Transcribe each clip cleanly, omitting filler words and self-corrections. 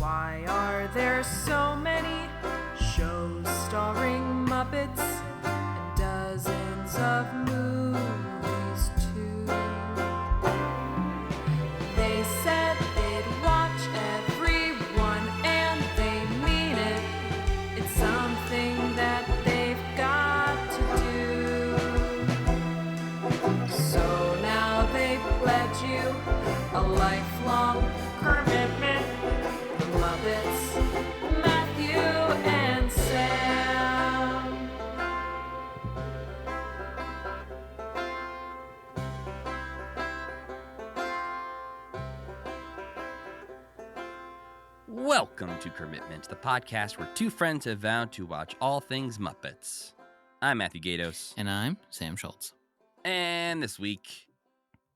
Why are there so many shows starring Muppets and dozens of movies too? They said they'd watch everyone and they mean it. It's something that they've got to do. So now they've pledged you a lifelong commitment. Muppets, Matthew and Sam. Welcome to Commitment, the podcast where two friends have vowed to watch all things Muppets. I'm Matthew Gatos. And I'm Sam Schultz. And this week,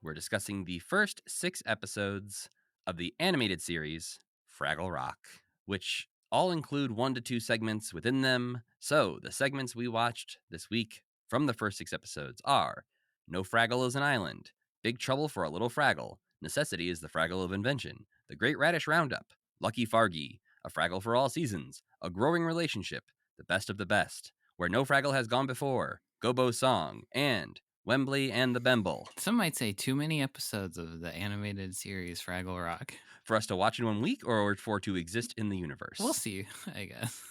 we're discussing the first 6 episodes of the animated series, Fraggle Rock, which all include 1 to 2 segments within them. So the segments we watched this week from the first 6 episodes are No Fraggle is an Island, Big Trouble for a Little Fraggle, Necessity is the Fraggle of Invention, The Great Radish Roundup, Lucky Fargy, A Fraggle for All Seasons, A Growing Relationship, The Best of the Best, Where No Fraggle Has Gone Before, Gobo's Song, and Wembley and the Bemble. Some might say too many episodes of the animated series Fraggle Rock. For us to watch in 1 week or for it to exist in the universe? We'll see, I guess.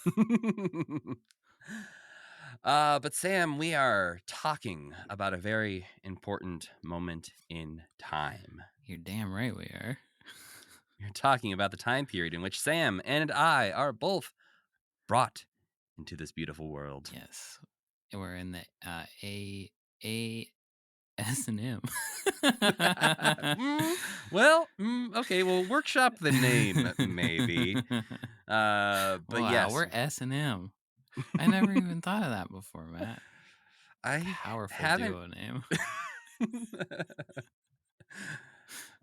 But Sam, we are talking about a very important moment in time. You're damn right we are. You're talking about the time period in which Sam and I are both brought into this beautiful world. Yes. We're in the S&M. Okay, we'll workshop the name, maybe. But wow, yes. We're S&M. I never even thought of that before, Matt. Powerful duo name.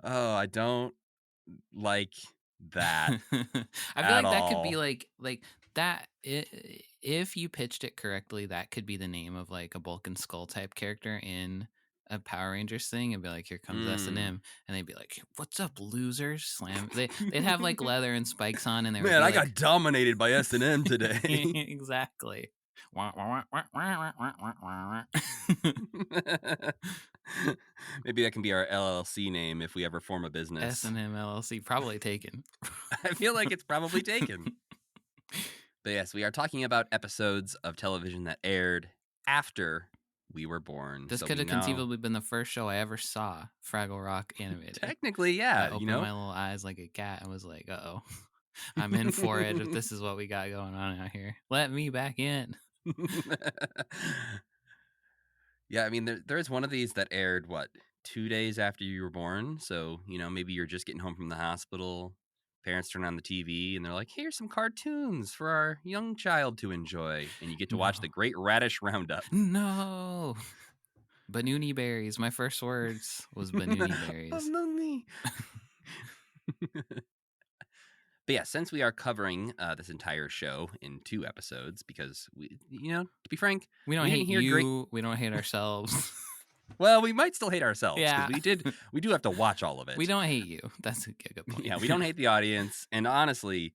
Oh, I don't like that. I feel like that could be like that. If you pitched it correctly, that could be the name of like a Bulk and Skull type character in a Power Rangers thing, and be like, "Here comes S&M," and they'd be like, "What's up, losers?" Slam. They'd have like leather and spikes on, and they Man, I got dominated by S&M today. Exactly. Maybe that can be our LLC name if we ever form a business. S&M LLC, probably taken. I feel like it's probably taken. But yes, we are talking about episodes of television that aired after we were born. This could have conceivably been the first show I ever saw, Fraggle Rock animated. Technically, yeah. I opened my little eyes like a cat and was like, uh-oh, I'm in for it if this is what we got going on out here. Let me back in. Yeah, I mean, there is one of these that aired, 2 days after you were born? So, maybe you're just getting home from the hospital, parents turn on the TV, and they're like, here's some cartoons for our young child to enjoy. And you get to watch The Great Radish Roundup. No. Banoonie berries. My first words was banoonie berries. I'm lonely. But yeah, since we are covering this entire show in 2 episodes, because we, to be frank, we don't hate you. We don't hate ourselves. Well, we might still hate ourselves. Yeah, we do have to watch all of it. We don't hate you. That's a good point. Yeah, we don't hate the audience, and honestly,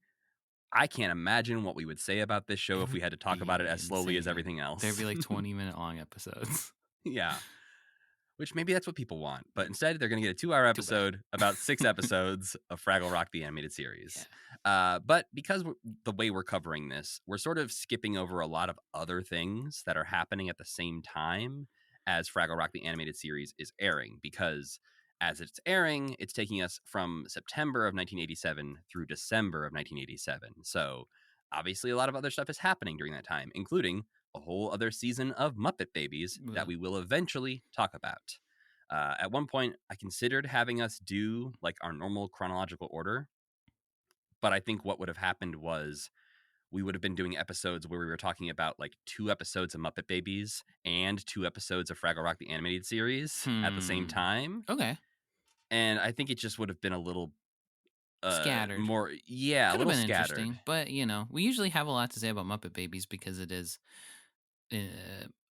I can't imagine what we would say about this show if we had to talk about it as slowly as everything else. There'd be like 20-minute long episodes. Yeah. Which maybe that's what people want. But instead, they're going to get a 2-hour episode about 6 episodes of Fraggle Rock, the animated series. Yeah. But because the way we're covering this, we're sort of skipping over a lot of other things that are happening at the same time as Fraggle Rock, the animated series, is airing. Because as it's airing, it's taking us from September of 1987 through December of 1987. So obviously a lot of other stuff is happening during that time, including a whole other season of Muppet Babies that we will eventually talk about. At one point, I considered having us do like our normal chronological order, but I think what would have happened was we would have been doing episodes where we were talking about like 2 episodes of Muppet Babies and 2 episodes of Fraggle Rock, the animated series at the same time. Okay. And I think it just would have been a little scattered. More, yeah, could a little have been scattered. Interesting. But, we usually have a lot to say about Muppet Babies because it is...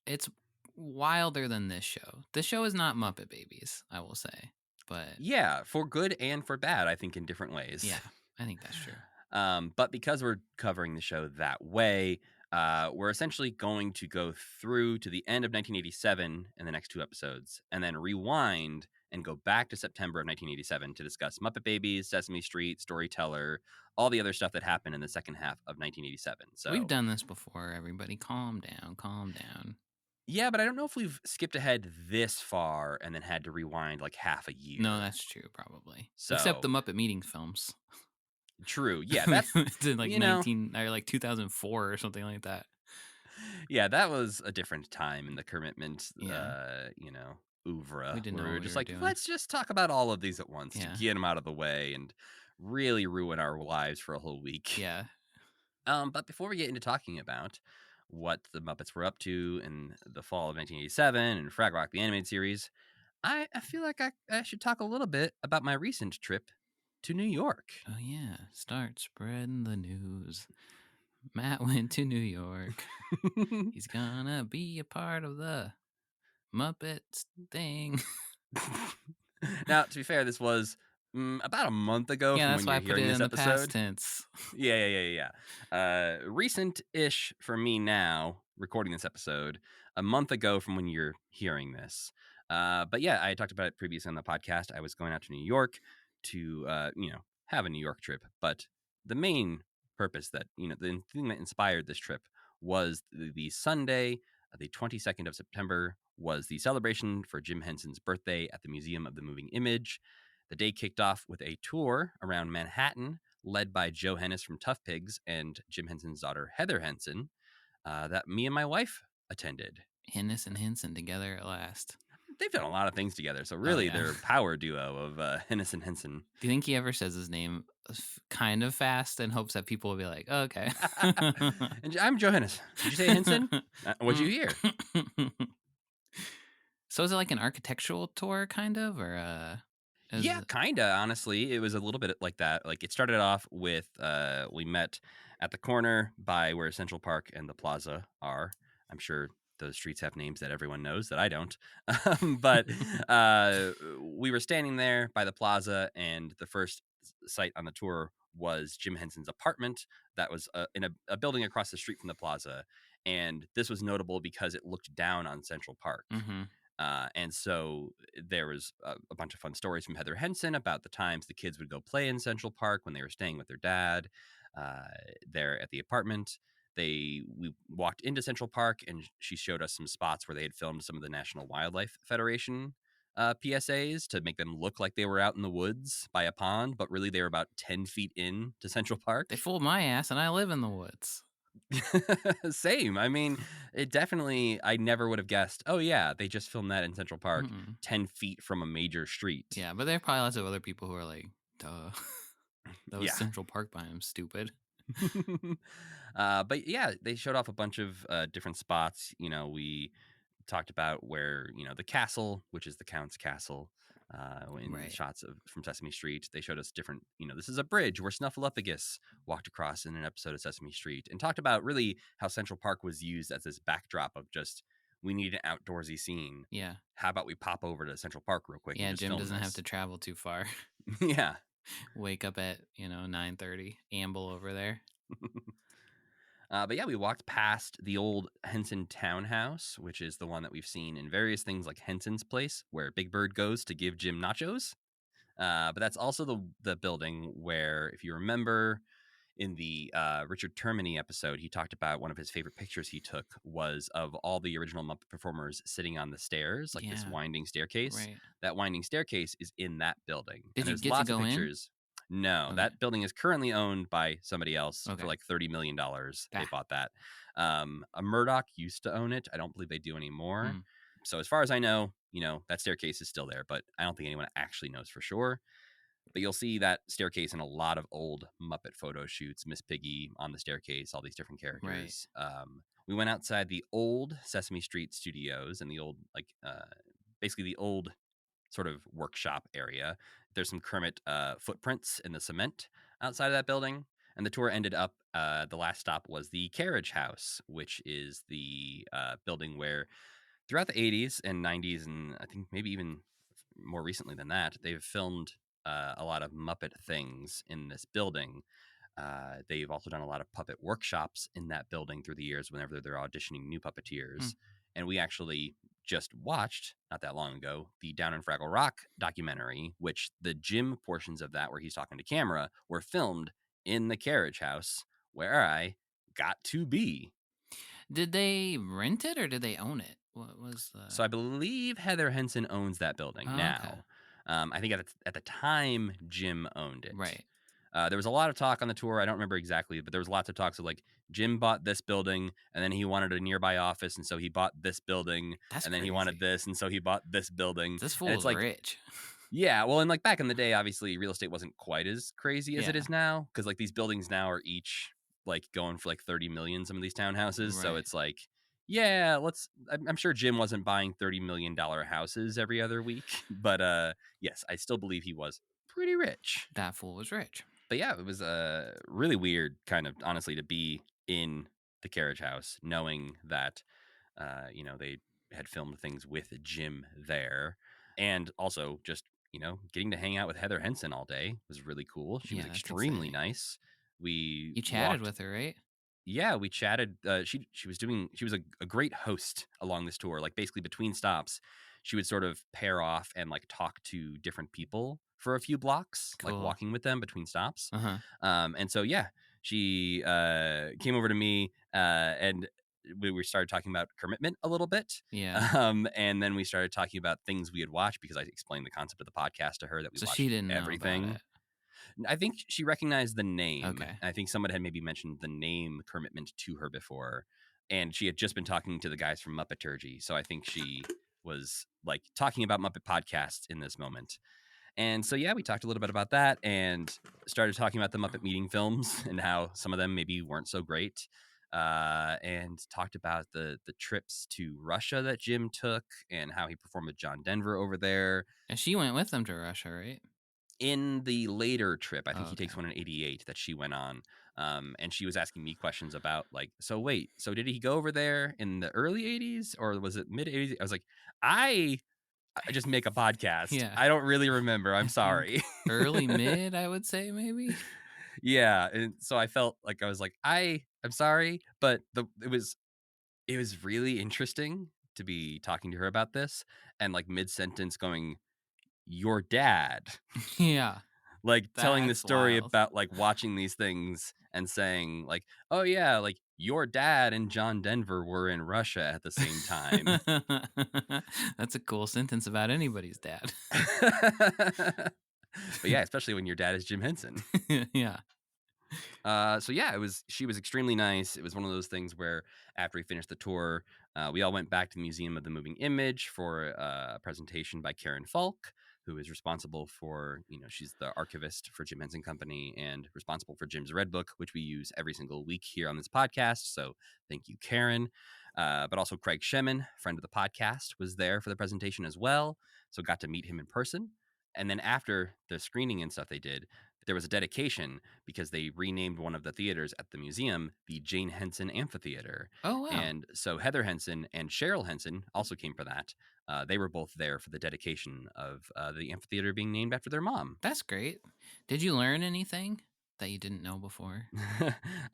it's wilder than this show. This show is not Muppet Babies, I will say. But yeah, for good and for bad, I think in different ways. Yeah, I think that's true. But because we're covering the show that way, we're essentially going to go through to the end of 1987 in the next 2 episodes, and then rewind and go back to September of 1987 to discuss Muppet Babies, Sesame Street, Storyteller, all the other stuff that happened in the second half of 1987. So we've done this before. Everybody, calm down, calm down. Yeah, but I don't know if we've skipped ahead this far and then had to rewind like half a year. No, that's true, probably. So, except the Muppet Meeting films. True. Yeah, that's it's in like 2004 or something like that. Yeah, that was a different time in the commitment, oeuvre. We didn't know where what we're we just were like, doing. let's just talk about all of these at once Yeah. to get them out of the way and really ruin our lives for a whole week. Yeah. But before we get into talking about what the Muppets were up to in the fall of 1987 and Fraggle Rock the Animated Series, I feel like I should talk a little bit about my recent trip to New York. Oh, yeah. Start spreading the news. Matt went to New York. He's gonna be a part of the Muppets thing. Now, to be fair, this was about a month ago Yeah, from that's when why I you're put hearing it this in the episode. past tense. Yeah. Recent-ish for me now, recording this episode, a month ago from when you're hearing this. But yeah, I talked about it previously on the podcast. I was going out to New York to, have a New York trip. But the main purpose the thing that inspired this trip was the Sunday, the 22nd of September, was the celebration for Jim Henson's birthday at the Museum of the Moving Image. The day kicked off with a tour around Manhattan, led by Joe Hennis from Tough Pigs and Jim Henson's daughter, Heather Henson, that me and my wife attended. Hennis and Henson together at last. They've done a lot of things together, so really they're a power duo of Hennis and Henson. Do you think he ever says his name kind of fast in hopes that people will be like, oh, okay. And I'm Joe Hennis. Did you say Henson? What'd you hear? So is it like an architectural tour, kind of, or yeah, kind of, honestly. It was a little bit like that. Like, it started off with, we met at the corner by where Central Park and the Plaza are. I'm sure those streets have names that everyone knows that I don't. But we were standing there by the Plaza, and the first site on the tour was Jim Henson's apartment that was in a building across the street from the Plaza. And this was notable because it looked down on Central Park. Mm-hmm. And so there was a bunch of fun stories from Heather Henson about the times the kids would go play in Central Park when they were staying with their dad there at the apartment. We walked into Central Park, and she showed us some spots where they had filmed some of the National Wildlife Federation PSAs to make them look like they were out in the woods by a pond, but really they were about 10 feet in to Central Park. They fooled my ass, and I live in the woods. Same. I mean, it definitely, I never would have guessed, oh yeah, they just filmed that in Central Park 10 feet from a major street. Yeah, but there are probably lots of other people who are like, duh. That was Central Park by him, stupid. But yeah, they showed off a bunch of different spots. We talked about where, the castle, which is the Count's castle, in shots from Sesame Street. They showed us different, this is a bridge where Snuffleupagus walked across in an episode of Sesame Street, and talked about really how Central Park was used as this backdrop of just, we need an outdoorsy scene. Yeah. How about we pop over to Central Park real quick? Yeah, Jim doesn't have to travel too far. Yeah. Wake up at, 9:30, amble over there. But yeah, we walked past the old Henson townhouse, which is the one that we've seen in various things like Henson's Place, where Big Bird goes to give Jim nachos. But that's also the building where, if you remember, in the Richard Termini episode, he talked about one of his favorite pictures he took was of all the original Muppet performers sitting on the stairs, like this winding staircase. Right. That winding staircase is in that building. Did you there's get lots to go of pictures. No, that building is currently owned by somebody else for like $30 million. They bought that. A Murdoch used to own it. I don't believe they do anymore. So as far as I know, that staircase is still there, but I don't think anyone actually knows for sure. But you'll see that staircase in a lot of old Muppet photo shoots. Miss Piggy on the staircase, all these different characters. Right. We went outside the old Sesame Street studios and the old, basically the old sort of workshop area. There's some Kermit footprints in the cement outside of that building. And the tour ended up, the last stop was the Carriage House, which is the building where throughout the 80s and 90s, and I think maybe even more recently than that, they've filmed a lot of Muppet things in this building. They've also done a lot of puppet workshops in that building through the years whenever they're auditioning new puppeteers. And we actually just watched, not that long ago, the Down in Fraggle Rock documentary, which the Jim portions of that where he's talking to camera were filmed in the carriage house where I got to be. Did they rent it or did they own it? What was the... So I believe Heather Henson owns that building now. Okay. I think at the time, Jim owned it. Right. There was a lot of talk on the tour. I don't remember exactly, but there was lots of talks of like Jim bought this building and then he wanted a nearby office. And so he bought this building. That's and then crazy. He wanted this. And so he bought this building. This fool is like, rich. Yeah. Well, and like back in the day, obviously real estate wasn't quite as crazy as it is now. Cause like these buildings now are each like going for like 30 million, some of these townhouses. Right. So it's like, yeah, I'm sure Jim wasn't buying $30 million houses every other week, but yes, I still believe he was pretty rich. That fool was rich. But yeah, it was really weird kind of honestly to be in the carriage house knowing that, they had filmed things with Jim there. And also just, getting to hang out with Heather Henson all day was really cool. She was extremely nice. You chatted with her, right? Yeah, we chatted. She was a great host along this tour. Like basically between stops, she would sort of pair off and like talk to different people for a few blocks, like walking with them between stops. And so yeah, she came over to me and we started talking about commitment a little bit. Yeah. And then we started talking about things we had watched because I explained the concept of the podcast to her that we watched she didn't everything. Know about it. I think she recognized the name. Okay. I think someone had maybe mentioned the name Commitment to her before. And she had just been talking to the guys from Muppeturgy. So I think she was like talking about Muppet podcasts in this moment. And so, yeah, we talked a little bit about that and started talking about the Muppet Meeting films and how some of them maybe weren't so great. And talked about the trips to Russia that Jim took and how he performed with John Denver over there. And she went with them to Russia, right? In the later trip, I think he takes one in 88 that she went on. And she was asking me questions about like, so did he go over there in the early 80s or was it mid 80s? I was like, I just make a podcast. Yeah. I don't really remember. I'm sorry. Early mid, I would say maybe. Yeah. And so I felt like I was like, I'm sorry, but it was really interesting to be talking to her about this and like mid-sentence going, your dad. Yeah. Like telling the story about like watching these things and saying like, oh yeah, like your dad and John Denver were in Russia at the same time. That's a cool sentence about anybody's dad. But yeah, especially when your dad is Jim Henson. Yeah. So yeah, she was extremely nice. It was one of those things where after we finished the tour, we all went back to the Museum of the Moving Image for a presentation by Karen Falk, who is responsible for, she's the archivist for Jim Henson Company and responsible for Jim's Red Book, which we use every single week here on this podcast. So thank you, Karen. But also Craig Shemin, friend of the podcast, was there for the presentation as well. So got to meet him in person. And then after the screening and stuff they did, there was a dedication because they renamed one of the theaters at the museum the Jane Henson Amphitheater. Oh, wow. And so Heather Henson and Cheryl Henson also came for that. They were both there for the dedication of the amphitheater being named after their mom. That's great. Did you learn anything that you didn't know before?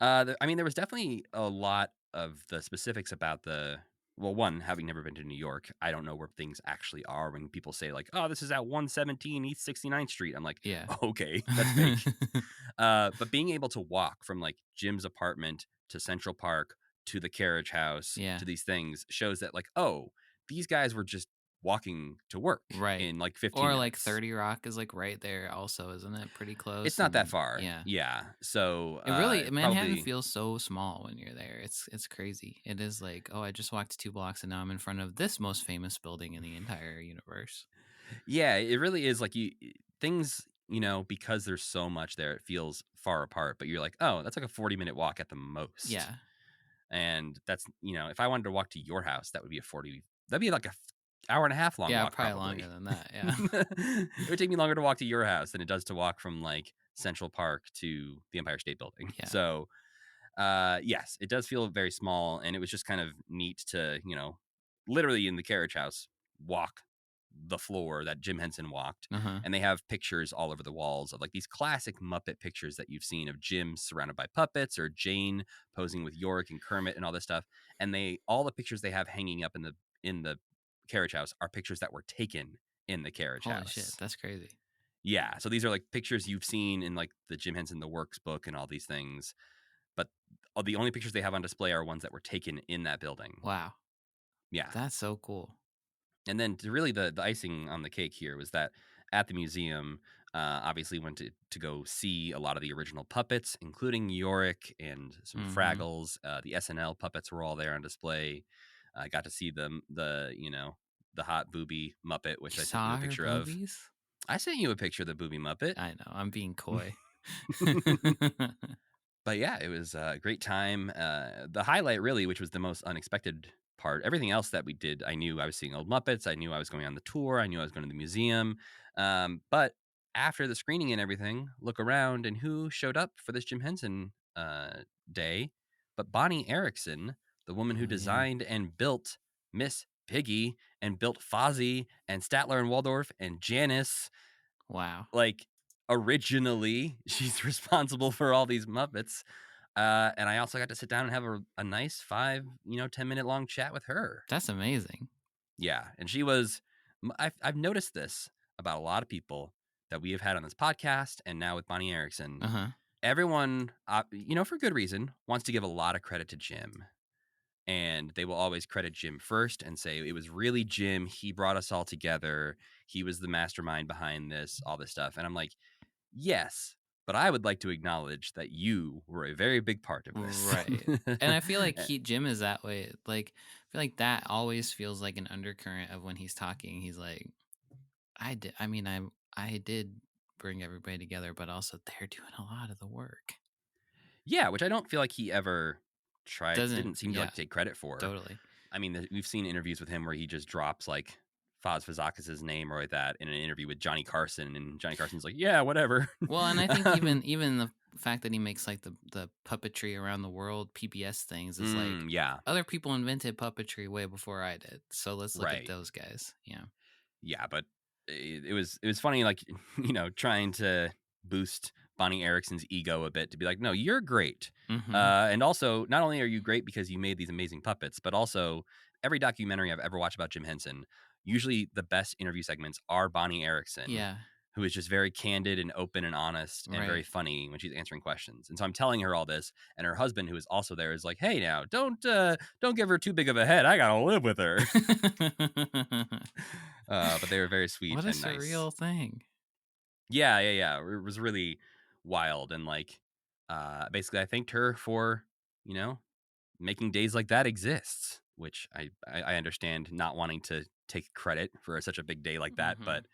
There was definitely a lot of the specifics about one, having never been to New York, I don't know where things actually are when people say like, oh, this is at 117 East 69th Street. I'm like, yeah, okay, that's fake. But being able to walk from like Jim's apartment to Central Park to the carriage house to these things shows that like, oh, these guys were just walking to work in like 15 minutes. Like 30 Rock is like right there also, isn't it? Pretty close. It's not that far. Yeah. So it really Manhattan feels so small when you're there. It's crazy. It is like, oh, I just walked 2 blocks and now I'm in front of this most famous building in the entire universe. Yeah, it really is like things, because there's so much there, it feels far apart, but you're like, oh, that's like a 40-minute walk at the most. Yeah. And that's, if I wanted to walk to your house, that'd be like a hour and a half long walk. Probably longer than that. Yeah. It would take me longer to walk to your house than it does to walk from like Central Park to the Empire State Building. Yeah. So yes, it does feel very small, and it was just kind of neat to, literally in the carriage house walk the floor that Jim Henson walked. Uh-huh. And they have pictures all over the walls of like these classic Muppet pictures that you've seen of Jim surrounded by puppets, or Jane posing with Yorick and Kermit and all this stuff. And all the pictures they have hanging up in the carriage house are pictures that were taken in the carriage house. Holy shit, that's crazy. Yeah, so these are like pictures you've seen in like the Jim Henson The Works book and all these things, but the only pictures they have on display are ones that were taken in that building. Wow. Yeah. That's so cool. And then really the icing on the cake here was that at the museum, obviously went to go see a lot of the original puppets, including Yorick and some Fraggles. The SNL puppets were all there on display. I got to see the hot booby Muppet, which I sent you a picture of. I sent you a picture of the booby Muppet. I know, I'm being coy. But yeah, it was a great time. The highlight really, which was the most unexpected part, everything else that we did, I knew I was seeing old Muppets. I knew I was going on the tour. I knew I was going to the museum. But after the screening and everything, look around and who showed up for this Jim Henson day but Bonnie Erickson, the woman who designed and built Miss Piggy and built Fozzie and Statler and Waldorf and Janice. Wow. Like, originally, she's responsible for all these Muppets. And I also got to sit down and have a nice 10-minute long chat with her. That's amazing. Yeah. And she was, I've noticed this about a lot of people that we have had on this podcast and now with Bonnie Erickson. Uh-huh. Everyone, for good reason, wants to give a lot of credit to Jim. And they will always credit Jim first and say, it was really Jim. He brought us all together. He was the mastermind behind this, all this stuff. And I'm like, yes, but I would like to acknowledge that you were a very big part of this. Right. And I feel like Jim is that way. Like, I feel like that always feels like an undercurrent of when he's talking. He's like, I did bring everybody together, but also they're doing a lot of the work. Yeah, which I don't feel like he ever didn't seem to take credit for. Totally. I mean, we've seen interviews with him where he just drops like Foz Fazakis' name or like that in an interview with Johnny Carson, and Johnny Carson's like, yeah, whatever. Well, and I think even the fact that he makes like the puppetry around the world PBS things is like, other people invented puppetry way before I did, so let's look at those guys. Yeah, but it was funny, like, trying to boost Bonnie Erickson's ego a bit to be like, no, you're great. And also, not only are you great because you made these amazing puppets, but also every documentary I've ever watched about Jim Henson, usually the best interview segments are Bonnie Erickson, who is just very candid and open and honest and very funny when she's answering questions. And so I'm telling her all this, and her husband, who is also there, is like, hey, now don't give her too big of a head. I gotta live with her. But they were very sweet. What a and surreal nice thing. Yeah. It was really wild. And like, basically I thanked her for, making days like that exist, which I understand not wanting to take credit for such a big day like that. But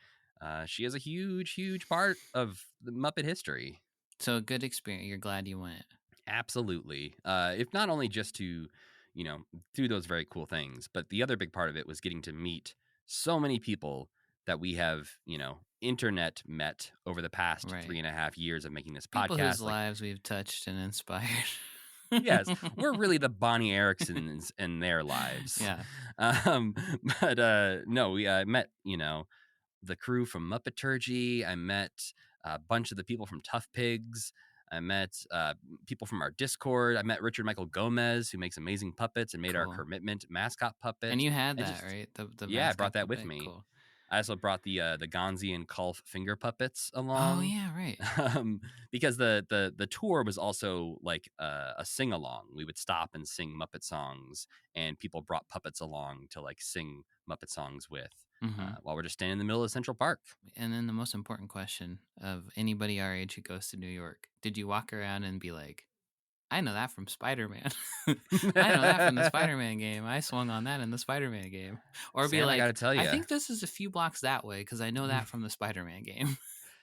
she is a huge, huge part of the Muppet history. So a good experience. You're glad you went. Absolutely. If not only just to, do those very cool things, but the other big part of it was getting to meet so many people that we have, internet met over the past 3.5 years of making this podcast. People whose lives we've touched and inspired. Yes, we're really the Bonnie Ericksons in their lives. Yeah. But no, we met, the crew from Muppeturgy. I met a bunch of the people from Tough Pigs. I met people from our Discord. I met Richard Michael Gomez, who makes amazing puppets and made our Commitment mascot puppet. And you had that, right? The I brought that with me. Cool. I also brought the Gonzi and Kulf finger puppets along. Oh yeah, right. Because the tour was also like a sing along. We would stop and sing Muppet songs, and people brought puppets along to like sing Muppet songs with while we're just standing in the middle of Central Park. And then the most important question of anybody our age who goes to New York: did you walk around and be like, I know that from Spider-Man. I know that from the Spider-Man game. I swung on that in the Spider-Man game. Or Sam, be like, I gotta tell you, I think this is a few blocks that way because I know that from the Spider-Man game.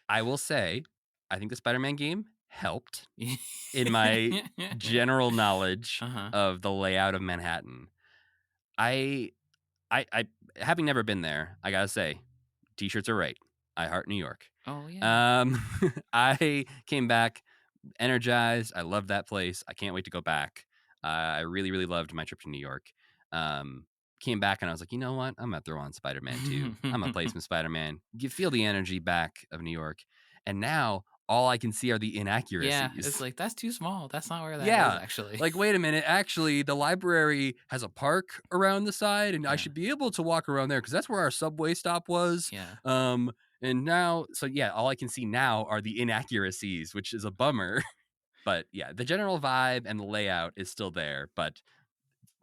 I will say, I think the Spider-Man game helped in my general knowledge of the layout of Manhattan. I having never been there, I gotta say, t-shirts are right. I heart New York. Oh yeah. I came back energized. I love that place. I can't wait to go back. I really, really loved my trip to New York. came back and I was like, you know what? I'm gonna throw on Spider-Man 2. I'm gonna play some Spider-Man. You feel the energy back of New York, and now all I can see are the inaccuracies. Yeah, it's like, that's too small. That's not where that is, actually. Like, wait a minute. Actually, the library has a park around the side, and I should be able to walk around there because that's where our subway stop was. Yeah. And now, so yeah, all I can see now are the inaccuracies, which is a bummer. But yeah, the general vibe and the layout is still there. But,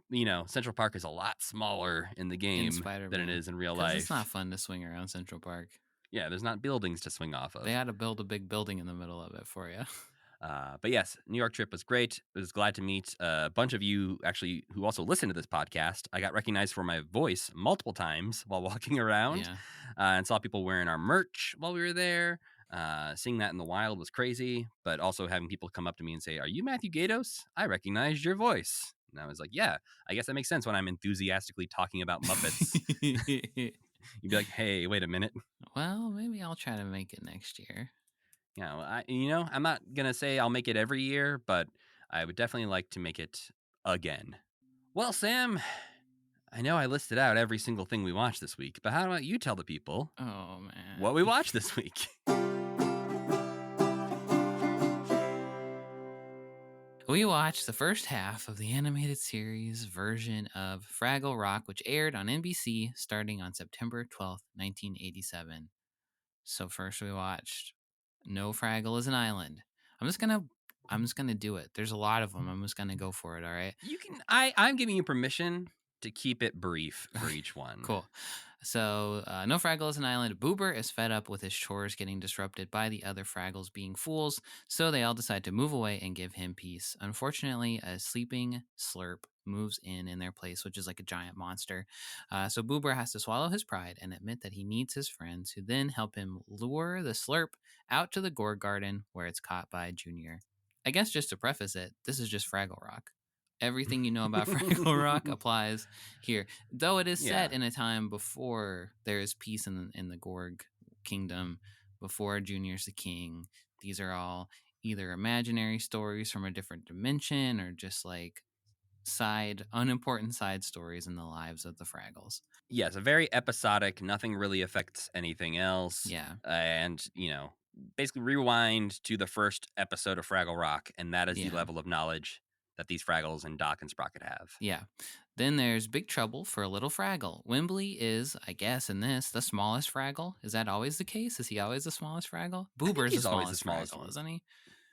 you know, Central Park is a lot smaller in the game than it is in real life. It's not fun to swing around Central Park. Yeah, there's not buildings to swing off of. They had to build a big building in the middle of it for you. But yes, New York trip was great. I was glad to meet a bunch of you actually who also listen to this podcast. I got recognized for my voice multiple times while walking around, and saw people wearing our merch while we were there. Seeing that in the wild was crazy, but also having people come up to me and say, "Are you Matthew Gatos? I recognized your voice." And I was like, "Yeah, I guess that makes sense when I'm enthusiastically talking about Muppets." You'd be like, "Hey, wait a minute." Well, maybe I'll try to make it next year. Yeah, well, I'm not gonna say I'll make it every year, but I would definitely like to make it again. Well, Sam, I know I listed out every single thing we watched this week, but how about you tell the people what we watched this week? We watched the first half of the animated series version of Fraggle Rock, which aired on NBC starting on September 12th, 1987. So first we watched No Fraggle is an Island. I'm just gonna do it. There's a lot of them. I'm just gonna go for it. All right. You can. I'm giving you permission to keep it brief for each one. Cool. So, No Fraggle is an Island. Boober is fed up with his chores getting disrupted by the other Fraggles being fools, so they all decide to move away and give him peace. Unfortunately, a sleeping Slurp moves in their place, which is like a giant monster. So Boober has to swallow his pride and admit that he needs his friends, who then help him lure the Slurp out to the Gore Garden, where it's caught by Junior. I guess just to preface it, this is just Fraggle Rock. Everything you know about Fraggle Rock applies here, though it is set in a time before there is peace in the Gorg kingdom, before Junior's the king. These are all either imaginary stories from a different dimension or just like unimportant side stories in the lives of the Fraggles. Yes, a very episodic. Nothing really affects anything else. Yeah, and basically rewind to the first episode of Fraggle Rock, and that is the level of knowledge that these Fraggles and Doc and Sprocket have. Yeah. Then there's Big Trouble for a Little Fraggle. Wembley is, I guess, in this, the smallest Fraggle. Is that always the case? Is he always the smallest Fraggle? Boober's the smallest Fraggle, isn't he?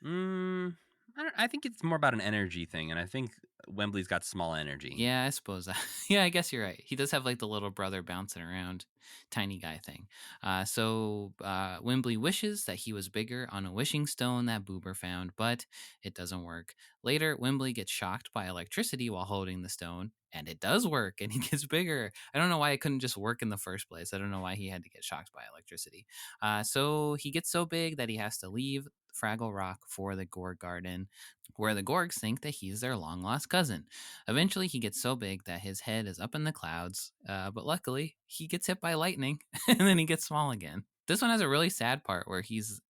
I think it's more about an energy thing, and I think Wembley's got small energy. Yeah, I suppose that. Yeah, I guess you're right. He does have like the little brother bouncing around, tiny guy thing. So Wembley wishes that he was bigger on a wishing stone that Boober found, but it doesn't work. Later, Wembley gets shocked by electricity while holding the stone, and it does work, and he gets bigger. I don't know why it couldn't just work in the first place. I don't know why he had to get shocked by electricity. So he gets so big that he has to leave Fraggle Rock for the Gorg Garden, where the Gorgs think that he's their long-lost cousin. Eventually, he gets so big that his head is up in the clouds, but luckily, he gets hit by lightning, and then he gets small again. This one has a really sad part where he's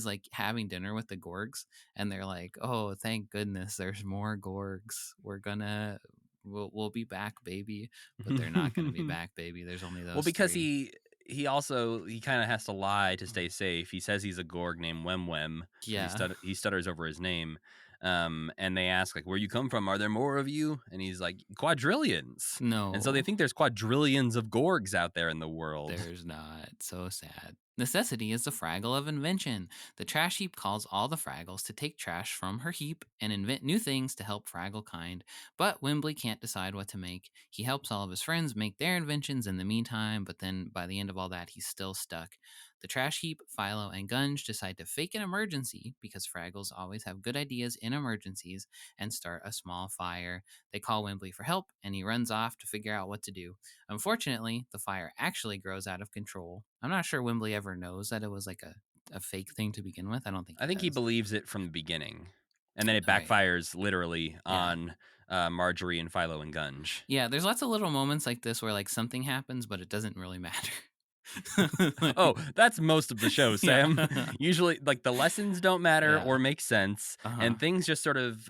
like having dinner with the Gorgs, and they're like, "Oh, thank goodness, there's more Gorgs. We'll be back, baby." But they're not going to be back, baby. There's only those. Well, because three. he kind of has to lie to stay safe. He says he's a Gorg named Wem. Yeah. He stutters over his name. And they ask, like, where you come from? Are there more of you? And he's like, quadrillions. No. And so they think there's quadrillions of Gorgs out there in the world. There's not. So sad. Necessity is the Fraggle of invention. The trash heap calls all the Fraggles to take trash from her heap and invent new things to help Fraggle kind. But Wembley can't decide what to make. He helps all of his friends make their inventions in the meantime, but then by the end of all that, he's still stuck. The trash heap, Philo, and Gunge decide to fake an emergency because Fraggles always have good ideas in emergencies and start a small fire. They call Wembley for help, and he runs off to figure out what to do. Unfortunately, the fire actually grows out of control. I'm not sure Wembley ever knows that it was like a fake thing to begin with. I think he believes it from the beginning. And then it backfires literally on Marjorie and Philo and Gunge. Yeah, there's lots of little moments like this where like something happens, but it doesn't really matter. Oh, that's most of the show, Sam. Usually, like, the lessons don't matter or make sense, and things just sort of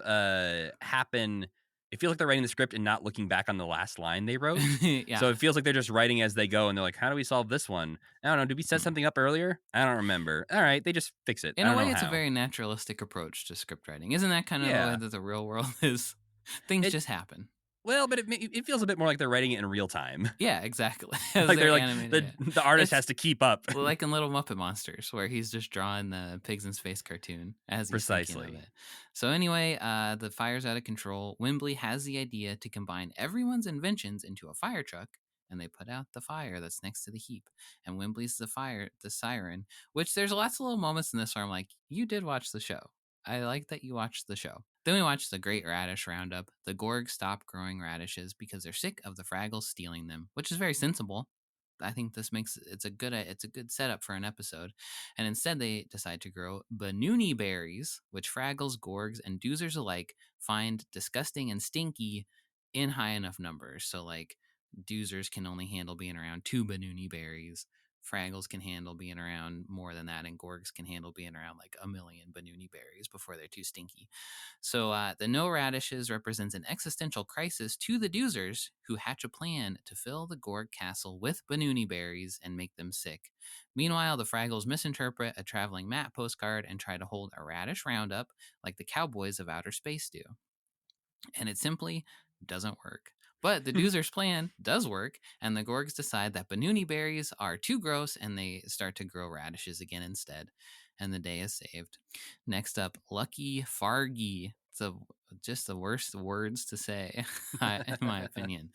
happen it feels like they're writing the script and not looking back on the last line they wrote. Yeah. So it feels like they're just writing as they go, and they're like, how do we solve this one? I don't know. Did we set something up earlier? I don't remember. All right, they just fix it. In I a don't way, know it's a how. very naturalistic approach to script writing. Isn't that kind of the way Yeah. that the real world is? Things It- just happen. Well, but it feels a bit more like they're writing it in real time. Yeah, exactly. As Like they're they're like animating it. the artist It's has to keep up. like in Little Muppet Monsters, where he's just drawing the pigs in space cartoon as he's thinking of Precisely. it. So anyway, the fire's out of control. Wembley has the idea to combine everyone's inventions into a fire truck, and they put out the fire that's next to the heap. And Wembley's the siren, which there's lots of little moments in this where I'm like, you did watch the show. I like that you watched the show. Then we watched the Great Radish Roundup. The Gorgs stop growing radishes because they're sick of the Fraggles stealing them, which is very sensible. I think this makes it's a good setup for an episode. And instead they decide to grow Banooney berries, which Fraggles, Gorgs, and Doozers alike find disgusting and stinky in high enough numbers. So like Doozers can only handle being around 2 Banooney berries. Fraggles can handle being around more than that, and Gorgs can handle being around like 1,000,000 Banooney berries before they're too stinky. So the no radishes represents an existential crisis to the Doozers, who hatch a plan to fill the Gorg castle with Banooney berries and make them sick. Meanwhile, the Fraggles misinterpret a traveling map postcard and try to hold a radish roundup like the cowboys of outer space do. And it simply doesn't work. But the Doozers' plan does work, and the Gorgs decide that Banooney berries are too gross, and they start to grow radishes again instead. And the day is saved. Next up, Lucky Fargy. It's just the worst words to say, in my opinion.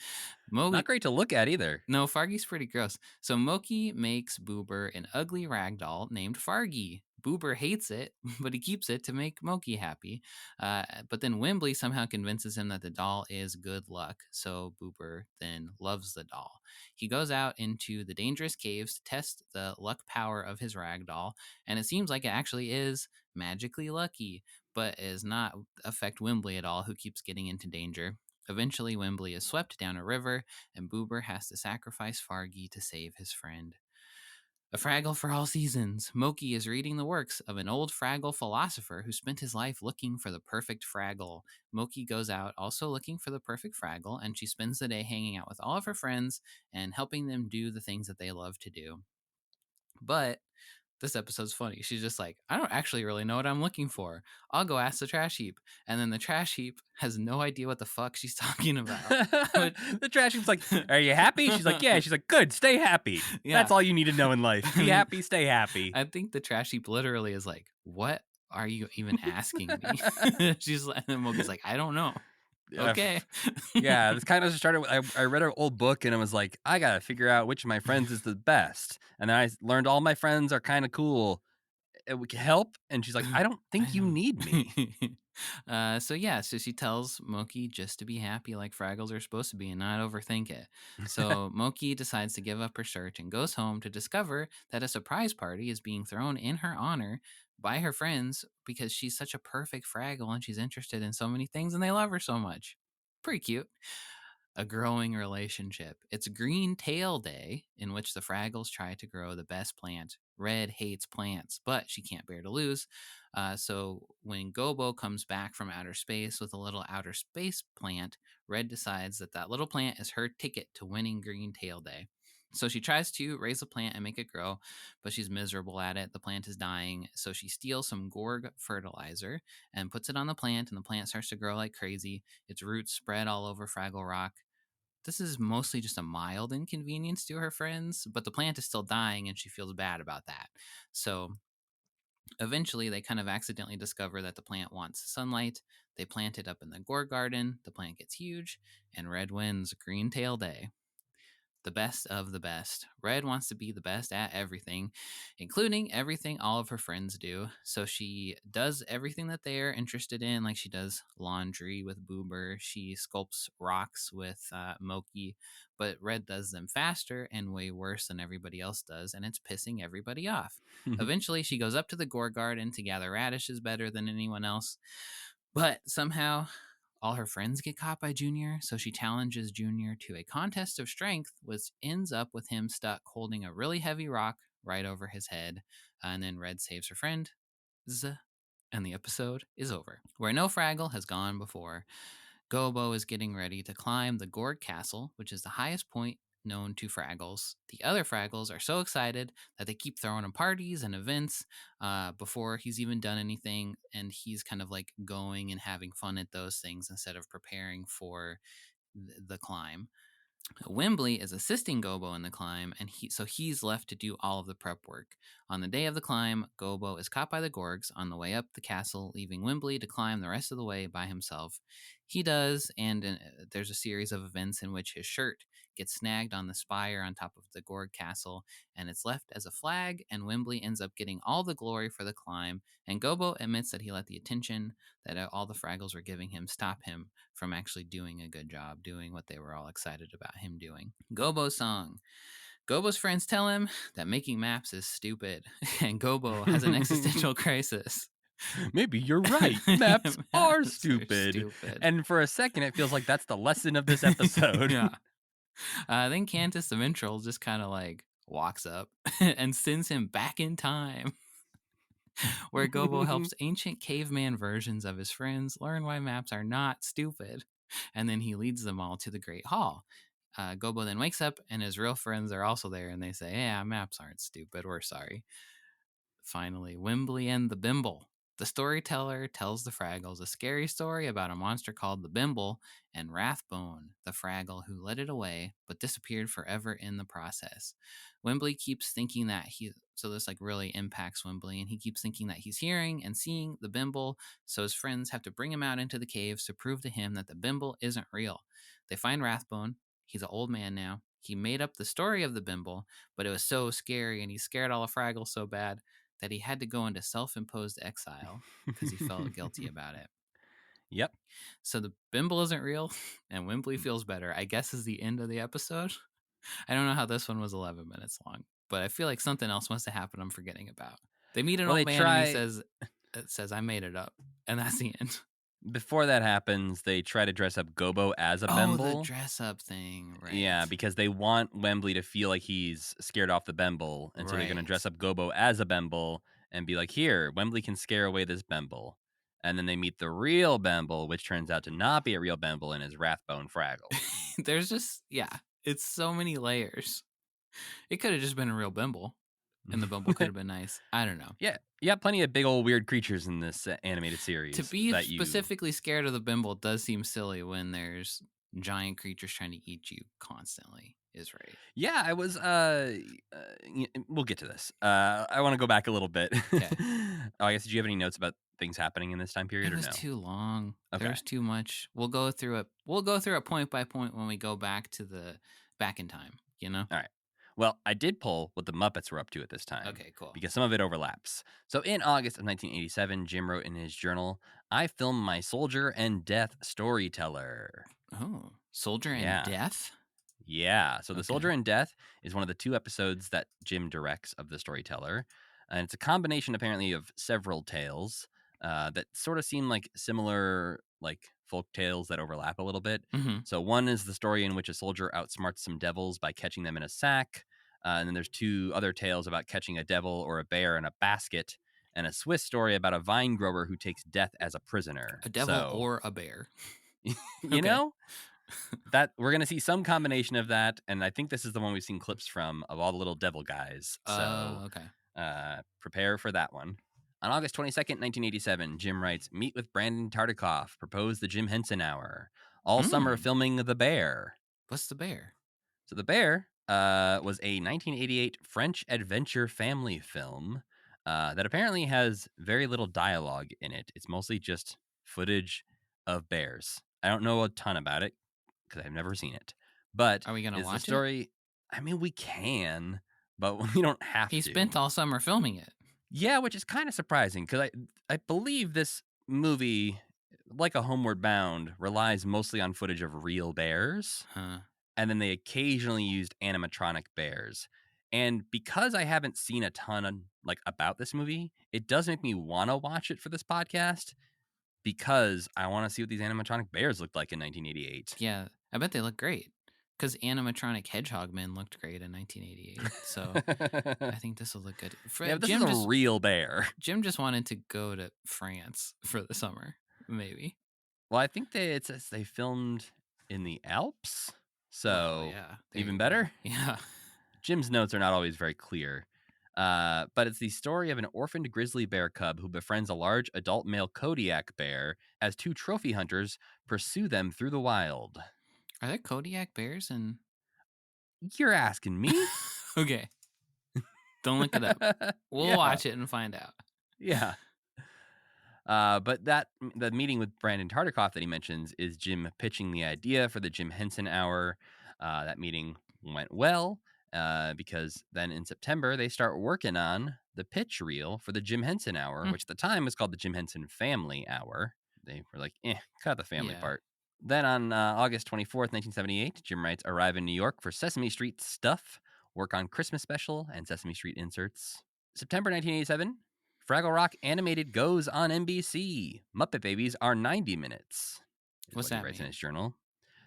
Not great to look at either. No, Fargy's pretty gross. So Moki makes Boober an ugly ragdoll named Fargy. Boober hates it, but he keeps it to make Moki happy. But then Wembley somehow convinces him that the doll is good luck. So Boober then loves the doll. He goes out into the dangerous caves to test the luck power of his ragdoll, and it seems like it actually is magically lucky, but does not affect Wembley at all, who keeps getting into danger. Eventually, Wembley is swept down a river, and Boober has to sacrifice Fargy to save his friend. A Fraggle for all seasons. Moki is reading the works of an old Fraggle philosopher who spent his life looking for the perfect Fraggle. Moki goes out also looking for the perfect Fraggle, and she spends the day hanging out with all of her friends and helping them do the things that they love to do. But this episode's funny. She's just like, I don't actually really know what I'm looking for. I'll go ask the trash heap. And then the trash heap has no idea what the fuck she's talking about. The trash heap's like, are you happy? She's like, yeah. She's like, good, stay happy. Yeah. That's all you need to know in life. Be happy, stay happy. I think the trash heap literally is like, what are you even asking me? She's like, and Moki's like, I don't know. Okay. Yeah, this kind of started with, I read an old book and I was like, I gotta figure out which of my friends is the best. And then I learned all my friends are kind of cool. It would help. And she's like, I don't think you need me. So she tells Moki just to be happy like Fraggles are supposed to be and not overthink it. So Moki decides to give up her search and goes home to discover that a surprise party is being thrown in her honor by her friends because she's such a perfect Fraggle and she's interested in so many things and they love her so much. Pretty cute. A growing relationship. It's Green Tail Day, in which the Fraggles try to grow the best plant. Red hates plants, but she can't bear to lose. So when Gobo comes back from outer space with a little outer space plant, Red decides that little plant is her ticket to winning Green Tail Day. So she tries to raise a plant and make it grow, but she's miserable at it. The plant is dying. So she steals some Gorg fertilizer and puts it on the plant, and the plant starts to grow like crazy. Its roots spread all over Fraggle Rock. This is mostly just a mild inconvenience to her friends, but the plant is still dying and she feels bad about that. So eventually they kind of accidentally discover that the plant wants sunlight. They plant it up in the Gorg garden. The plant gets huge, and Red wins Green Tail Day. The best of the best. Red wants to be the best at everything, including everything all of her friends do. So she does everything that they are interested in, like she does laundry with Boober. She sculpts rocks with Moki, but Red does them faster and way worse than everybody else does, and it's pissing everybody off. Eventually, she goes up to the Gorg garden to gather radishes better than anyone else, but somehow all her friends get caught by Junior, so she challenges Junior to a contest of strength, which ends up with him stuck holding a really heavy rock right over his head. And then Red saves her friend, and the episode is over. Where no Fraggle has gone before. Gobo is getting ready to climb the Gorg Castle, which is the highest point known to Fraggles. The other Fraggles are so excited that they keep throwing him parties and events before he's even done anything, and he's kind of like going and having fun at those things instead of preparing for the climb. Wembley is assisting Gobo in the climb, and he's left to do all of the prep work. On the day of the climb, Gobo is caught by the Gorgs on the way up the castle, leaving Wembley to climb the rest of the way by himself. He does, and there's a series of events in which his shirt gets snagged on the spire on top of the Gorg castle, and it's left as a flag, and Wembley ends up getting all the glory for the climb, and Gobo admits that he let the attention that all the Fraggles were giving him stop him from actually doing a good job, doing what they were all excited about him doing. Gobo's song. Gobo's friends tell him that making maps is stupid, and Gobo has an existential crisis. Maybe you're right. Maps are stupid. And for a second, it feels like that's the lesson of this episode. Yeah. Then Cantus the Minstrel just kind of like walks up and sends him back in time, where Gobo helps ancient caveman versions of his friends learn why maps are not stupid. And then he leads them all to the Great Hall. Gobo then wakes up, and his real friends are also there, and they say, yeah, maps aren't stupid. We're sorry. Finally, Wembley and the Bimble. The storyteller tells the Fraggles a scary story about a monster called the Bimble and Rathbone, the Fraggle who led it away but disappeared forever in the process. Wembley keeps thinking that so this like really impacts Wembley, and he keeps thinking that he's hearing and seeing the Bimble, so his friends have to bring him out into the caves to prove to him that the Bimble isn't real. They find Rathbone. He's an old man now. He made up the story of the Bimble, but it was so scary, and he scared all the Fraggles so bad that he had to go into self-imposed exile because he felt guilty about it. Yep. So the Bimble isn't real, and Wembley feels better, I guess, is the end of the episode. I don't know how this one was 11 minutes long, but I feel like something else must have happened I'm forgetting about. They meet an old man, and it says, I made it up, and that's the end. Before that happens, they try to dress up Gobo as a Bimble. Oh, the dress-up thing, right. Yeah, because they want Wembley to feel like he's scared off the Bimble, and so they're going to dress up Gobo as a Bimble and be like, here, Wembley can scare away this Bimble. And then they meet the real Bimble, which turns out to not be a real Bimble and is Rathbone Fraggle. There's just, it's so many layers. It could have just been a real Bimble, and the Bimble could have been nice. I don't know. Yeah, plenty of big old weird creatures in this animated series. To be specifically scared of the Bimble does seem silly when there's giant creatures trying to eat you constantly, is right. Yeah, I was, we'll get to this. I want to go back a little bit. Okay. I guess, did you have any notes about things happening in this time period or no? It was too long. Okay. There's too much. We'll go through it point by point when we go back in time, you know? All right. Well, I did pull what the Muppets were up to at this time. Okay, cool. Because some of it overlaps. So in August of 1987, Jim wrote in his journal, I filmed my Soldier and Death storyteller. Oh, Soldier and Death? Yeah. So the Soldier and Death is one of the 2 episodes that Jim directs of the storyteller. And it's a combination, apparently, of several tales that sort of seem like similar, like folk tales that overlap a little bit. Mm-hmm. So one is the story in which a soldier outsmarts some devils by catching them in a sack. And then there's 2 other tales about catching a devil or a bear in a basket, and a Swiss story about a vine grower who takes death as a prisoner. A devil or a bear. You know? That we're going to see some combination of that, and I think this is the one we've seen clips from of all the little devil guys. So prepare for that one. On August 22nd, 1987, Jim writes, meet with Brandon Tartikoff, propose the Jim Henson Hour. All summer filming The Bear. What's The Bear? So The Bear was a 1988 French adventure family film that apparently has very little dialogue in it. It's mostly just footage of bears. I don't know a ton about it because I've never seen it. But are we going to watch the story? I mean, we can, but we don't have to. He spent all summer filming it. Yeah, which is kind of surprising because I believe this movie, like a Homeward Bound, relies mostly on footage of real bears. Huh. And then they occasionally used animatronic bears. And because I haven't seen a ton about this movie, it does make me want to watch it for this podcast because I want to see what these animatronic bears looked like in 1988. Yeah, I bet they look great. Because animatronic hedgehog men looked great in 1988. So I think this will look good. This is a real bear. Jim just wanted to go to France for the summer, maybe. Well, I think it says they filmed in the Alps, so even better. Yeah. Jim's notes are not always very clear, but it's the story of an orphaned grizzly bear cub who befriends a large adult male Kodiak bear as two trophy hunters pursue them through the wild. Are there Kodiak bears in... You're asking me? Okay. Don't look it up. We'll watch it and find out. Yeah. But the meeting with Brandon Tartikoff that he mentions is Jim pitching the idea for the Jim Henson Hour. That meeting went well because then in September they start working on the pitch reel for the Jim Henson Hour, which at the time was called the Jim Henson Family Hour. They were like, cut the family part. Then on August 24th, 1978, Jim writes, arrive in New York for Sesame Street stuff, work on Christmas special and Sesame Street inserts. September 1987, Fraggle Rock animated goes on NBC. Muppet Babies are 90 minutes. What's that? He writes in his journal.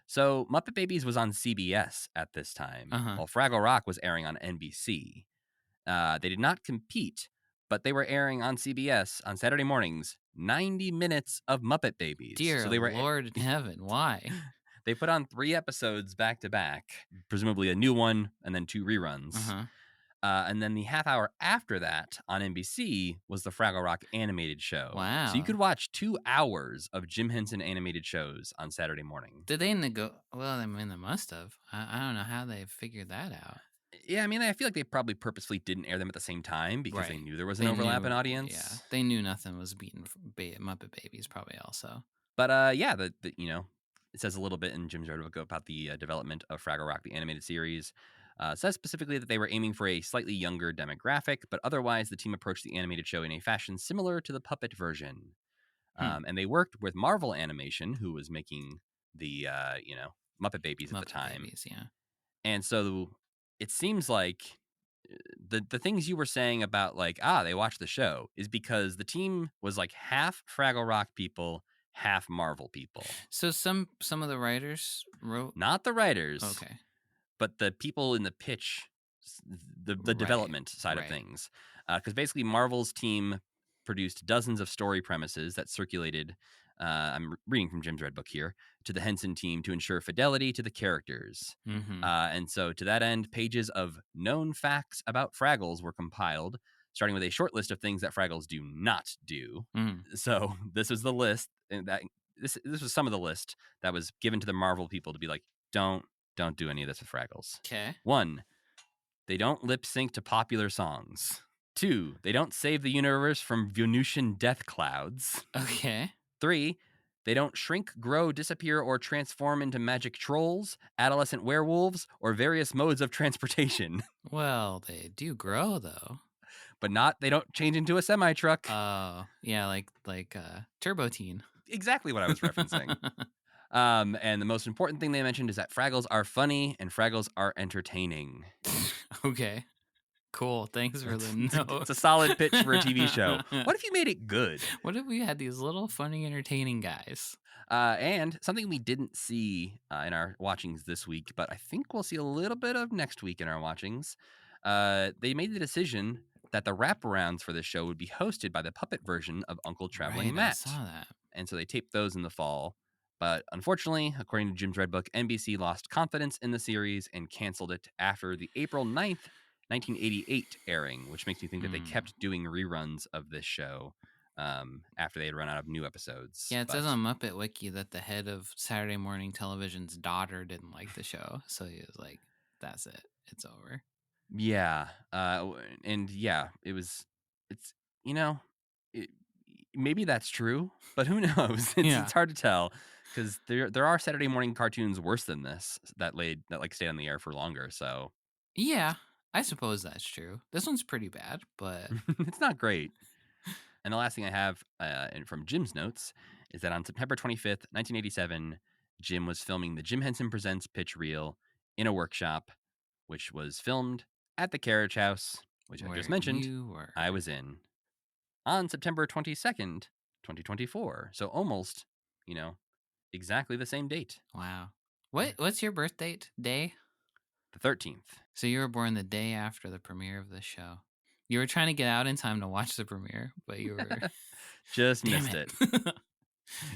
So Muppet Babies was on CBS at this time, while Fraggle Rock was airing on NBC. They did not compete, but they were airing on CBS on Saturday mornings 90 minutes of Muppet Babies. Dear so they were Lord in heaven, why? They put on 3 episodes back to back, presumably a new one and then 2 reruns. And then the half hour after that on NBC was the Fraggle Rock animated show. Wow. So you could watch 2 hours of Jim Henson animated shows on Saturday morning. Did they Well, I mean, they must have. I don't know how they figured that out. Yeah, I mean, I feel like they probably purposely didn't air them at the same time because they knew there was an overlap in audience. Yeah, they knew nothing was beating Muppet Babies probably also. But yeah, it says a little bit in Jim's article about the development of Fraggle Rock, the animated series. Says specifically that they were aiming for a slightly younger demographic, but otherwise the team approached the animated show in a fashion similar to the puppet version. And they worked with Marvel Animation, who was making the Muppet Babies at the time. Babies, yeah. And so it seems like the things you were saying about like they watched the show is because the team was like half Fraggle Rock people, half Marvel people. So some of the writers wrote, not the writers, okay, but the people in the pitch, the development side of things, because basically Marvel's team produced dozens of story premises that circulated. I'm reading from Jim's Red Book here, to the Henson team to ensure fidelity to the characters. And so to that end, pages of known facts about Fraggles were compiled, starting with a short list of things that Fraggles do not do. So this was the list, and this was some of the list that was given to the Marvel people to be like, don't do any of this with Fraggles. Okay. 1, they don't lip sync to popular songs. 2, they don't save the universe from Venusian death clouds. Okay. 3, they don't shrink, grow, disappear, or transform into magic trolls, adolescent werewolves, or various modes of transportation. Well, they do grow though. But they don't change into a semi-truck. Yeah, like Turbo Teen. Exactly what I was referencing. And the most important thing they mentioned is that Fraggles are funny and Fraggles are entertaining. Okay. Cool. Thanks for the note. It's a solid pitch for a TV show. What if you made it good? What if we had these little funny, entertaining guys? And something we didn't see in our watchings this week, but I think we'll see a little bit of next week in our watchings. They made the decision that the wraparounds for this show would be hosted by the puppet version of Uncle Traveling Matt. I saw that. And so they taped those in the fall. But unfortunately, according to Jim's Red Book, NBC lost confidence in the series and canceled it after the April 9th, 1988 airing, which makes me think that they kept doing reruns of this show after they had run out of new episodes. Yeah, it says on Muppet Wiki that the head of Saturday morning television's daughter didn't like the show. So he was like, that's it. It's over. Yeah. And yeah, maybe that's true, but who knows? It's hard to tell because there are Saturday morning cartoons worse than this that stayed on the air for longer. So yeah, I suppose that's true. This one's pretty bad, but it's not great. And the last thing I have from Jim's notes is that on September 25th, 1987, Jim was filming the Jim Henson Presents pitch reel in a workshop, which was filmed at the Carriage House, which I just mentioned I was in, on September 22nd, 2024. So almost, exactly the same date. Wow. What's your birth date? Day? The 13th. So you were born the day after the premiere of the show. You were trying to get out in time to watch the premiere, but you were... Just missed it.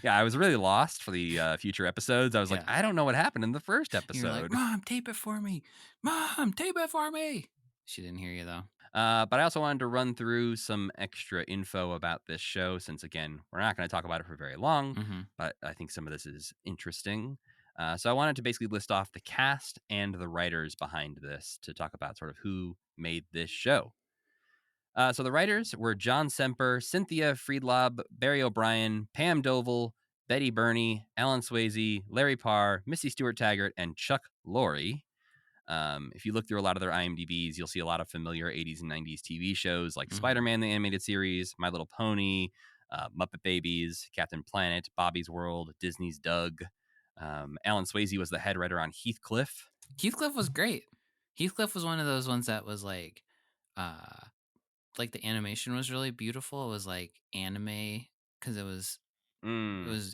Yeah, I was really lost for the future episodes. I was like, Yeah. I don't know what happened in the first You were like, episode. Mom, tape it for me. Mom, tape it for me. She didn't hear you, though. But I also wanted to run through some extra info about this show since, again, we're not going to talk about it for very long, but I think some of this is interesting. So I wanted to basically list off the cast and the writers behind this to talk about sort of who made this show. So the writers were John Semper, Cynthia Friedlob, Barry O'Brien, Pam Dovell, Betty Burney, Alan Swayze, Larry Parr, Missy Stewart Taggart, and Chuck Lorre. If you look through a lot of their IMDb's, you'll see a lot of familiar 80s and 90s TV shows like Spider-Man, the animated series, My Little Pony, Muppet Babies, Captain Planet, Bobby's World, Disney's Doug. Alan Swayze was the head writer on Heathcliff. Heathcliff was great. Heathcliff was one of those ones that was like the animation was really beautiful. It was like anime because it was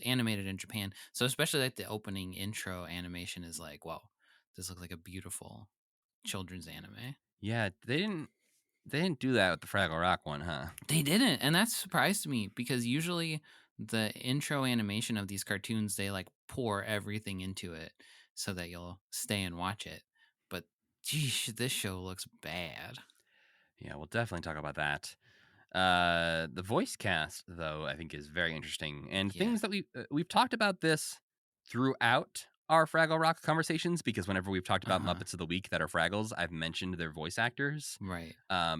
animated in Japan. So especially like the opening intro animation is like, wow, this looks like a beautiful children's anime. Yeah, they didn't do that with the Fraggle Rock one, huh? They didn't, and that surprised me because usually the intro animation of these cartoons, they like pour everything into it so that you'll stay and watch it. But geez, this show looks bad. Yeah, we'll definitely talk about that. The voice cast, though, I think is very interesting, and things that we've talked about this throughout our Fraggle Rock conversations, because whenever we've talked about Muppets of the Week that are Fraggles, I've mentioned their voice actors. Right.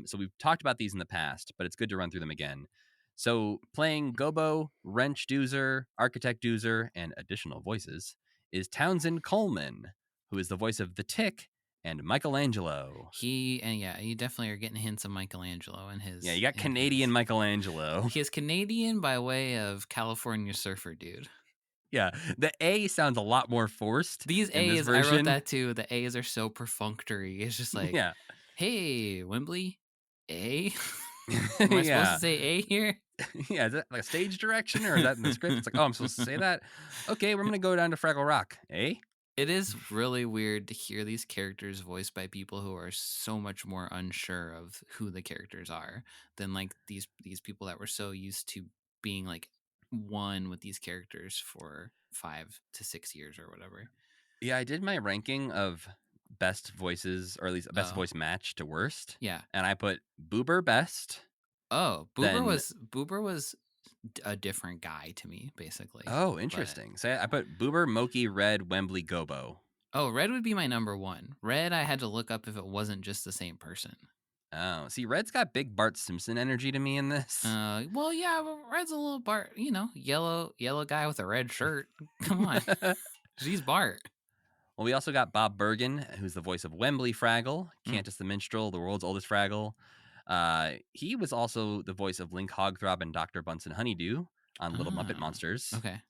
So we've talked about these in the past, but it's good to run through them again. So playing Gobo, Wrench Doozer, Architect Doozer, and additional voices is Townsend Coleman, who is the voice of the Tick and Michelangelo. You definitely are getting hints of Michelangelo in his. Yeah, you got Canadian Michelangelo. He is Canadian by way of California Surfer Dude. Yeah, the A sounds a lot more forced. These A's, I wrote that too. The A's are so perfunctory. It's just like, hey, Wembley, A? Am I supposed to say A here? Yeah, is that like a stage direction or is that in the script? It's like, oh, I'm supposed to say that? Okay, we're going to go down to Fraggle Rock. Eh? It is really weird to hear these characters voiced by people who are so much more unsure of who the characters are than like these people that were so used to being like one with these characters for 5 to 6 years or whatever. Yeah, I did my ranking of best voices, or at least best voice match to worst. Yeah. And I put Boober best. Oh, Boober was a different guy to me, basically. Oh, interesting. So I put Boober, Moki, Red, Wembley, Gobo. Oh, Red would be my number one. Red, I had to look up if it wasn't just the same person. Oh, see, Red's got big Bart Simpson energy to me in this. Well, yeah, Red's a little Bart, yellow guy with a red shirt. Come on. He's Bart. Well, we also got Bob Bergen, who's the voice of Wembley Fraggle, Cantus the Minstrel, the world's oldest Fraggle. He was also the voice of Link Hogthrob and Dr. Bunsen Honeydew on Little Muppet Monsters. Okay.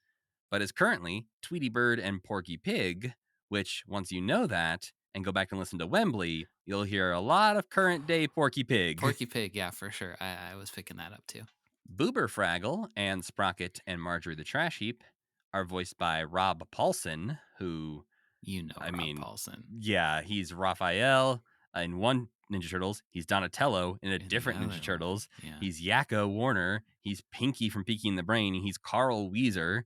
But is currently Tweety Bird and Porky Pig, which, once you know that and go back and listen to Wembley, you'll hear a lot of current day Porky Pig. Porky Pig, yeah, for sure. I was picking that up too. Boober Fraggle and Sprocket and Marjorie the Trash Heap are voiced by Rob Paulson, who... Rob Paulson. Yeah, he's Raphael in one Ninja Turtles. He's Donatello in a different Ninja Turtles. Yeah. He's Yakko Warner. He's Pinky from Pinky and the Brain. He's Carl Weezer.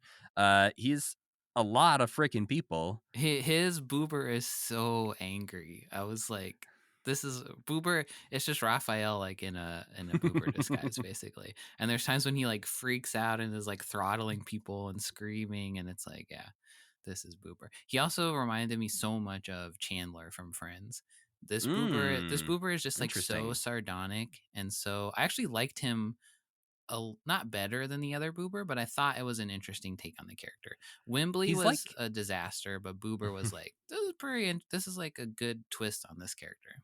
He's a lot of freaking people. His Boober is so angry. I was like, this is Boober. It's just Raphael like in a Boober disguise, basically. And there's times when he like freaks out and is like throttling people and screaming, and it's like, yeah. This is Boober. He also reminded me so much of Chandler from Friends. This Boober is just like so sardonic, and so I actually liked him not better than the other Boober, but I thought it was an interesting take on the character. Wembley was a disaster, but Boober was like, this is like a good twist on this character.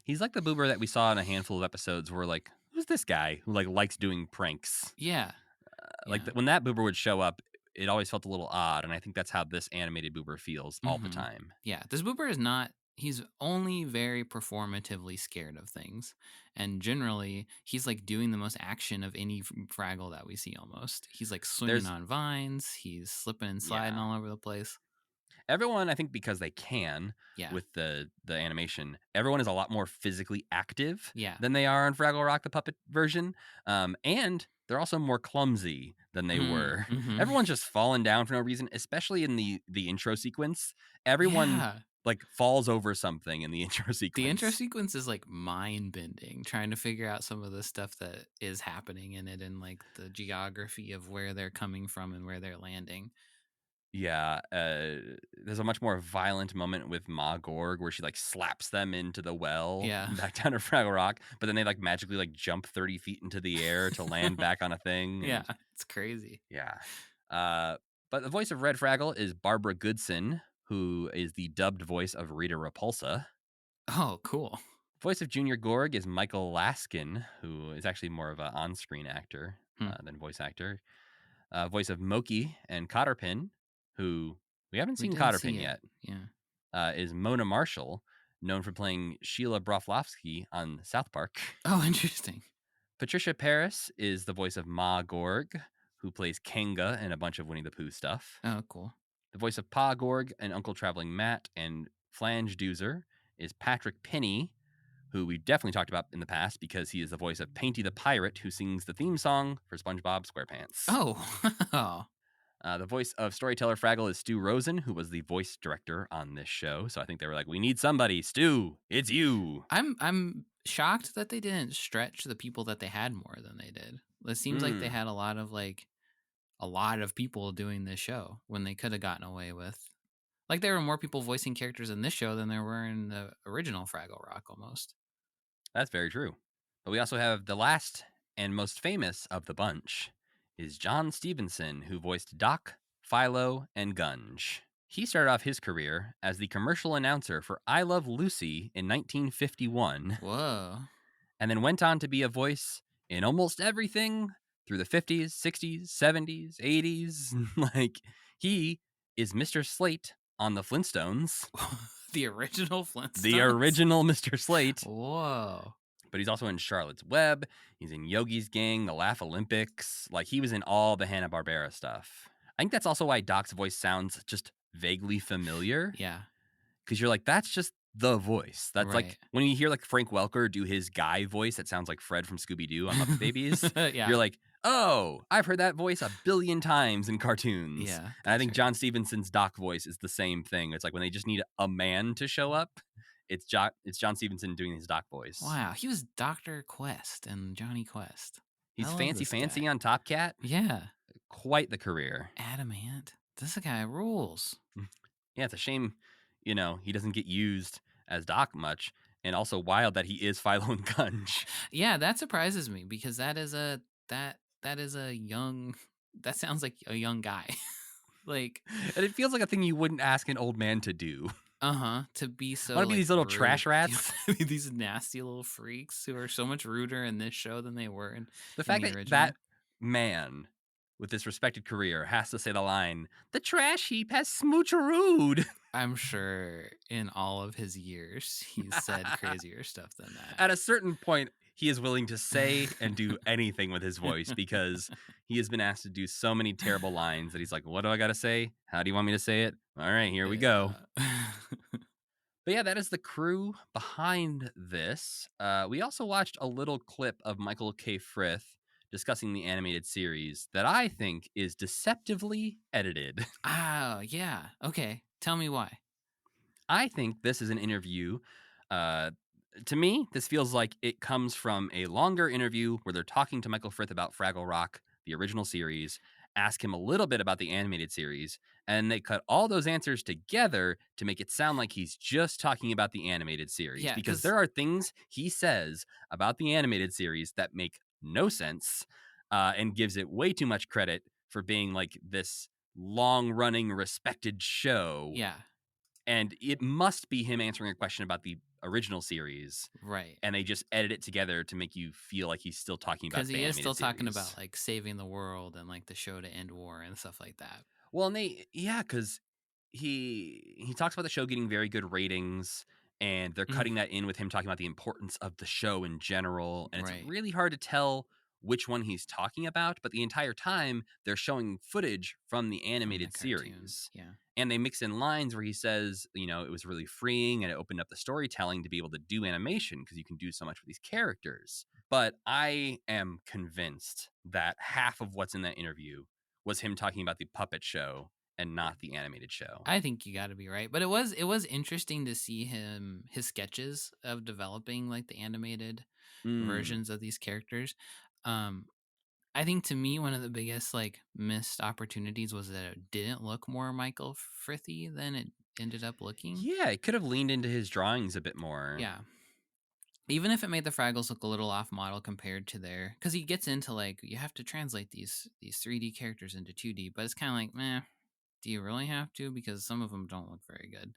He's like the Boober that we saw in a handful of episodes where like, who's this guy who like likes doing pranks? Yeah. When that Boober would show up, it always felt a little odd, and I think that's how this animated Boober feels all the time. Yeah, this Boober is not... He's only very performatively scared of things, and generally, he's like doing the most action of any Fraggle that we see almost. He's like swinging on vines, he's slipping and sliding all over the place. Everyone, I think because they can, with the animation, everyone is a lot more physically active than they are in Fraggle Rock, the puppet version. And they're also more clumsy than they were. Mm-hmm. Everyone's just falling down for no reason, especially in the intro sequence. Everyone like falls over something in the intro sequence. The intro sequence is like mind-bending, trying to figure out some of the stuff that is happening in it and like the geography of where they're coming from and where they're landing. Yeah, there's a much more violent moment with Ma Gorg where she like slaps them into the well back down to Fraggle Rock, but then they like magically like jump 30 feet into the air to land back on a thing. Yeah, it's crazy. Yeah. But the voice of Red Fraggle is Barbara Goodson, who is the dubbed voice of Rita Repulsa. Oh, cool. Voice of Junior Gorg is Michael Laskin, who is actually more of an on-screen actor than voice actor. Voice of Moki and Cotterpin, who we haven't seen Cotterpin yet. Yeah. Is Mona Marshall, known for playing Sheila Broflovsky on South Park. Oh, interesting. Patricia Paris is the voice of Ma Gorg, who plays Kanga in a bunch of Winnie the Pooh stuff. Oh, cool. The voice of Pa Gorg and Uncle Traveling Matt and Flange Doozer is Patrick Pinney, who we definitely talked about in the past because he is the voice of Painty the Pirate, who sings the theme song for SpongeBob SquarePants. Oh. The voice of Storyteller Fraggle is Stu Rosen, who was the voice director on this show. So I think they were like, we need somebody. Stu, it's you. I'm shocked that they didn't stretch the people that they had more than they did. It seems like they had a lot of people doing this show when they could have gotten away with. Like there were more people voicing characters in this show than there were in the original Fraggle Rock almost. That's very true. But we also have the last and most famous of the bunch is John Stevenson, who voiced Doc, Philo, and Gunge. He started off his career as the commercial announcer for I Love Lucy in 1951. Whoa. And then went on to be a voice in almost everything through the 50s, 60s, 70s, 80s. Like, he is Mr. Slate on the Flintstones. The original Flintstones? The original Mr. Slate. Whoa. But he's also in Charlotte's Web. He's in Yogi's Gang, the Laugh Olympics. Like, he was in all the Hanna-Barbera stuff. I think that's also why Doc's voice sounds just vaguely familiar. Yeah. Because you're like, that's just the voice. That's like when you hear like Frank Welker do his guy voice that sounds like Fred from Scooby-Doo on Muppet Babies. Yeah. You're like, oh, I've heard that voice a billion times in cartoons. Yeah. And I think John Stevenson's Doc voice is the same thing. It's like when they just need a man to show up, it's John Stevenson doing his Doc voice. Wow. He was Dr. Quest and Johnny Quest. He's fancy on Top Cat. Yeah. Quite the career. Adamant. This guy rules. Yeah, it's a shame, he doesn't get used as Doc much. And also wild that he is Philo and Gunge. Yeah, that surprises me because that sounds like a young guy. Like, and it feels like a thing you wouldn't ask an old man to do. To be so. Want to be these little trash rats? These nasty little freaks who are so much ruder in this show than they were in the fact that man with this respected career has to say the line, "The trash heap has smoocherooed." I'm sure in all of his years he's said crazier stuff than that. At a certain point, he is willing to say and do anything with his voice because he has been asked to do so many terrible lines that he's like, what do I got to say? How do you want me to say it? All right, here we go. But yeah, that is the crew behind this. We also watched a little clip of Michael K. Frith discussing the animated series that I think is deceptively edited. Oh, yeah. Okay. Tell me why. I think this is an interview. To me, this feels like it comes from a longer interview where they're talking to Michael Frith about Fraggle Rock, the original series, ask him a little bit about the animated series, and they cut all those answers together to make it sound like he's just talking about the animated series. Yeah, because there are things he says about the animated series that make no sense and gives it way too much credit for being like this long-running, respected show. Yeah. And it must be him answering a question about the original series. Right. And they just edit it together to make you feel like he's still talking about the animated series. Because he is still talking about like saving the world and like the show to end war and stuff like that. Well, and because he talks about the show getting very good ratings and they're cutting that in with him talking about the importance of the show in general. And it's really hard to tell which one he's talking about, but the entire time they're showing footage from the animated series. Yeah. And they mix in lines where he says, it was really freeing and it opened up the storytelling to be able to do animation because you can do so much with these characters. But I am convinced that half of what's in that interview was him talking about the puppet show and not the animated show. I think you got to be right, but it was interesting to see his sketches of developing like the animated versions of these characters. I think to me one of the biggest like missed opportunities was that it didn't look more Michael Frithie than it ended up looking. Yeah, it could have leaned into his drawings a bit more. Yeah. Even if it made the Fraggles look a little off model compared to their, because he gets into like you have to translate these 3D characters into 2D, but it's kind of like, meh, do you really have to? Because some of them don't look very good.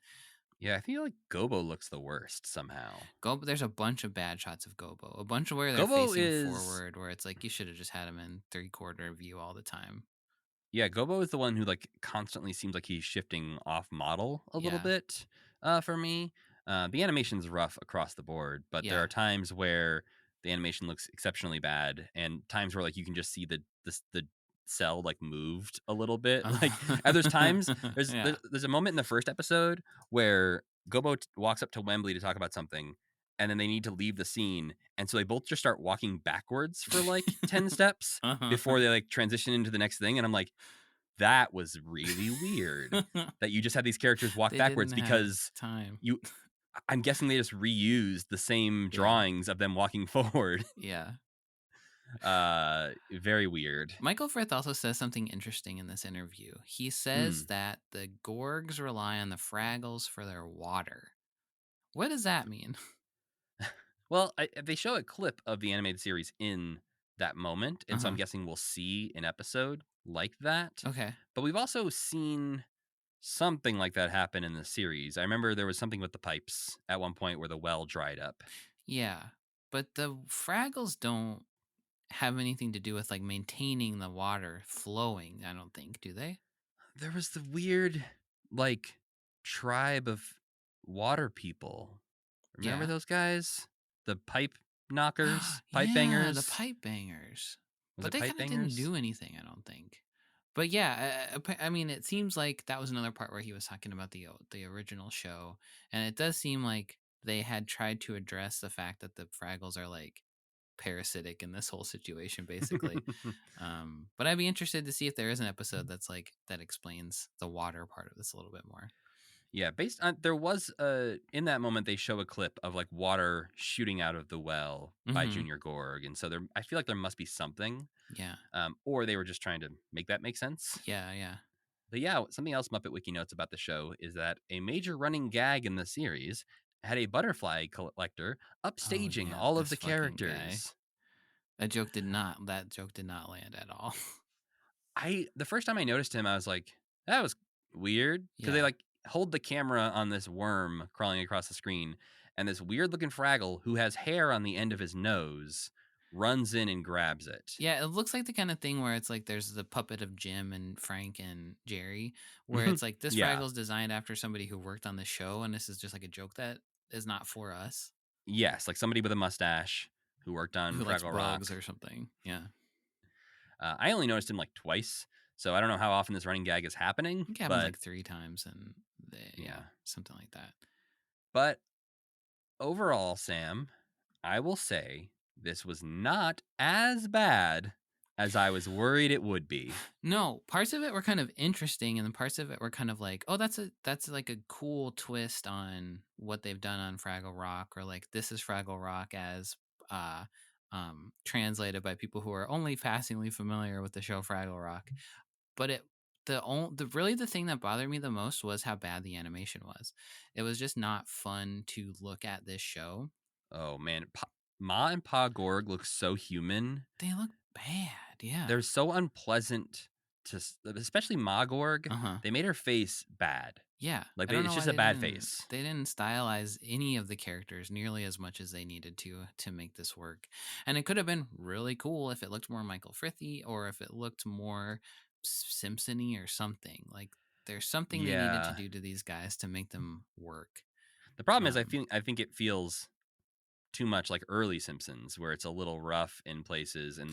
Yeah, I feel like Gobo looks the worst somehow. Gobo, there's a bunch of bad shots of Gobo. A bunch of where they're Gobo facing forward, where it's like you should have just had him in 3/4 view all the time. Yeah, Gobo is the one who like constantly seems like he's shifting off model a little bit for me. The animation's rough across the board, but there are times where the animation looks exceptionally bad, and times where like you can just see the cell like moved a little bit. Like there's times there's a moment in the first episode where Gobo walks up to Wembley to talk about something, and then they need to leave the scene, and so they both just start walking backwards for like 10 steps before they like transition into the next thing, and I'm like, that was really weird that you just had these characters walk backwards because time. I'm guessing they just reused the same drawings of them walking forward. Yeah. Very weird. Michael Frith also says something interesting in this interview. He says that the Gorgs rely on the Fraggles for their water. What does that mean? Well, they show a clip of the animated series in that moment, and so I'm guessing we'll see an episode like that. Okay. But we've also seen something like that happen in the series. I remember there was something with the pipes at one point where the well dried up. Yeah, but the Fraggles don't have anything to do with like maintaining the water flowing, I don't think, do they? There was the weird like tribe of water people. Remember those guys? The pipe knockers, pipe bangers. The pipe bangers. Was But it they pipe kind of bangers? didn't do anything, I don't think. But yeah, I mean, it seems like that was another part where he was talking about the original show, and it does seem like they had tried to address the fact that the Fraggles are like parasitic in this whole situation, basically. But I'd be interested to see if there is an episode that's like that explains the water part of this a little bit more. Yeah, based on there was in that moment they show a clip of like water shooting out of the well by Junior Gorg, and so I feel like there must be something. Yeah. Or they were just trying to make that make sense. Yeah. But yeah, something else Muppet Wiki notes about the show is that a major running gag in the series had a butterfly collector upstaging all of the characters. That joke did not land at all. The first time I noticed him, I was like, that was weird, because they like hold the camera on this worm crawling across the screen, and this weird looking Fraggle who has hair on the end of his nose runs in and grabs it. Yeah, it looks like the kind of thing where it's like there's the puppet of Jim and Frank and Jerry, where it's like this Fraggle's designed after somebody who worked on the show, and this is just like a joke that is not for us. Yes, like somebody with a mustache who worked on Fraggle Rock or something. Yeah. I only noticed him like twice, so I don't know how often this running gag is happening. I think it happens like 3 times, and something like that. But overall, Sam, I will say this was not as bad as I was worried it would be. No, parts of it were kind of interesting, and then parts of it were kind of like, oh, that's like a cool twist on what they've done on Fraggle Rock, or like this is Fraggle Rock as translated by people who are only passingly familiar with the show Fraggle Rock. But the thing that bothered me the most was how bad the animation was. It was just not fun to look at this show. Oh man, Ma and Pa Gorg look so human. They look bad. Yeah, they're so unpleasant to, especially Ma Gorg. They made her face bad. Yeah, like it's just a bad face. They didn't stylize any of the characters nearly as much as they needed to make this work. And it could have been really cool if it looked more Michael Frithie, or if it looked more Simpson-y or something. Like there's something they needed to do to these guys to make them work. The problem is I think it feels too much like early Simpsons, where it's a little rough in places, and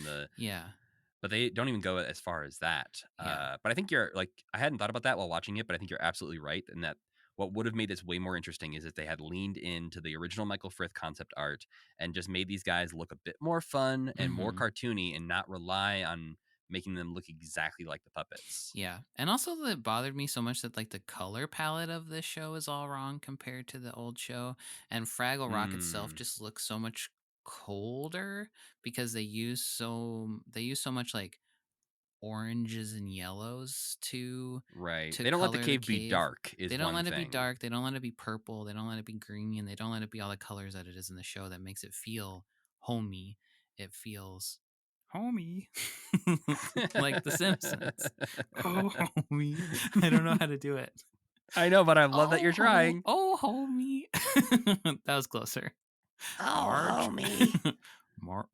but they don't even go as far as that. But I think you're like, I hadn't thought about that while watching it, but I think you're absolutely right in that what would have made this way more interesting is if they had leaned into the original Michael Frith concept art and just made these guys look a bit more fun and more cartoony and not rely on making them look exactly like the puppets. Yeah. And also that bothered me so much that like the color palette of this show is all wrong compared to the old show. And Fraggle Rock itself just looks so much colder because they use so much like oranges and yellows to They don't let the color cave be dark is they don't one let it be thing. dark, they don't let it be purple, they don't let it be green, and they don't let it be all the colors that it is in the show that makes it feel homey. It feels homey. Like The Simpsons. Oh homie. I don't know how to do it. I know, but I love that you're trying. Oh homie. That was closer. Oh homie.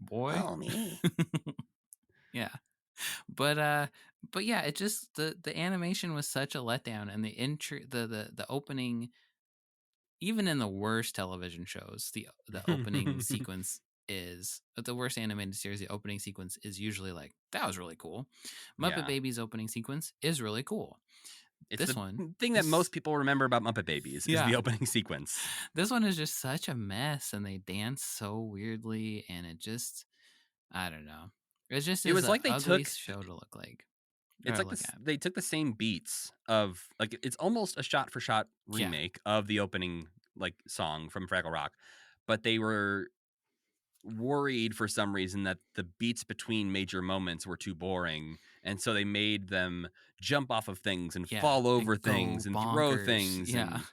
Boy. Homie. Yeah. But yeah, it just the animation was such a letdown, and the opening, even in the worst television shows, the opening sequence is the worst animated series. The opening sequence is usually like, that was really cool. Muppet Babies opening sequence is really cool. It's thing that most people remember about Muppet Babies is the opening sequence. This one is just such a mess, and they dance so weirdly, and it just, I don't know. It was like they took show to look like. It's like they took the same beats of like, it's almost a shot for shot remake of the opening like song from Fraggle Rock, but they were worried for some reason that the beats between major moments were too boring, and so they made them jump off of things and fall over things and throw things. And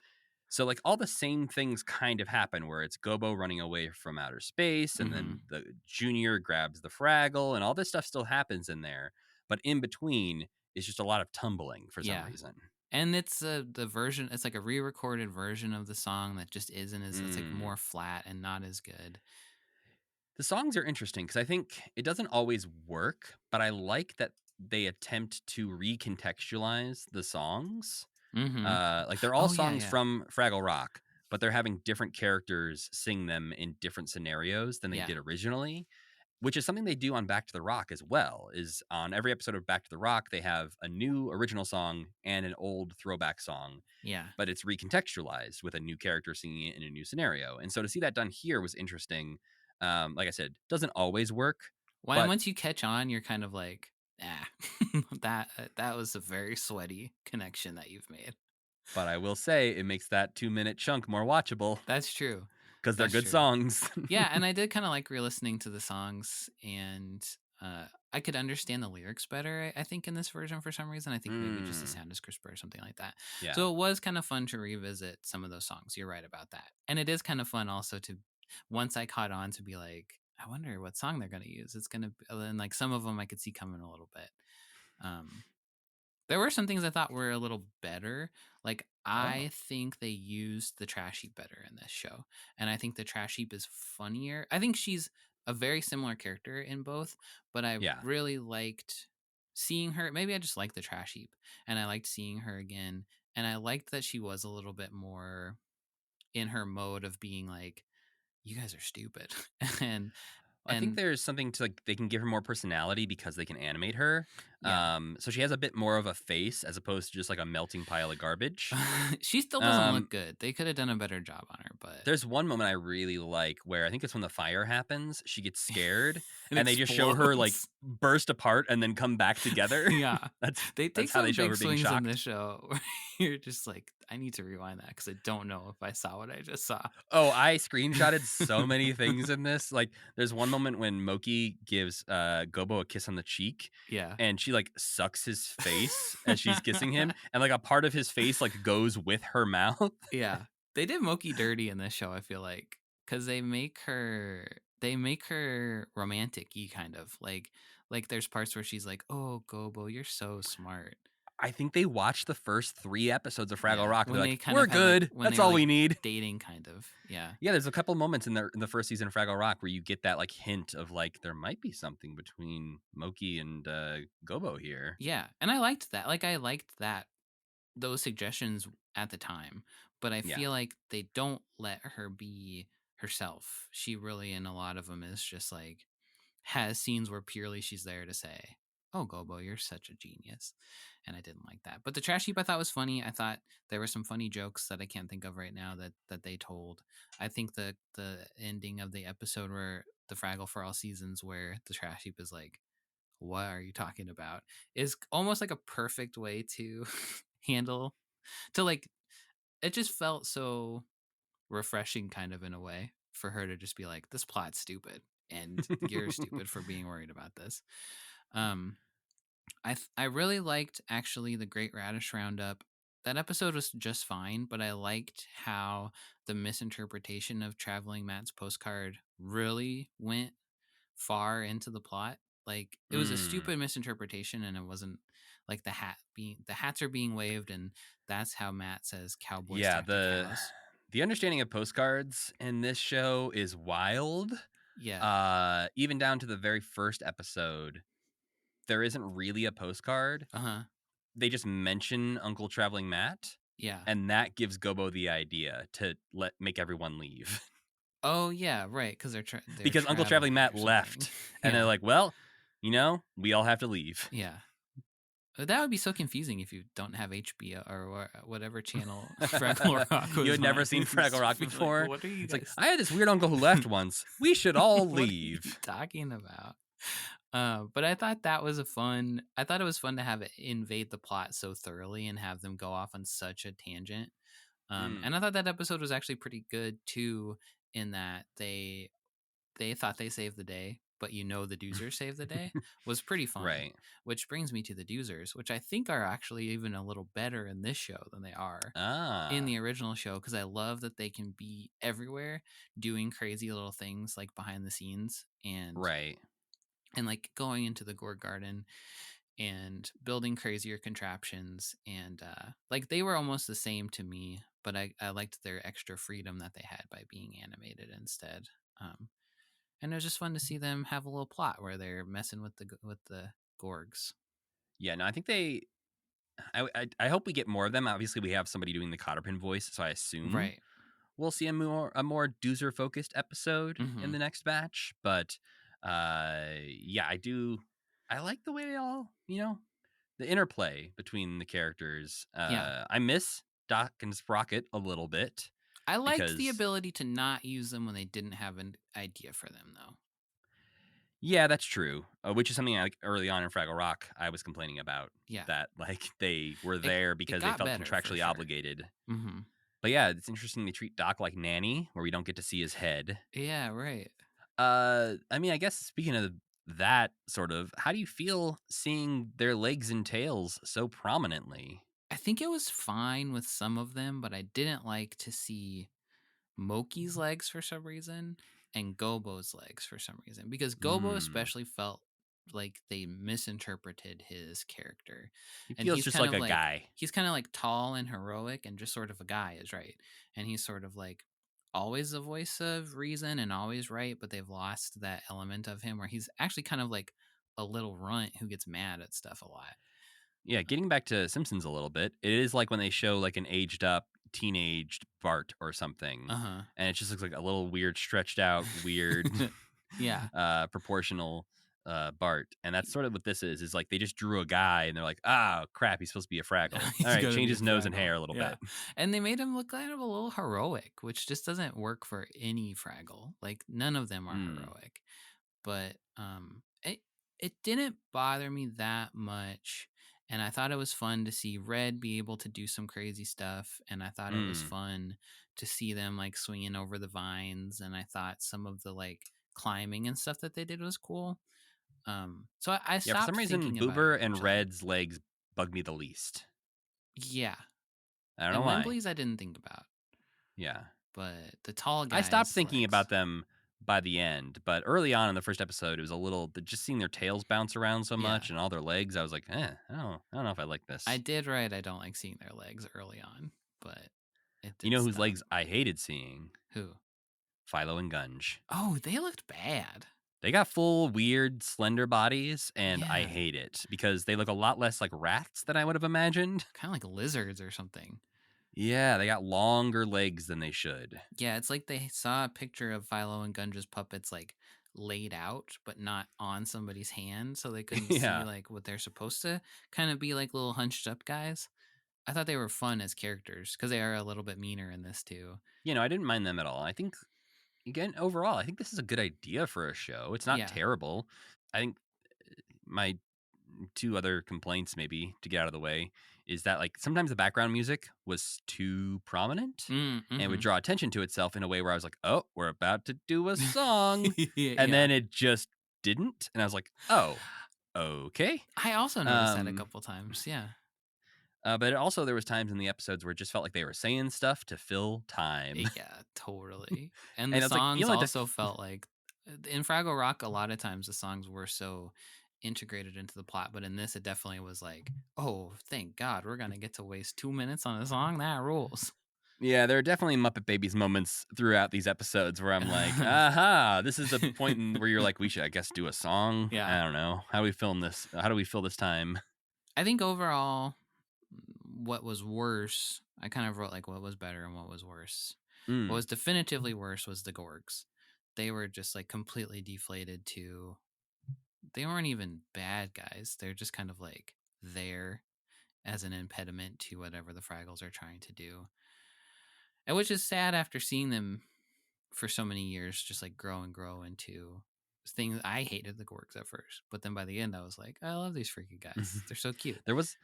so like all the same things kind of happen, where it's Gobo running away from outer space, and then the Junior grabs the Fraggle, and all this stuff still happens in there. But in between is just a lot of tumbling for some reason. And it's the version, it's like a re-recorded version of the song that just isn't as, it's like more flat and not as good. The songs are interesting because I think it doesn't always work, but I like that they attempt to recontextualize the songs. Like they're all songs from Fraggle Rock, but they're having different characters sing them in different scenarios than they did originally, which is something they do on Back to the Rock as well. Is on every episode of Back to the Rock, they have a new original song and an old throwback song. But it's recontextualized with a new character singing it in a new scenario. And so to see that done here was interesting. Like I said, doesn't always work. Well, and once you catch on, you're kind of like, that was a very sweaty connection that you've made. But I will say it makes that 2-minute chunk more watchable. That's true. Because they're good songs. Yeah, and I did kind of like re-listening to the songs, and I could understand the lyrics better, I think, in this version for some reason. I think maybe just the sound is crisper or something like that. So it was kind of fun to revisit some of those songs. You're right about that. And it is kind of fun also to, once I caught on, to be like, I wonder what song they're going to use. It's going to, and like some of them I could see coming a little bit. There were some things I thought were a little better. Like, I think they used the trash heap better in this show. And I think the trash heap is funnier. I think she's a very similar character in both, but I really liked seeing her. Maybe I just liked the trash heap, and I liked seeing her again. And I liked that she was a little bit more in her mode of being like, you guys are stupid. And I think there's something to, like, they can give her more personality because they can animate her. So she has a bit more of a face as opposed to just like a melting pile of garbage. She still doesn't look good. They could have done a better job on her, but there's one moment I really like where I think it's when the fire happens. She gets scared and they just show her like burst apart and then come back together. That's how they show her being shocked in this show. Where you're just like, I need to rewind that because I don't know if I saw what I just saw. Oh, I screenshotted so many things in this. Like, there's one moment when Moki gives Gobo a kiss on the cheek. And she like sucks his face as she's kissing him, and like a part of his face like goes with her mouth. They did Moki dirty in this show, I feel like, because they make her romantic-y, kind of like there's parts where she's like, oh, Gobo, you're so smart. I think they watched the first 3 episodes of Fraggle Rock. They're like, we're good. That's all we need. Dating, kind of. Yeah, there's a couple moments in the first season of Fraggle Rock where you get that like hint of like there might be something between Moki and Gobo here. Yeah, and I liked that. Like, I liked those suggestions at the time, but I feel like they don't let her be herself. She really, in a lot of them, is just like, has scenes where purely she's there to say, "Oh, Gobo, you're such a genius," and I didn't like that. But the trash heap I thought was funny. I thought there were some funny jokes that I can't think of right now that they told. I think the ending of the episode where the Fraggle for All Seasons, where the trash heap is like, "What are you talking about?" is almost like a perfect way to handle to like. It just felt so refreshing, kind of in a way, for her to just be like, "This plot's stupid, and you're stupid for being worried about this." Um, I really liked actually the Great Radish Roundup. That episode was just fine, but I liked how the misinterpretation of Traveling Matt's postcard really went far into the plot. Like it was a stupid misinterpretation, and it wasn't like the hats are being waved, and that's how Matt says cowboys Yeah, talk to cows. the understanding of postcards in this show is wild. Yeah. Even down to the very first episode, there isn't really a postcard. Uh-huh. They just mention Uncle Traveling Matt. Yeah. And that gives Gobo the idea to make everyone leave. Oh yeah, right. Because they're because Uncle Traveling Matt left, and they're like, "Well, we all have to leave." Yeah. That would be so confusing if you don't have HBO or whatever channel Fraggle Rock was. You had never on. seen Fraggle Rock before. Like, what are you it's guys... like, I had this weird uncle who left once. We should all leave. What are you talking about? But I thought that was I thought it was fun to have it invade the plot so thoroughly and have them go off on such a tangent. And I thought that episode was actually pretty good too, in that they thought they saved the day, but the doozers saved the day was pretty fun. Right. Which brings me to the doozers, which I think are actually even a little better in this show than they are in the original show, because I love that they can be everywhere doing crazy little things like behind the scenes and like going into the gourd garden and building crazier contraptions, and like they were almost the same to me, but I liked their extra freedom that they had by being animated instead. And it was just fun to see them have a little plot where they're messing with the gorgs. Yeah, no, I think I hope we get more of them. Obviously, we have somebody doing the Cotterpin voice, so I assume we'll see a more doozer focused episode in the next batch. But yeah, I like the way they all, the interplay between the characters. I miss Doc and Sprocket a little bit. I liked the ability to not use them when they didn't have an idea for them, though. Yeah, that's true. Which is something early on in Fraggle Rock I was complaining about. Yeah, that like they were there because they felt contractually obligated. Mm-hmm. But yeah, it's interesting they treat Doc like Nanny, where we don't get to see his head. Yeah, right. I mean, I guess speaking of that sort of, how do you feel seeing their legs and tails so prominently? I think it was fine with some of them, but I didn't like to see Moki's legs for some reason and Gobo's legs for some reason, because Gobo especially felt like they misinterpreted his character. He feels just like a guy. He's kind of like tall and heroic and just sort of a guy, is right. And he's sort of like always the voice of reason and always right, but they've lost that element of him where he's actually kind of like a little runt who gets mad at stuff a lot. Yeah, getting back to Simpsons a little bit, it is like when they show like an aged up teenaged Bart or something, and it just looks like a little weird, stretched out, weird, proportional Bart, and that's sort of what this is like they just drew a guy and they're like, crap, he's supposed to be a Fraggle. All right, change his nose and hair a little bit, and they made him look kind of a little heroic, which just doesn't work for any Fraggle. Like none of them are heroic, but it didn't bother me that much. And I thought it was fun to see Red be able to do some crazy stuff. And I thought it was fun to see them like swinging over the vines. And I thought some of the like climbing and stuff that they did was cool. So I stopped. For some reason, Boober and Red's legs bugged me the least. Yeah. I don't know why. Wembley's I didn't think about. Yeah. But the tall guys. I stopped thinking about them by the end, but early on in the first episode, it was a little, just seeing their tails bounce around so much and all their legs, I was like, I don't know if I like this. I did write, I don't like seeing their legs early on, but you know whose legs I hated seeing? Who? Philo and Gunge. Oh, they looked bad. They got full, weird, slender bodies, and I hate it because they look a lot less like rats than I would have imagined. Kind of like lizards or something. Yeah, they got longer legs than they should. Yeah, it's like they saw a picture of Philo and Gunge's puppets like laid out but not on somebody's hand, so they couldn't see Yeah. like what they're supposed to kind of be like little hunched up guys. I thought they were fun as characters because they are a little bit meaner in this too. I didn't mind them at all. I think, again, overall, I think this is a good idea for a show. It's not terrible. I think my two other complaints, maybe to get out of the way, is that like sometimes the background music was too prominent and would draw attention to itself in a way where I was like, oh, we're about to do a song. And then it just didn't. And I was like, oh, okay. I also noticed that a couple times. Yeah. But also there was times in the episodes where it just felt like they were saying stuff to fill time. Yeah, totally. And the songs also felt like in Fraggle Rock, a lot of times the songs were so integrated into the plot, but in this it definitely was like, oh, thank God we're gonna get to waste 2 minutes on a song. That rules. Yeah, there are definitely Muppet Babies moments throughout these episodes where I'm like, aha, this is the point where you're like, we should, I guess, do a song. Yeah. I don't know. How do we film this? How do we fill this time? I think overall, what was worse, I kind of wrote like what was better and what was worse. What was definitively worse was the Gorgs. They were just like completely deflated to, they weren't even bad guys. They're just kind of like there as an impediment to whatever the Fraggles are trying to do. And which is sad after seeing them for so many years just like grow and grow into things. I hated the Gorgs at first, but then by the end I was like, I love these freaky guys. They're so cute. There was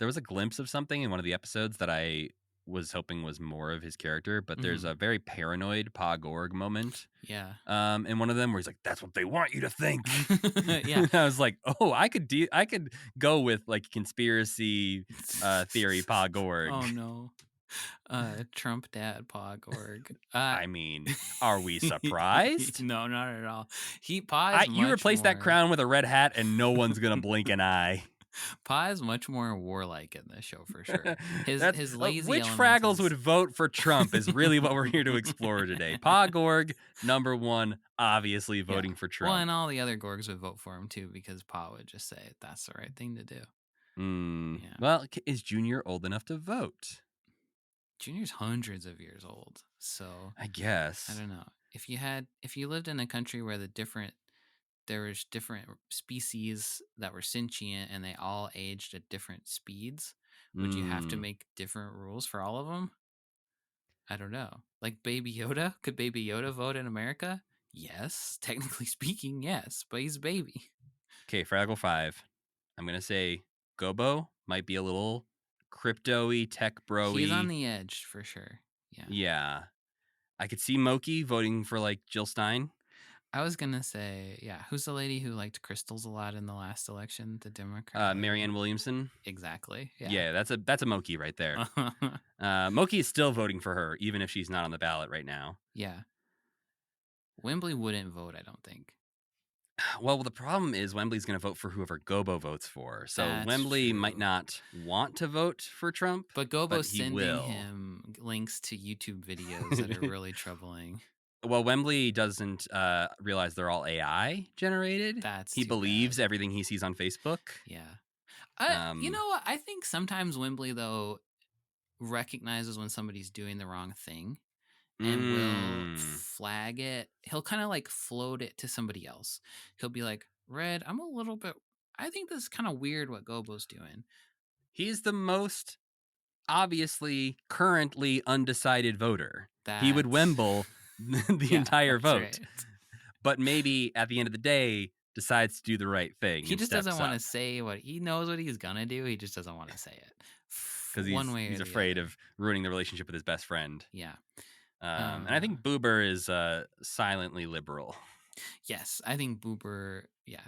a glimpse of something in one of the episodes that I was hoping was more of his character, but there's a very paranoid Pa Gorg moment. Yeah. In one of them where he's like, that's what they want you to think. Yeah. I was like, oh, I could go with like conspiracy theory Pa Gorg. Oh no. Trump dad Pa Gorg. I mean, are we surprised? No, not at all. You replace that crown with a red hat and no one's gonna blink an eye. Pa is much more warlike in this show for sure. His lazy which Fraggles would vote for Trump is really what we're here to explore today. Pa Gorg, number one, obviously voting for Trump. Well, and all the other Gorgs would vote for him too because Pa would just say that's the right thing to do. Yeah. Well, is Junior old enough to vote? Junior's hundreds of years old, so I guess. I don't know. If you lived in a country where there was different species that were sentient and they all aged at different speeds, would you have to make different rules for all of them? I don't know. Like Baby Yoda? Could Baby Yoda vote in America? Yes. Technically speaking, yes. But he's a baby. Okay, Fraggle 5. I'm going to say Gobo might be a little crypto-y, tech bro-y. He's on the edge for sure. Yeah. Yeah. I could see Moki voting for like Jill Stein. I was going to say, yeah. Who's the lady who liked crystals a lot in the last election? The Democrat? Marianne Williamson. Exactly. Yeah, that's a Moki right there. Moki is still voting for her, even if she's not on the ballot right now. Yeah. Wembley wouldn't vote, I don't think. Well, the problem is Wembley's going to vote for whoever Gobo votes for. So That's Wembley true. might not want to vote for Trump. But Gobo's sending him links to YouTube videos that are really troubling. Well, Wembley doesn't realize they're all AI generated. He believes everything he sees on Facebook. Yeah. You know what? I think sometimes Wembley, though, recognizes when somebody's doing the wrong thing and will flag it. He'll kind of like float it to somebody else. He'll be like, Red, I think this is kind of weird what Gobo's doing. He's the most obviously currently undecided voter. He would Wemble the entire vote. Right. But maybe at the end of the day decides to do the right thing. He just doesn't want to say what he knows what he's gonna do. He just doesn't want to say it. Because he's afraid of ruining the relationship with his best friend. Yeah. And I think Boober is silently liberal. Yes, I think Boober,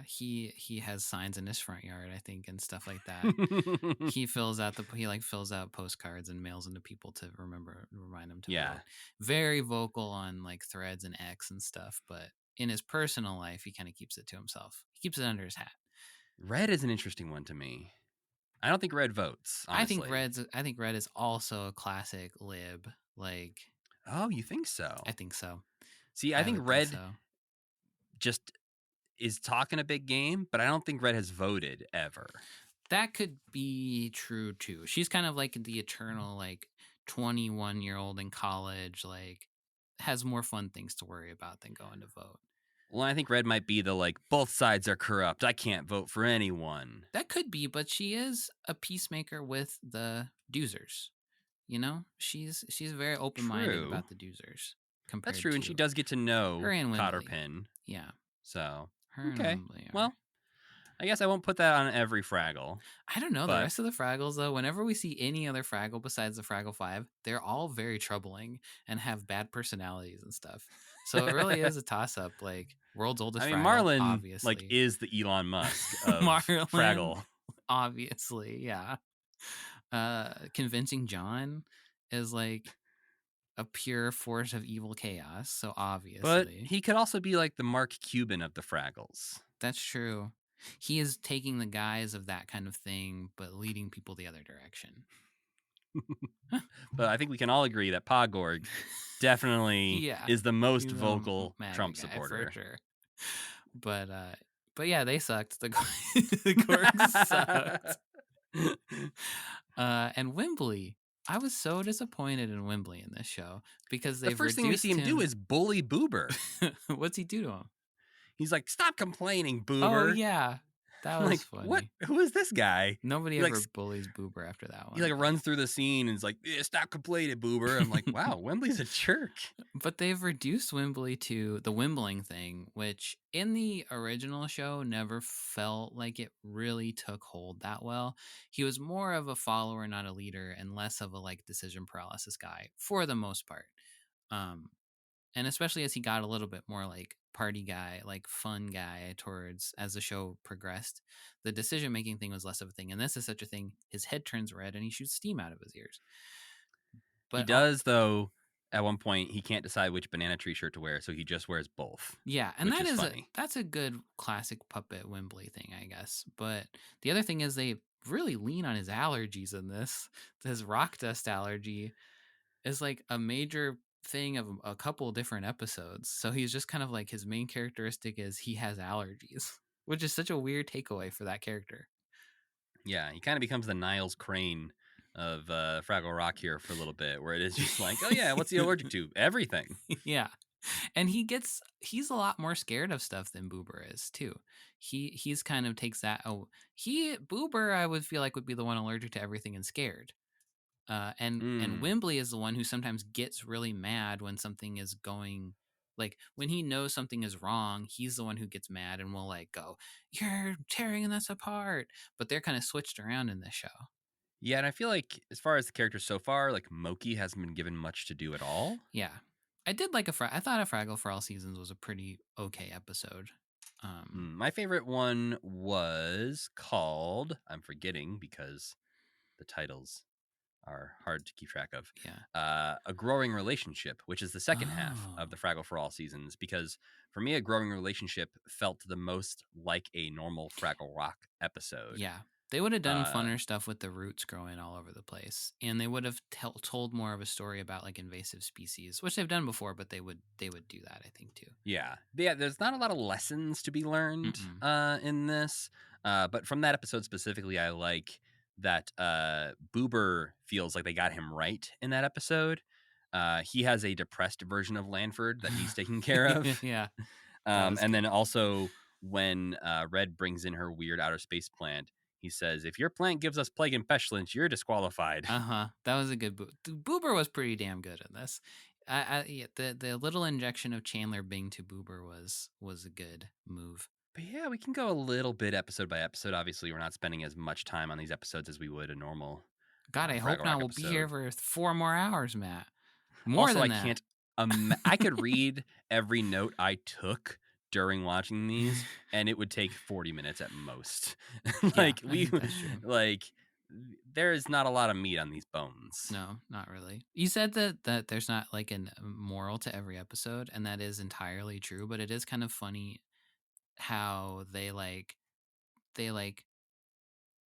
he has signs in his front yard, I think, and stuff like that. He fills out postcards and mails them to people to remind them to vote. Very vocal on like Threads and X and stuff, but in his personal life, he kind of keeps it to himself. He keeps it under his hat. Red is an interesting one to me. I don't think Red votes, honestly. I think Red is also a classic lib. Like, oh, you think so? I think so. See, I think Red just is talking a big game, but I don't think Red has voted ever. That could be true too. She's kind of like the eternal like 21-year-old in college, like has more fun things to worry about than going to vote. Well, I think Red might be the like, both sides are corrupt. I can't vote for anyone. That could be, but she is a peacemaker with the doozers. You know, she's very open minded True. about the doozers compared That's true, to and she does get to know her and Wembley. Cotterpin. Yeah, So her and okay. Wembley are. Well, I guess I won't put that on every Fraggle. I don't know. The but rest of the Fraggles, though, whenever we see any other Fraggle besides the Fraggle 5, they're all very troubling and have bad personalities and stuff. So it really is a toss up. Like, world's oldest Fraggle, Marlin, obviously. like, is the Elon Musk of Marlin, Fraggle. Obviously, yeah. Convincing John is like a pure force of evil chaos. So obviously. But he could also be like the Mark Cuban of the Fraggles. That's true. He is taking the guise of that kind of thing, but leading people the other direction. But I think we can all agree that Pogorg definitely is the most vocal Trump supporter. For sure. But yeah, they sucked. The Gorgs sucked. And Wembley. I was so disappointed in Wembley in this show because the first thing we see him do is bully Boober. What's he do to him? He's like, "Stop complaining, Boober." Oh yeah, that was like, funny. What? Who is this guy? Nobody ever bullies Boober after that one. He like runs through the scene and is like, "Stop complaining, Boober." I'm like, wow, Wembley's a jerk. But they've reduced Wembley to the Wembling thing, which in the original show never felt like it really took hold that well. He was more of a follower, not a leader, and less of a like decision paralysis guy for the most part. And especially as he got a little bit more like party guy, like fun guy towards as the show progressed, the decision making thing was less of a thing. And this is such a thing. His head turns red and he shoots steam out of his ears. But he does, though. At one point, he can't decide which banana tree shirt to wear, so he just wears both. Yeah, and that's a good classic puppet Wembley thing, I guess. But the other thing is they really lean on his allergies in this. His rock dust allergy is like a major thing of a couple different episodes. So he's just kind of like his main characteristic is he has allergies, which is such a weird takeaway for that character. Yeah, he kind of becomes the Niles Crane of Fraggle Rock here for a little bit, where it is just like, oh yeah, what's he allergic to? Everything. Yeah. And he's a lot more scared of stuff than Boober is too. He's kind of takes that. Boober I would feel like would be the one allergic to everything and scared. And Wembley is the one who sometimes gets really mad when something is going, like when he knows something is wrong, he's the one who gets mad and will like go, "You're tearing us apart." But they're kind of switched around in this show. Yeah, and I feel like as far as the characters so far, like Moki hasn't been given much to do at all. Yeah, I did like I thought a Fraggle for All Seasons was a pretty okay episode. My favorite one was called, I'm forgetting because the titles are hard to keep track of. Yeah. A Growing Relationship, which is the second half of the Fraggle for All Seasons, because for me, A Growing Relationship felt the most like a normal Fraggle Rock episode. Yeah. They would have done funner stuff with the roots growing all over the place, and they would have told more of a story about like invasive species, which they've done before, but they would do that, I think, too. Yeah. There's not a lot of lessons to be learned in this, but from that episode specifically, I like that Boober feels like they got him right in that episode. He has a depressed version of Lanford that he's taking care of. Yeah. And then also when Red brings in her weird outer space plant, he says, "If your plant gives us plague and pestilence, you're disqualified." That was a good Boober was pretty damn good in this. The little injection of Chandler Bing to Boober was a good move. But yeah, we can go a little bit episode by episode. Obviously, we're not spending as much time on these episodes as we would a normal. God, I hope not. We'll be here for 4 more hours, Matt. I could read every note I took during watching these, and it would take 40 minutes at most. There is not a lot of meat on these bones. No, not really. You said that there's not like a moral to every episode, and that is entirely true, but it is kind of funny how they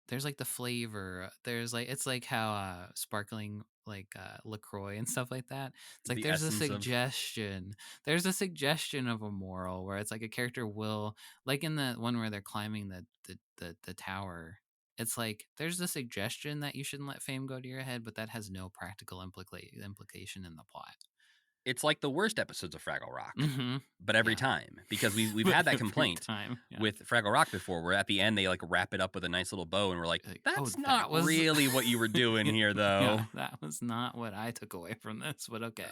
there's like the flavor. There's like, it's like how sparkling like LaCroix and stuff like that. It's like there's a suggestion. There's a suggestion of a moral where it's like a character will, like in the one where they're climbing the tower. It's like there's a suggestion that you shouldn't let fame go to your head, but that has no practical implication in the plot. It's like the worst episodes of Fraggle Rock, Mm-hmm. but every time, because we've had that complaint with Fraggle Rock before, where at the end they like wrap it up with a nice little bow, and we're like, that's not really what you were doing here, though. Yeah, that was not what I took away from this, but okay.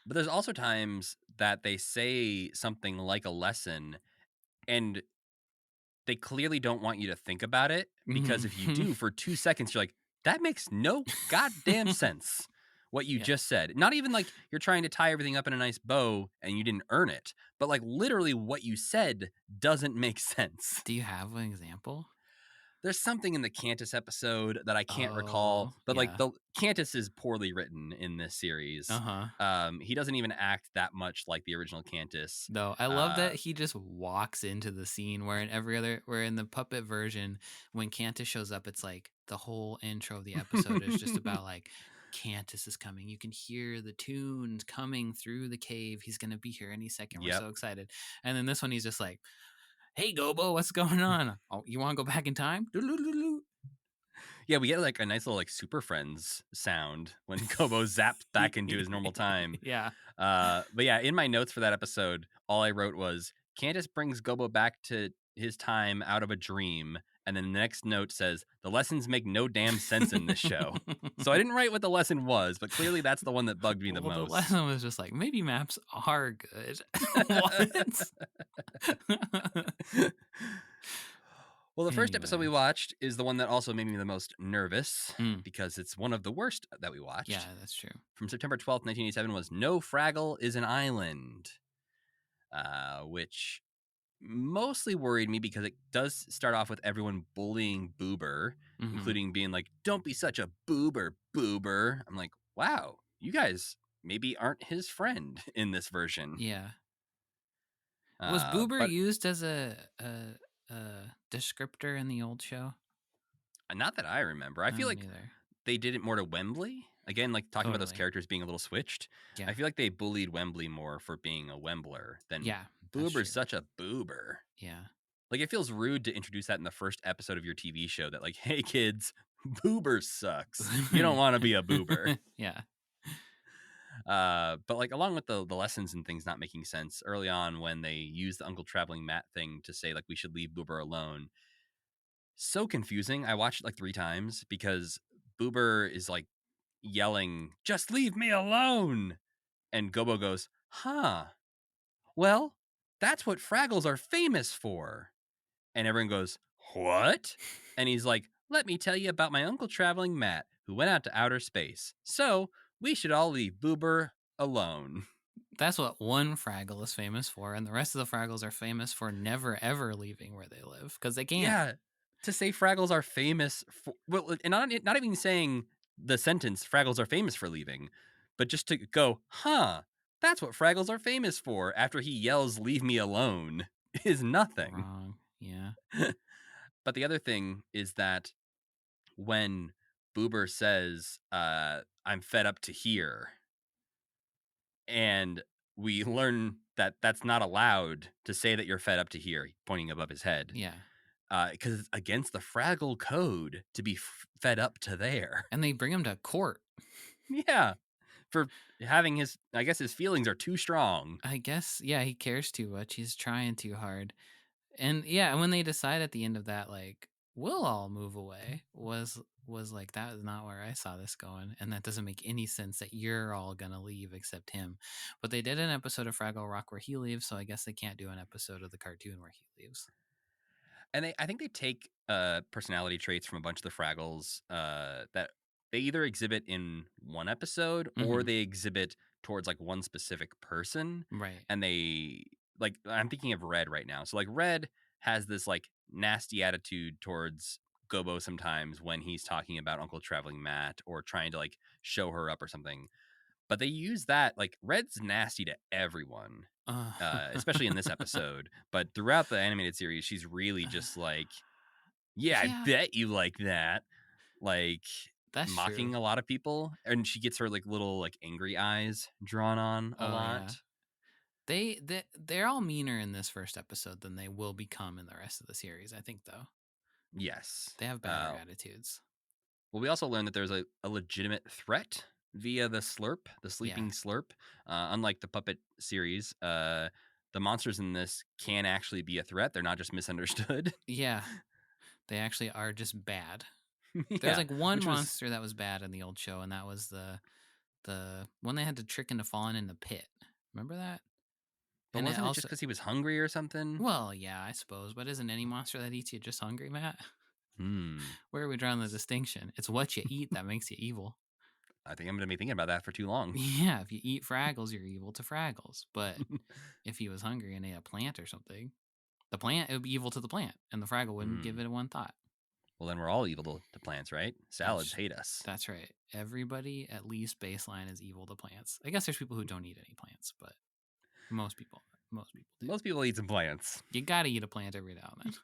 But there's also times that they say something like a lesson, and they clearly don't want you to think about it, because if you do for 2 seconds, you're like, that makes no goddamn sense. What you just said. Not even like you're trying to tie everything up in a nice bow and you didn't earn it, but like literally what you said doesn't make sense. Do you have an example? There's something in the Cantus episode that I can't recall, but like the Cantus is poorly written in this series. He doesn't even act that much like the original Cantus. No, I love that he just walks into the scene, where in the puppet version, when Cantus shows up, it's like the whole intro of the episode is just about like, Cantus is coming. You can hear the tunes coming through the cave. He's going to be here any second. We're so excited. And then this one, he's just like, hey, Gobo, what's going on? Oh, you want to go back in time? Yeah, we get like a nice little like Super Friends sound when Gobo zapped back into his normal time. But yeah, in my notes for that episode, all I wrote was, Cantus brings Gobo back to his time out of a dream. And then the next note says, the lessons make no damn sense in this show. So I didn't write what the lesson was, but clearly that's the one that bugged me the most. The lesson was just like, maybe maps are good. What? Well, the first episode we watched is the one that also made me the most nervous, because it's one of the worst that we watched. Yeah, that's true. From September 12th, 1987 was No Fraggle is an Island, which mostly worried me because it does start off with everyone bullying Boober, including being like, don't be such a boober. I'm like, wow, you guys maybe aren't his friend in this version. Yeah. Was Boober used as a descriptor in the old show? Not that I remember. I feel like they did it more to Wembley. Again, like talking about those characters being a little switched. Yeah. I feel like they bullied Wembley more for being a Wembler than Boober's such a boober. Yeah. Like, it feels rude to introduce that in the first episode of your TV show, that like, hey kids, Boober sucks. You don't want to be a boober. Yeah. But like, along with the lessons and things not making sense early on, when they use the Uncle Traveling Matt thing to say like we should leave Boober alone, so confusing. I watched it like 3 times because Boober is like yelling, just leave me alone, and Gobo goes, huh, well, that's what Fraggles are famous for. And everyone goes, what? And he's like, let me tell you about my Uncle Traveling Matt, who went out to outer space. So we should all leave Boober alone. That's what one Fraggle is famous for, and the rest of the Fraggles are famous for never ever leaving where they live, because they can't. Yeah, to say Fraggles are famous for, well, and not even saying the sentence Fraggles are famous for leaving, but just to go, huh, that's what Fraggles are famous for, after he yells leave me alone, is nothing. Wrong. Yeah. But the other thing is that when Boober says, I'm fed up to here, and we learn that that's not allowed to say that you're fed up to here, pointing above his head. Yeah. Because it's against the Fraggle code to be fed up to there. And they bring him to court. Yeah. For having his feelings are too strong. I guess, yeah, he cares too much. He's trying too hard. And yeah, when they decide at the end of that, like, we'll all move away, was like, that is not where I saw this going. And that doesn't make any sense that you're all going to leave except him. But they did an episode of Fraggle Rock where he leaves, so I guess they can't do an episode of the cartoon where he leaves. And I think they take personality traits from a bunch of the Fraggles that they either exhibit in one episode or they exhibit towards like one specific person. Right. And they, like, I'm thinking of Red right now. So like Red has this like nasty attitude towards Gobo sometimes when he's talking about Uncle Traveling Matt or trying to like show her up or something. But they use that, like, Red's nasty to everyone, especially in this episode. But throughout the animated series, she's really just like, yeah, I bet you like that. Like, that's mocking true. A lot of people. And she gets her like little like angry eyes drawn on a lot. Yeah. They're all meaner in this first episode than they will become in the rest of the series, I think, though. Yes. They have better attitudes. Well, we also learned that there's a legitimate threat via the slurp, the sleeping slurp. Unlike the puppet series, the monsters in this can actually be a threat. They're not just misunderstood. Yeah, they actually are just bad. Yeah, There's like one monster that was bad in the old show, and that was the one they had to trick into falling in the pit. Remember that? But and wasn't it just because he was hungry or something? Well, yeah, I suppose. But isn't any monster that eats you just hungry, Matt? Where are we drawing the distinction? It's what you eat that makes you evil. I think I'm going to be thinking about that for too long. Yeah, if you eat Fraggles, you're evil to Fraggles. But if he was hungry and ate a plant or something, the plant, it would be evil to the plant, and the Fraggle wouldn't give it one thought. Well, then we're all evil to plants, right? Salads hate us. That's right. Everybody, at least baseline, is evil to plants. I guess there's people who don't eat any plants, but most people do. Most people eat some plants. You gotta eat a plant every now and then.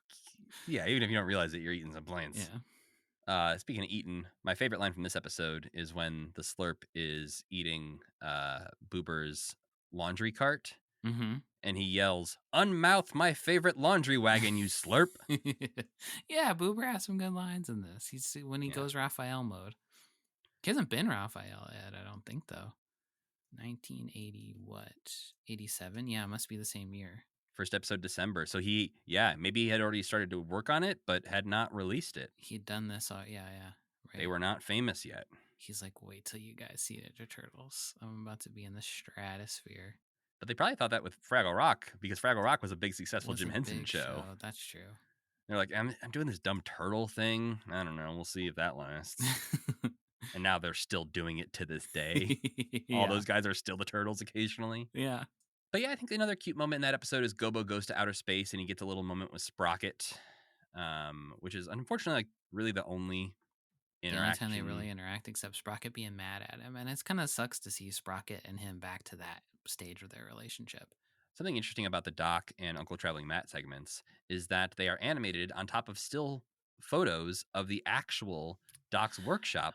Yeah, even if you don't realize it, you're eating some plants. Yeah. Speaking of eating, my favorite line from this episode is when the Slurp is eating Boober's laundry cart, and he yells, "Unmouth my favorite laundry wagon, you Slurp!" Yeah, Boober has some good lines in this. He's when he goes Raphael mode. He hasn't been Raphael yet, I don't think, though. 1980 what? 87? Yeah, it must be the same year. First episode December. So maybe he had already started to work on it, but had not released it. He'd done this. Yeah. Right. They were not famous yet. He's like, wait till you guys see Ninja Turtles. I'm about to be in the stratosphere. But they probably thought that with Fraggle Rock, because Fraggle Rock was a big, successful Jim Henson show. That's true. They're like, I'm doing this dumb turtle thing. I don't know. We'll see if that lasts. And now they're still doing it to this day. All those guys are still the turtles occasionally. Yeah. But yeah, I think another cute moment in that episode is Gobo goes to outer space and he gets a little moment with Sprocket, which is unfortunately like really the only interaction. The only time they really interact, except Sprocket being mad at him. And it kind of sucks to see Sprocket and him back to that stage of their relationship. Something interesting about the Doc and Uncle Traveling Matt segments is that they are animated on top of still photos of the actual Doc's workshop.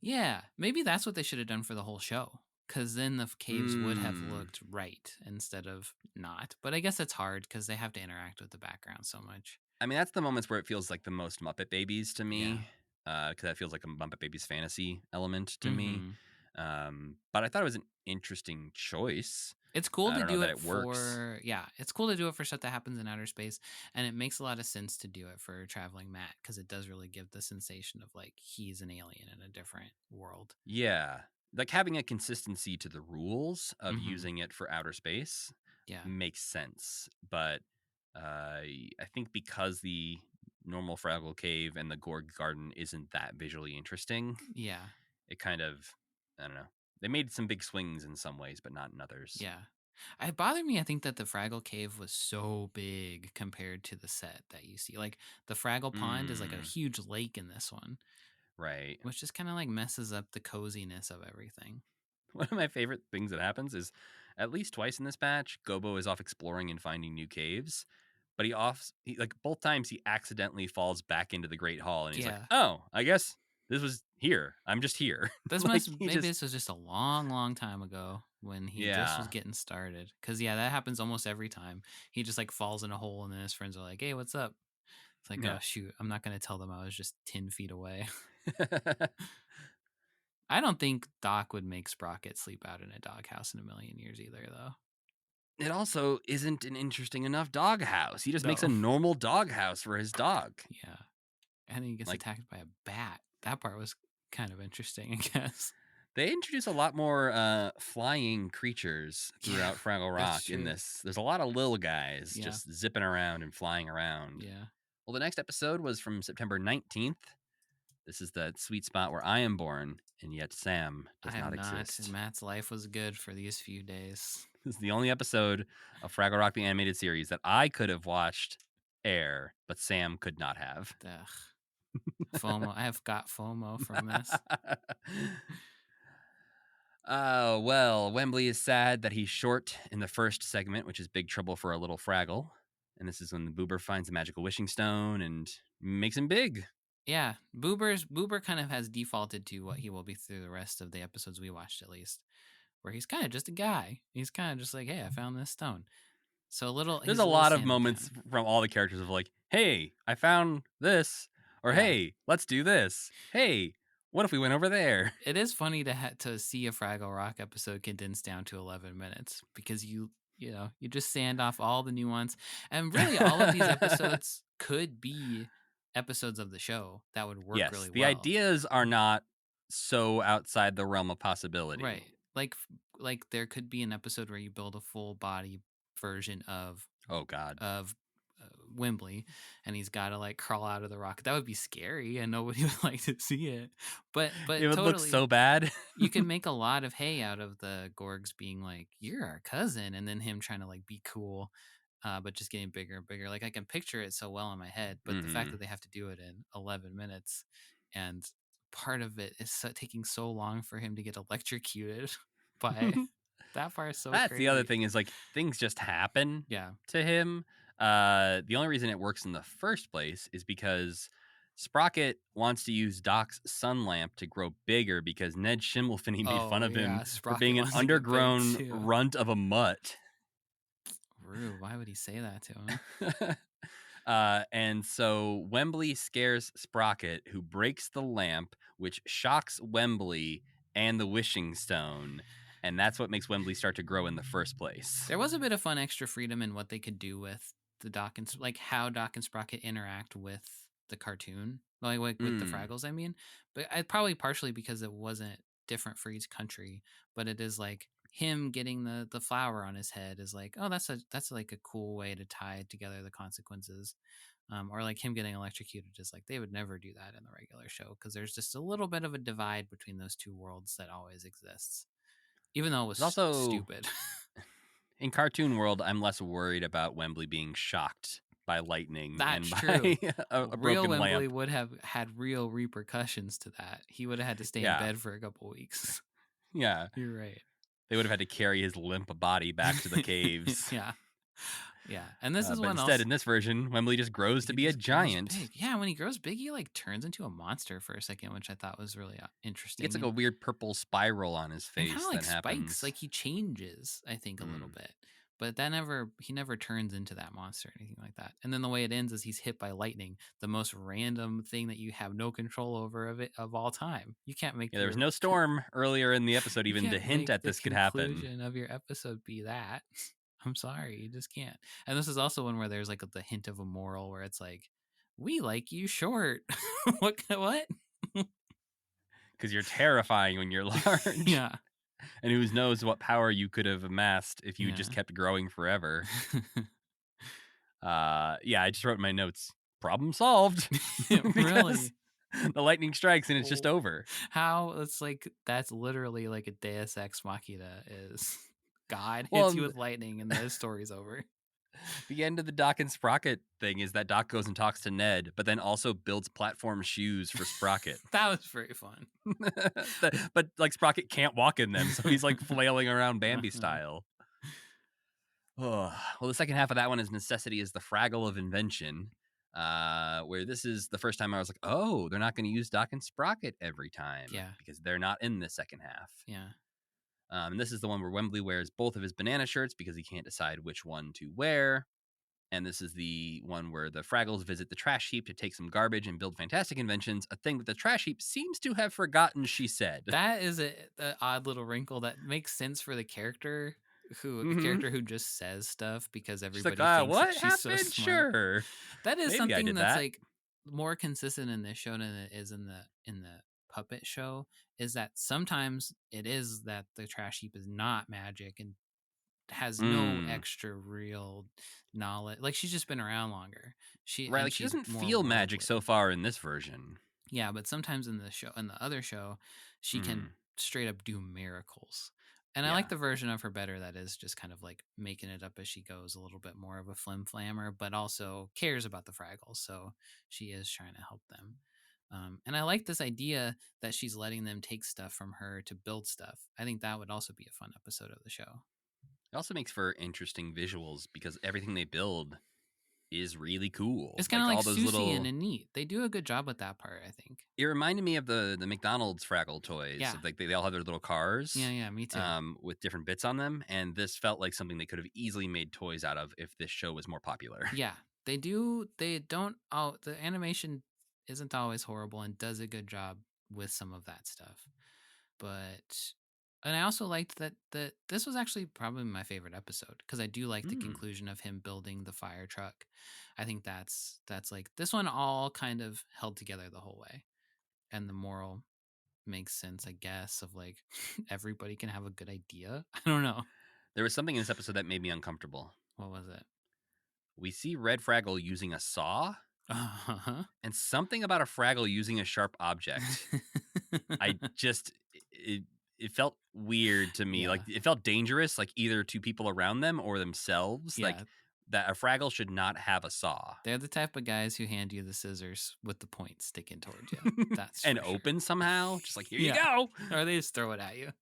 Yeah, maybe that's what they should have done for the whole show, because then the caves would have looked right instead of not. But I guess it's hard because they have to interact with the background so much. I mean, that's the moments where it feels like the most Muppet Babies to me, because that feels like a Muppet Babies fantasy element to me. But I thought it was an interesting choice. It's cool to do it for it's cool to do it for stuff that happens in outer space, and it makes a lot of sense to do it for Traveling Matt because it does really give the sensation of like he's an alien in a different world. Yeah, like having a consistency to the rules of using it for outer space makes sense. But I think because the normal Fraggle Cave and the Gorg Garden isn't that visually interesting, it kind of, I don't know. They made some big swings in some ways, but not in others. Yeah. It bothered me, I think, that the Fraggle Cave was so big compared to the set that you see. Like, the Fraggle Pond is like a huge lake in this one. Right. Which just kind of like messes up the coziness of everything. One of my favorite things that happens is at least twice in this batch, Gobo is off exploring and finding new caves. But he like both times he accidentally falls back into the Great Hall and he's like, oh, I guess this was here. I'm just here. This this was just a long, long time ago when he just was getting started. Because that happens almost every time. He just like falls in a hole and then his friends are like, hey, what's up? It's like, oh shoot, I'm not going to tell them I was just 10 feet away. I don't think Doc would make Sprocket sleep out in a doghouse in a million years either, though. It also isn't an interesting enough doghouse. He just makes a normal doghouse for his dog. Yeah. And then he gets attacked by a bat. That part was kind of interesting, I guess. They introduce a lot more flying creatures throughout Fraggle Rock in this. There's a lot of little guys just zipping around and flying around. Yeah. Well, the next episode was from September 19th. This is that sweet spot where I am born, and yet Sam does not exist. Matt's life was good for these few days. This is the only episode of Fraggle Rock the Animated Series that I could have watched air, but Sam could not have. Ugh. FOMO. I have got FOMO from this. Well, Wembley is sad that he's short in the first segment, which is Big Trouble for a Little Fraggle. And this is when the Boober finds the magical wishing stone and makes him big. Yeah, Boober kind of has defaulted to what he will be through the rest of the episodes we watched, at least, where he's kind of just a guy. He's kind of just like, hey, I found this stone. So there's a lot of moments from all the characters of like, hey, I found this, or hey, let's do this. Hey, What if we went over there? It is funny to see a Fraggle Rock episode condensed down to 11 minutes because you just sand off all the nuance, and really all of these episodes could be episodes of the show that would work really the well. ideas are not so outside the realm of possibility. Right. Like there could be an episode where you build a full body version of Wembley, and he's got to like crawl out of the rock. That would be scary, and nobody would like to see it. But it would look so bad. You can make a lot of hay out of the Gorgs being like, "You're our cousin," and then him trying to like be cool, but just getting bigger and bigger. Like I can picture it so well in my head, but the fact that they have to do it in 11 minutes, and part of it is taking so long for him to get electrocuted by that part is so That's crazy. The other thing is like things just happen to him. The only reason it works in the first place is because Sprocket wants to use Doc's sun lamp to grow bigger because Ned Schimmelfinney made fun of him for being an undergrown runt of a mutt. Rude. Why would he say that to him? And so Wembley scares Sprocket, who breaks the lamp, which shocks Wembley and the wishing stone. And that's what makes Wembley start to grow in the first place. There was a bit of fun extra freedom in what they could do with the Doc and like how Doc and Sprocket interact with the cartoon, like with the Fraggles. I mean, but probably partially because it wasn't different for each country, but it is like him getting the flower on his head is like, oh, that's like a cool way to tie together the consequences. Or like him getting electrocuted is like they would never do that in the regular show because there's just a little bit of a divide between those two worlds that always exists. Even though it was also stupid. In cartoon world, I'm less worried about Wembley being shocked by lightning. That's true. A real broken Wembley lamp. would have had real repercussions to that. He would have had to stay in bed for a couple weeks. Yeah. You're right. They would have had to carry his limp body back to the caves. Yeah. And this is but one instead, in this version, Wembley just grows to be a giant. Yeah, when he grows big, he like turns into a monster for a second, which I thought was really interesting. He gets like a weird purple spiral on his face. Kind of like that spikes. Happens. Like he changes, I think, a little bit. But he never turns into that monster or anything like that. And then the way it ends is he's hit by lightning, the most random thing that you have no control over of all time. You can't make there was no storm earlier in the episode even to hint at this could happen. The conclusion of your episode be that. I'm sorry, you just can't. And this is also one where there's like the hint of a moral where it's like, we like you short. What? Because you're terrifying when you're large. Yeah. And who knows what power you could have amassed if you just kept growing forever. I just wrote in my notes, problem solved. Really? The lightning strikes and it's just over. How? It's like, that's literally like a Deus Ex Machina is God hits you with lightning and the story's over. The end of the Doc and Sprocket thing is that Doc goes and talks to Ned, but then also builds platform shoes for Sprocket. That was very fun. But like Sprocket can't walk in them, so he's like flailing around Bambi style. Well, the second half of that one is Necessity is the Fraggle of Invention, where this is the first time I was like, oh, they're not going to use Doc and Sprocket every time. Yeah. Because they're not in the second half. Yeah. And this is the one where Wembley wears both of his banana shirts because he can't decide which one to wear. And this is the one where the Fraggles visit the trash heap to take some garbage and build fantastic inventions, a thing that the trash heap seems to have forgotten she said. That is an odd little wrinkle that makes sense for the character who just says stuff because everybody thinks what that she's happened? So smart. Sure. That is something that's like more consistent in this show than it is in the puppet show, is that sometimes it is that the trash heap is not magic and has no extra real knowledge. Like she's just been around longer. She doesn't feel magic so far in this version. Yeah, but sometimes in the other show, she can straight up do miracles. And I like the version of her better that is just kind of like making it up as she goes, a little bit more of a flim-flammer, but also cares about the Fraggles. So she is trying to help them. And I like this idea that she's letting them take stuff from her to build stuff. I think that would also be a fun episode of the show. It also makes for interesting visuals because everything they build is really cool. It's kind of like all those Susie and neat. They do a good job with that part, I think. It reminded me of the McDonald's Fraggle toys. Yeah. Like they all have their little cars. Yeah, me too. With different bits on them. And this felt like something they could have easily made toys out of if this show was more popular. Yeah, they do. They don't. The animation isn't always horrible and does a good job with some of that stuff. But and I also liked that this was actually probably my favorite episode because I do like the conclusion of him building the fire truck. I think that's like this one all kind of held together the whole way, and the moral makes sense, I guess, of like everybody can have a good idea. I don't know. There was something in this episode that made me uncomfortable. What was it? We see Red Fraggle using a saw, Uh-huh. and something about a Fraggle using a sharp object. I just it felt weird to me. Yeah. Like it felt dangerous, like either to people around them or themselves. Yeah. Like that a Fraggle should not have a saw. They're the type of guys who hand you the scissors with the point sticking towards you. That's and for sure. open somehow. Just like, here you Yeah. go. Or they just throw it at you.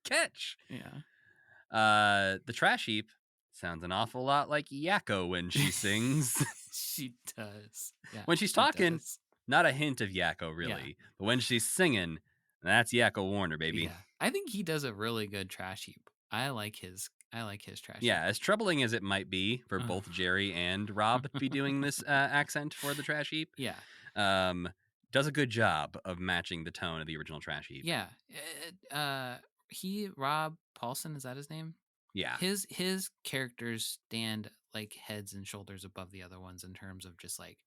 Catch. Yeah. The trash heap sounds an awful lot like Yakko when she sings. She does. Yeah, when she's she talking, does. not a hint of Yakko really. Yeah. But when she's singing, that's Yakko Warner, baby. Yeah. I think he does a really good trash heap. I like his trash Yeah, heap. as troubling as it might be for both Jerry and Rob to be doing this accent for the trash heap. Yeah. Does a good job of matching the tone of the original trash heap. Yeah. Rob Paulson, is that his name? Yeah. His characters stand like heads and shoulders above the other ones in terms of just like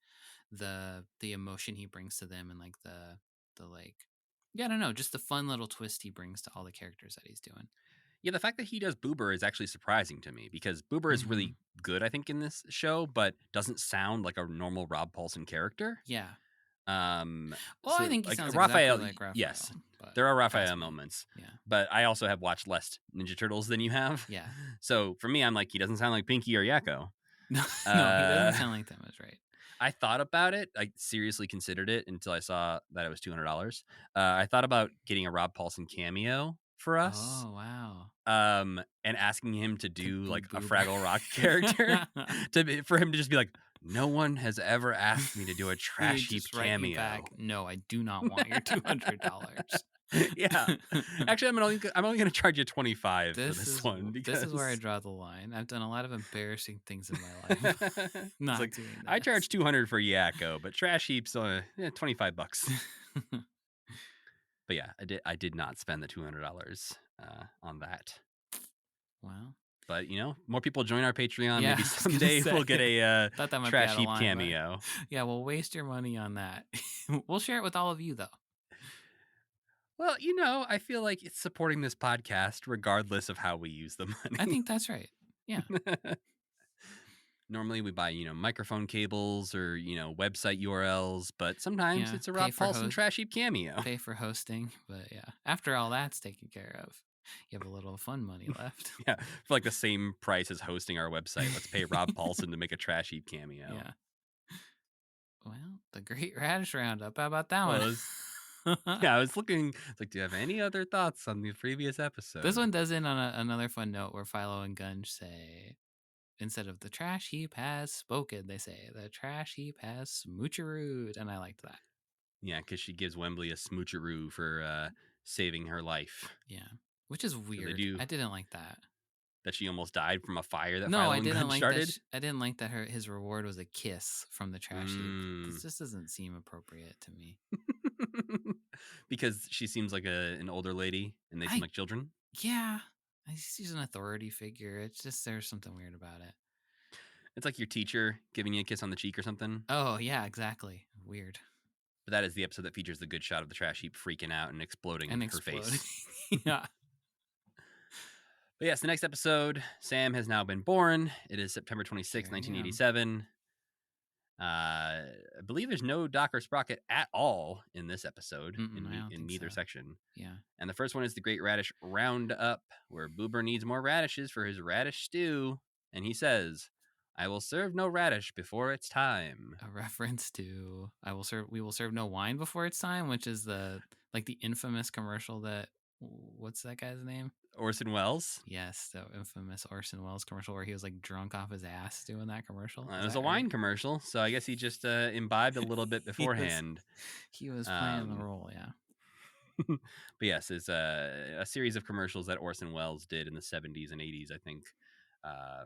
the emotion he brings to them, and like the like, yeah, I don't know, just the fun little twist he brings to all the characters that he's doing. Yeah, the fact that he does Boober is actually surprising to me because Boober is really good, I think, in this show, but doesn't sound like a normal Rob Paulson character. Yeah. Well, I think he sounds Raphael. exactly like Raphael. Yes, but there are Raphael moments. Yeah. But I also have watched less Ninja Turtles than you have. Yeah. So for me, I'm like, he doesn't sound like Pinky or Yakko. No, he doesn't sound like them. That's right. I thought about it. I seriously considered it until I saw that it was $200. I thought about getting a Rob Paulson cameo for us. Oh, wow. And asking him to do like a Boober. Fraggle Rock character for him to just be like, no one has ever asked me to do a trash heap cameo. Back, no, I do not want your $200. Yeah, actually, I'm only gonna charge you $25 for this one because this is where I draw the line. I've done a lot of embarrassing things in my life. Not like, doing this. I charge $200 for Yakko, but trash heaps $25. But yeah, I did not spend the $200 on that. Wow. But more people join our Patreon. Yeah, Maybe someday we'll get a trash heap cameo. Yeah, we'll waste your money on that. We'll share it with all of you, though. Well, I feel like it's supporting this podcast regardless of how we use the money. I think that's right. Yeah. Normally we buy, microphone cables or, website URLs, but sometimes it's a Rob Paulson trash heap cameo. Pay for hosting, but yeah. After all that's taken care of, you have a little fun money left. Yeah, for like the same price as hosting our website. Let's pay Rob Paulson to make a trash heap cameo. Yeah. Well, the Great Radish Roundup. How about that one? Yeah, I was looking. It's like, do you have any other thoughts on the previous episode? This one does end on another fun note where Philo and Gunge say, instead of the trash heap has spoken, they say the trash heap has smoocherooed, and I liked that. Yeah, because she gives Wembley a smoocheroo for saving her life. Yeah, which is weird. I didn't like that. That she almost died from a fire that Philo and Gunge started? I didn't like that his reward was a kiss from the trash heap. This just doesn't seem appropriate to me. Because she seems like an older lady and they seem like children? Yeah. She's an authority figure. It's just there's something weird about it. It's like your teacher giving you a kiss on the cheek or something. Oh, yeah, exactly. Weird. But that is the episode that features the good shot of the trash heap freaking out and exploding in her face. Yeah. But yes, the next episode, Sam has now been born. It is September 26, 1987. I believe there's no Doc or Sprocket at all in this episode in neither section. Yeah. And the first one is the Great Radish Roundup, where Boober needs more radishes for his radish stew. And he says, I will serve no radish before it's time. A reference to we will serve no wine before it's time, which is the infamous commercial that, what's that guy's name? Orson Welles? Yes, the infamous Orson Welles commercial where he was like drunk off his ass doing that commercial. It was a wine commercial, so I guess he just imbibed a little bit beforehand. he was playing the role, yeah. But yes, it's a series of commercials that Orson Welles did in the 70s and 80s, I think,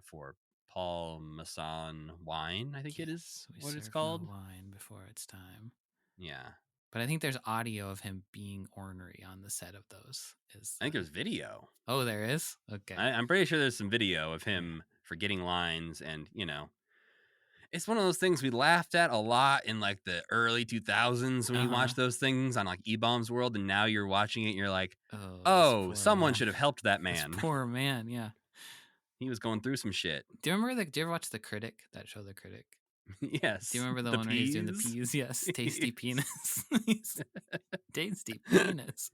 for Paul Masson wine, I think it is what it's called. No wine before it's time. Yeah. But I think there's audio of him being ornery on the set of those. I think there's video. Oh, there is? Okay. I'm pretty sure there's some video of him forgetting lines, and it's one of those things we laughed at a lot in like the early 2000s when you watch those things on like E-Bombs World, and now you're watching it and you're like, oh, someone should have helped that man. This poor man, yeah. He was going through some shit. Do you remember do you ever watch The Critic? That show, The Critic? Yes. Do you remember the one where he's doing the peas? Yes. Tasty penis. Tasty penis.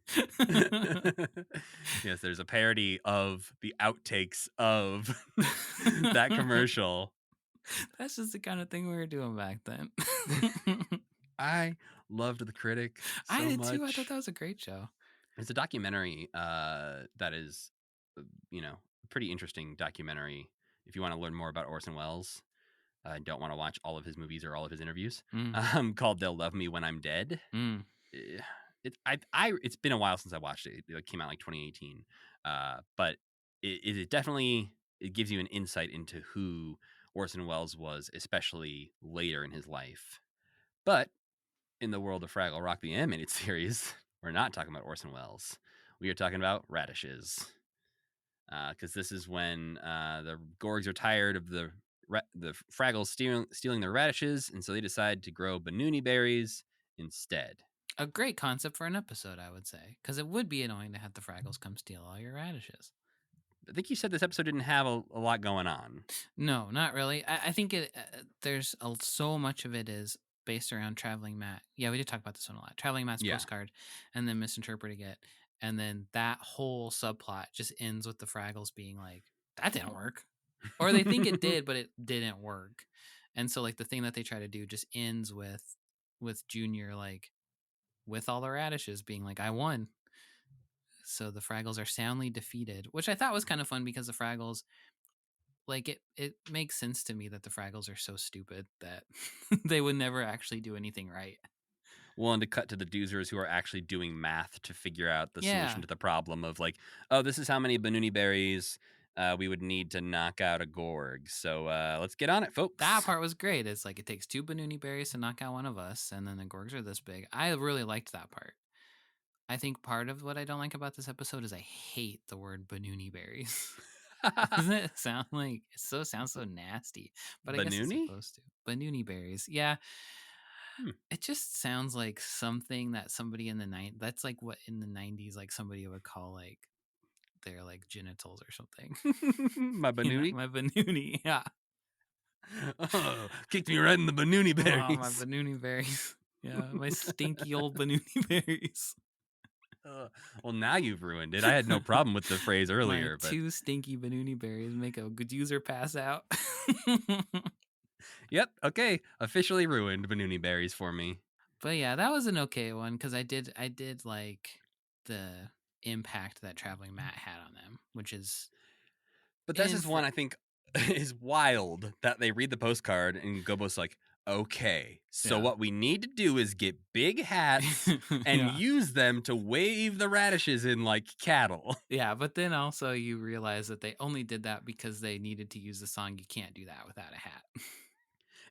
Yes, there's a parody of the outtakes of that commercial. That's just the kind of thing we were doing back then. I loved The Critic so I did much. too. I thought that was a great show. It's a documentary that is, a pretty interesting documentary if you want to learn more about Orson Welles. I don't want to watch all of his movies or all of his interviews. Called "They'll Love Me When I'm Dead." It's been a while since I watched it. It came out like 2018, but it definitely gives you an insight into who Orson Welles was, especially later in his life. But in the world of Fraggle Rock the Animated Series, we're not talking about Orson Welles. We are talking about radishes, because this is when the Gorgs are tired of the Fraggles stealing their radishes, and so they decide to grow Banoonie berries instead. A great concept for an episode, I would say, because it would be annoying to have the Fraggles come steal all your radishes. I think you said this episode didn't have a lot going on. No, not really. I think there's so much of it is based around Traveling Matt. Yeah, we did talk about this one a lot. Traveling Matt's postcard, and then misinterpreting it, and then that whole subplot just ends with the Fraggles being like, "That didn't work," or they think it did, but it didn't work. And so, like, the thing that they try to do just ends with Junior, like, with all the radishes being like, "I won." So the Fraggles are soundly defeated, which I thought was kind of fun because the Fraggles, like, it makes sense to me that the Fraggles are so stupid that they would never actually do anything right. Well, and to cut to the doozers who are actually doing math to figure out the solution to the problem of like, oh, this is how many Banoonie berries we would need to knock out a Gorg. So let's get on it, folks. That part was great. It's like it takes 2 Banoonie berries to knock out one of us, and then the Gorgs are this big. I really liked that part. I think part of what I don't like about this episode is I hate the word Banoonie berries. Doesn't it sound like sounds so nasty? But I guess it's supposed to. Banoonie berries, yeah. It just sounds like something that somebody in the that's like what in the 90s like somebody would call like their like genitals or something. My Banoonie? My Banoonie, yeah. Oh, kicked me right in the Banoonie berries. Oh, my Banoonie berries. Yeah, my stinky old Banoonie berries. Well, now you've ruined it. I had no problem with the phrase earlier. My 2 stinky Banoonie berries make a good user pass out. Yep. Okay. Officially ruined Banoonie berries for me. But yeah, that was an okay one because I did like the impact that Traveling Matt had on them, which is. But this is one I think is wild that they read the postcard and Gobo's like, okay, so what we need to do is get big hats and use them to wave the radishes in like cattle. Yeah, but then also you realize that they only did that because they needed to use the song "You Can't Do That Without a Hat."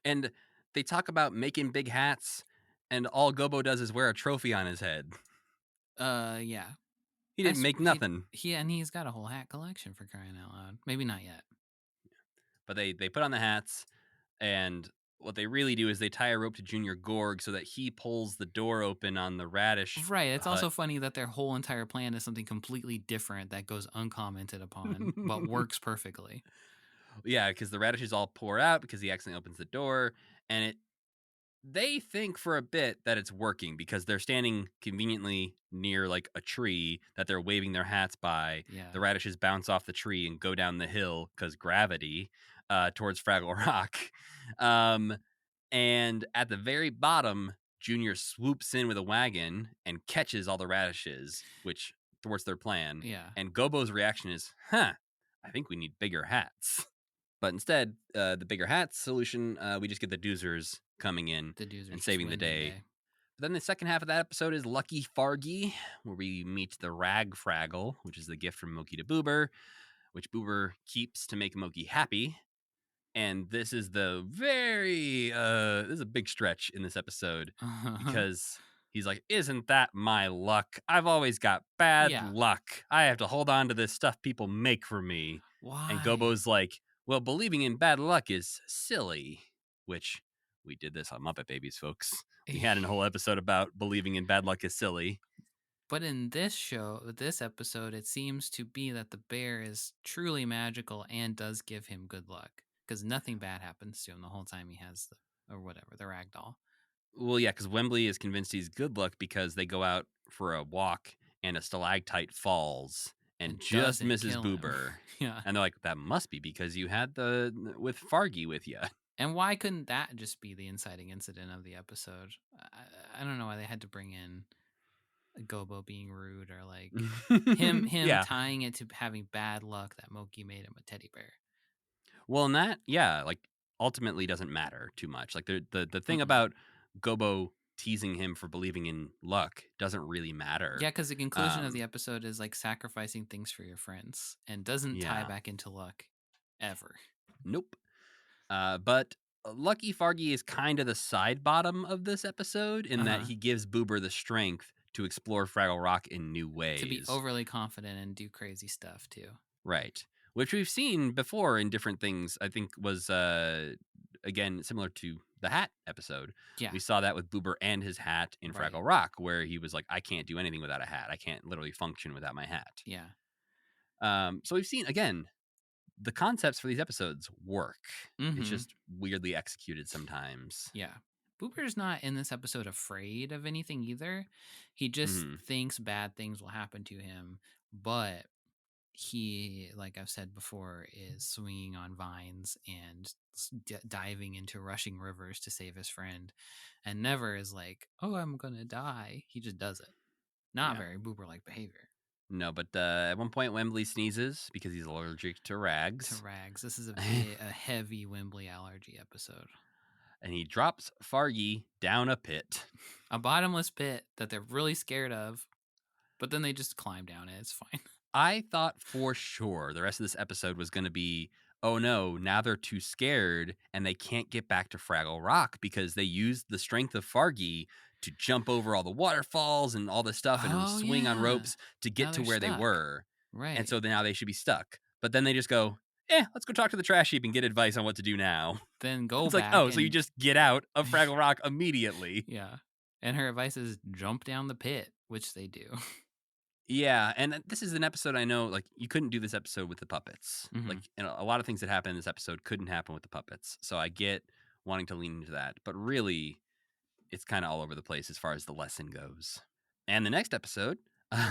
And they talk about making big hats, and all Gobo does is wear a trophy on his head. Yeah. He didn't make nothing. And he's got a whole hat collection for crying out loud. Maybe not yet. But they put on the hats, and what they really do is they tie a rope to Junior Gorg so that he pulls the door open on the radish. Right. It's also funny that their whole entire plan is something completely different that goes uncommented upon, but works perfectly. Yeah, because the radishes all pour out because he accidentally opens the door, and they think for a bit that it's working because they're standing conveniently near like a tree that they're waving their hats by. Yeah. The radishes bounce off the tree and go down the hill because gravity towards Fraggle Rock. And at the very bottom, Junior swoops in with a wagon and catches all the radishes, which thwarts their plan. Yeah. And Gobo's reaction is, I think we need bigger hats. But instead, the bigger hats solution, we just get the doozers coming in and saving the day. But then the second half of that episode is Lucky Fargy, where we meet the Rag Fraggle, which is the gift from Moki to Boober, which Boober keeps to make Moki happy. And this is this is a big stretch in this episode because He's like, isn't that my luck? I've always got bad luck. I have to hold on to this stuff people make for me. Why? And Gobo's like, well, believing in bad luck is silly, which we did this on Muppet Babies, folks. We had a whole episode about believing in bad luck is silly. But in this episode, it seems to be that the bear is truly magical and does give him good luck, because nothing bad happens to him the whole time he has the rag doll. Well, yeah, because Wembley is convinced he's good luck because they go out for a walk and a stalactite falls and just misses Boober. Yeah. And they're like, that must be because you had with Fargy with you. And why couldn't that just be the inciting incident of the episode? I don't know why they had to bring in Gobo being rude or like him tying it to having bad luck that Moki made him a teddy bear. Well, and that, like ultimately doesn't matter too much. Like the thing about Gobo teasing him for believing in luck doesn't really matter. Yeah, because the conclusion of the episode is like sacrificing things for your friends and doesn't tie back into luck ever. Nope. But Lucky Fargy is kind of the side bottom of this episode in that he gives Boober the strength to explore Fraggle Rock in new ways. To be overly confident and do crazy stuff too. Right. Which we've seen before in different things. I think was, again, similar to the hat episode. Yeah. We saw that with Boober and his hat in Fraggle Rock, where he was like, I can't do anything without a hat. I can't literally function without my hat. Yeah. So we've seen, again, the concepts for these episodes work. It's just weirdly executed sometimes. Yeah. Boober's not in this episode afraid of anything either. He just thinks bad things will happen to him, but he, like I've said before, is swinging on vines and diving into rushing rivers to save his friend, and never is like, oh, I'm gonna die. He just does it. Not very Boober-like behavior. No, but at one point Wembley sneezes because he's allergic to rags. This is a heavy Wembley allergy episode. And he drops Fargy down a pit. A bottomless pit that they're really scared of, but then they just climb down it. It's fine. I thought for sure the rest of this episode was going to be, oh no, now they're too scared and they can't get back to Fraggle Rock because they used the strength of Fargy to jump over all the waterfalls and all this stuff and swing on ropes to get to where they were. Right. And so now they should be stuck. But then they just go, let's go talk to the trash heap and get advice on what to do now. Then go it's back. Like, so you just get out of Fraggle Rock immediately. Yeah. And her advice is jump down the pit, which they do. Yeah, and this is an episode I know, like, you couldn't do this episode with the puppets. Like, a lot of things that happen in this episode couldn't happen with the puppets. So I get wanting to lean into that. But really, it's kind of all over the place as far as the lesson goes. And the next episode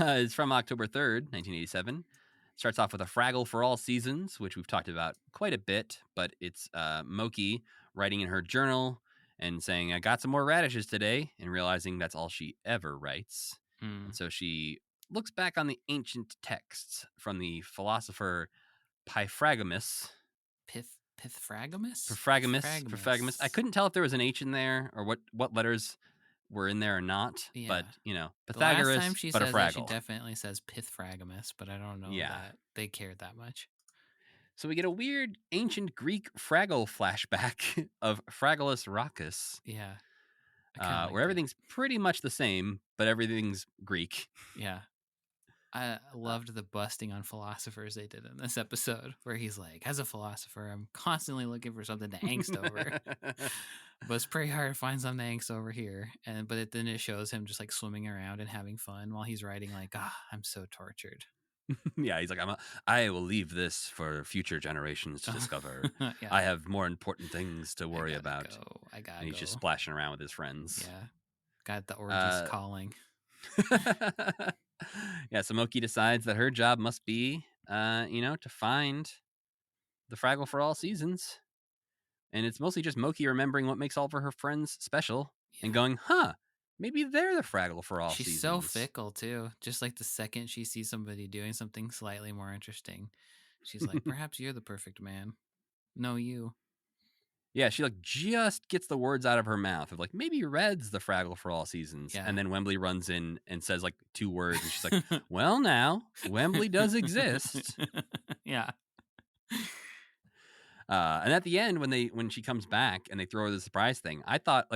is from October 3rd, 1987. Starts off with a Fraggle for all seasons, which we've talked about quite a bit. But it's Moki writing in her journal and saying, I got some more radishes today, and realizing that's all she ever writes. And so she looks back on the ancient texts from the philosopher Pythagoras. Pythagoras. I couldn't tell if there was an H in there or what letters were in there or not. Yeah. But, Pythagoras, the last time she but says a Fraggle. That, she definitely says Pythagoras, but I don't know that they cared that much. So we get a weird ancient Greek Fraggle flashback of Fraggulus Raucus. Yeah. Where everything's pretty much the same, but everything's Greek. Yeah. I loved the busting on philosophers they did in this episode, where he's like, as a philosopher, I'm constantly looking for something to angst over. But it's pretty hard to find something to angst over here. But then it shows him just like swimming around and having fun while he's writing like, I'm so tortured. Yeah, he's like, I will leave this for future generations to discover. Yeah. I have more important things to worry about. And he's just splashing around with his friends. Yeah. Got the orgies calling. Yeah, so Moki decides that her job must be, to find the Fraggle for all seasons. And it's mostly just Moki remembering what makes all of her friends special and going, maybe they're the Fraggle for all seasons. She's so fickle, too. Just like the second she sees somebody doing something slightly more interesting, she's like, perhaps you're the perfect man. No, you. Yeah, she just gets the words out of her mouth of maybe Red's the Fraggle for all seasons. Yeah. And then Wembley runs in and says 2 words. And she's like, well, now, Wembley does exist. Yeah. And at the end, when she comes back and they throw her the surprise thing, I thought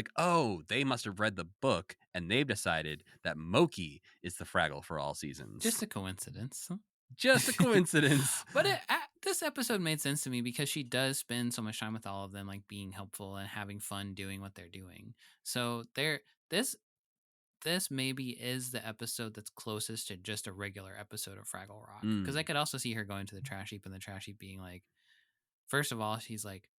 they must have read the book and they've decided that Moki is the Fraggle for all seasons. Just a coincidence. Just a coincidence. But this episode made sense to me because she does spend so much time with all of them, like being helpful and having fun doing what they're doing. So this maybe is the episode that's closest to just a regular episode of Fraggle Rock. Because I could also see her going to the trash heap and the trash heap being like, first of all, she's like,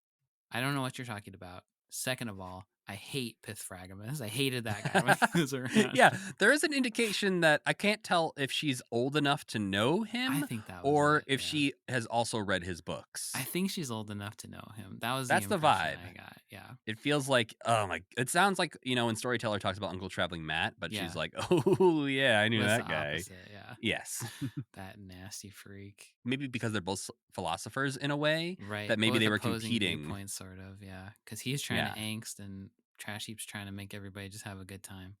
I don't know what you're talking about. Second of all, I hate Pithfragimus. I hated that guy when he was around. Yeah, there is an indication that I can't tell if she's old enough to know him, I think that was or it, if she has also read his books. I think she's old enough to know him. That's the vibe I got. Yeah, it feels like, it sounds like, when Storyteller talks about Uncle Traveling Matt, but she's like, oh yeah, I knew that guy. Opposite, yeah. Yes. That nasty freak. Maybe because they're both philosophers in a way, right? That maybe both they were opposing competing. Viewpoints, sort of, yeah. Because he's trying to angst, and Trash Heap's trying to make everybody just have a good time.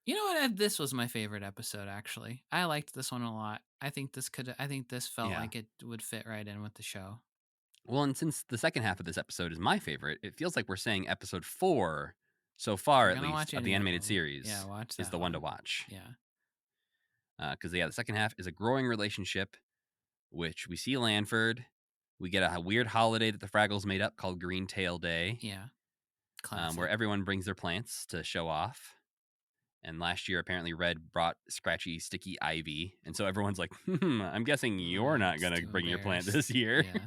You know what? This was my favorite episode, actually. I liked this one a lot. I think this felt like it would fit right in with the show. Well, and since the second half of this episode is my favorite, it feels like we're saying episode 4 so far, at least, of the animated series is the one to watch. Yeah. Because the second half is a growing relationship, which we see Lanford. We get a weird holiday that the Fraggles made up called Green Tail Day. Yeah. Where everyone brings their plants to show off. And last year, apparently, Red brought scratchy, sticky ivy. And so everyone's like, I'm guessing you're not going to bring your plant this year. Yeah.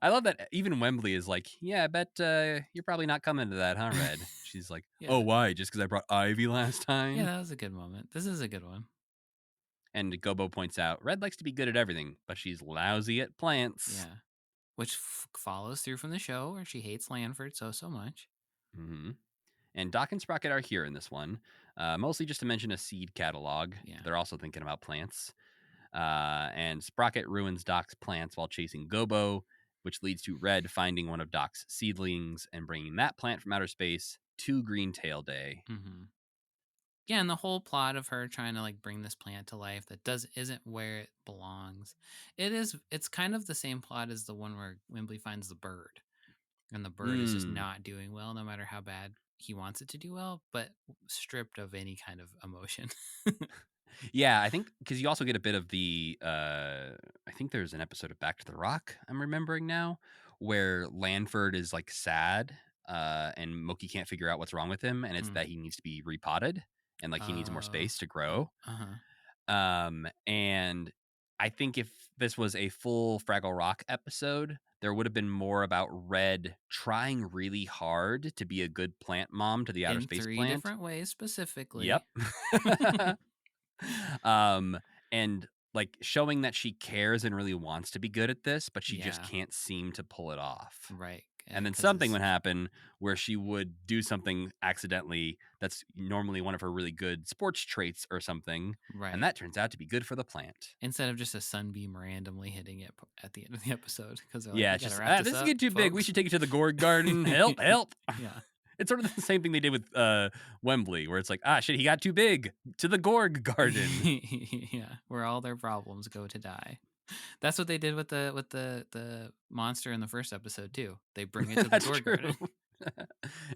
I love that even Wembley is like, yeah, I bet you're probably not coming to that, huh, Red? She's like, oh, why? Just because I brought ivy last time? Yeah, that was a good moment. This is a good one. And Gobo points out, Red likes to be good at everything, but she's lousy at plants. Yeah. Which follows through from the show, where she hates Lanford so much. Mm-hmm. And Doc and Sprocket are here in this one, mostly just to mention a seed catalog. Yeah. They're also thinking about plants. And Sprocket ruins Doc's plants while chasing Gobo, which leads to Red finding one of Doc's seedlings and bringing that plant from outer space to Green Tail Day. Mm-hmm. Yeah, and the whole plot of her trying to bring this plant to life that isn't where it belongs. It's kind of the same plot as the one where Wembley finds the bird, and the bird is just not doing well, no matter how bad he wants it to do well, but stripped of any kind of emotion. Yeah, I think because you also get a bit of the I think there's an episode of Back to the Rock I'm remembering now, where Lanford is sad, and Moki can't figure out what's wrong with him, and it's that he needs to be repotted, and he needs more space to grow. And I think if this was a full Fraggle Rock episode, there would have been more about Red trying really hard to be a good plant mom to the outer space plant. In 3 different ways, specifically. Yep. And showing that she cares and really wants to be good at this, but she just can't seem to pull it off. Right. And then something would happen where she would do something accidentally that's normally one of her really good sports traits or something. Right. And that turns out to be good for the plant. Instead of just a sunbeam randomly hitting it at the end of the episode. Because it's just, this is getting too big. We should take it to the gourd garden. Help. Yeah. It's sort of the same thing they did with Wembley, where it's like, shit, he got too big, to the gourd garden. Yeah, where all their problems go to die. That's what they did with the monster in the first episode too. They bring it to the gourd garden.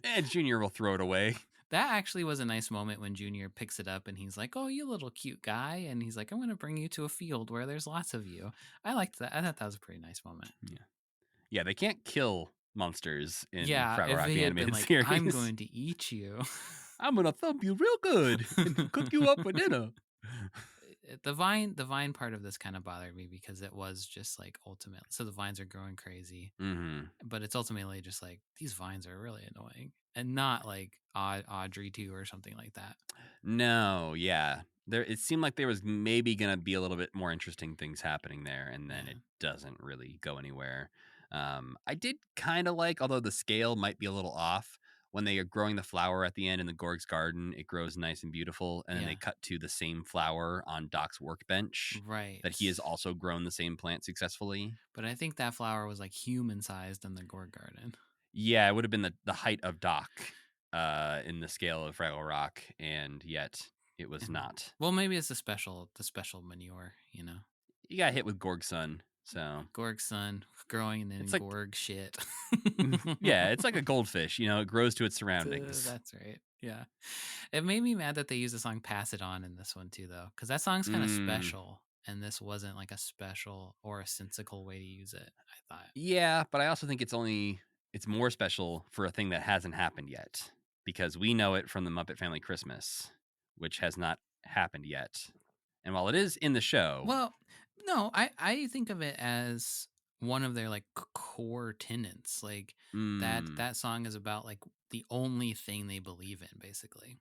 And Junior will throw it away. That actually was a nice moment when Junior picks it up and he's like, "Oh, you little cute guy," and he's like, "I'm going to bring you to a field where there's lots of you." I liked that. I thought that was a pretty nice moment. Yeah, they can't kill monsters in Fraggle Rock the animated series. I'm going to eat you. I'm going to thump you real good and cook you up for dinner. The vine part of this kind of bothered me because it was just ultimate. So the vines are growing crazy, but it's ultimately just these vines are really annoying, and not Audrey 2 or something like that. No, yeah. It seemed like there was maybe going to be a little bit more interesting things happening there, and then it doesn't really go anywhere. I did kind of although the scale might be a little off, when they are growing the flower at the end in the Gorg's garden, it grows nice and beautiful. And then they cut to the same flower on Doc's workbench. Right. That he has also grown the same plant successfully. But I think that flower was human sized in the Gorg garden. Yeah, it would have been the height of Doc in the scale of Fraggle Rock. And yet it was not. Well, maybe it's the special manure, You got hit with Gorg Sun. So Gorg's son growing in it's like, Gorg shit. yeah, it's like a goldfish. It grows to its surroundings. That's right. Yeah. It made me mad that they used the song Pass It On in this one too, though, because that song's kind of special. And this wasn't like a special or a sensical way to use it, I thought. Yeah, but I also think it's more special for a thing that hasn't happened yet, because we know it from the Muppet Family Christmas, which has not happened yet. And while it is in the show, Well, no, I think of it as one of their like core tenets. Like that song is about like the only thing they believe in, basically.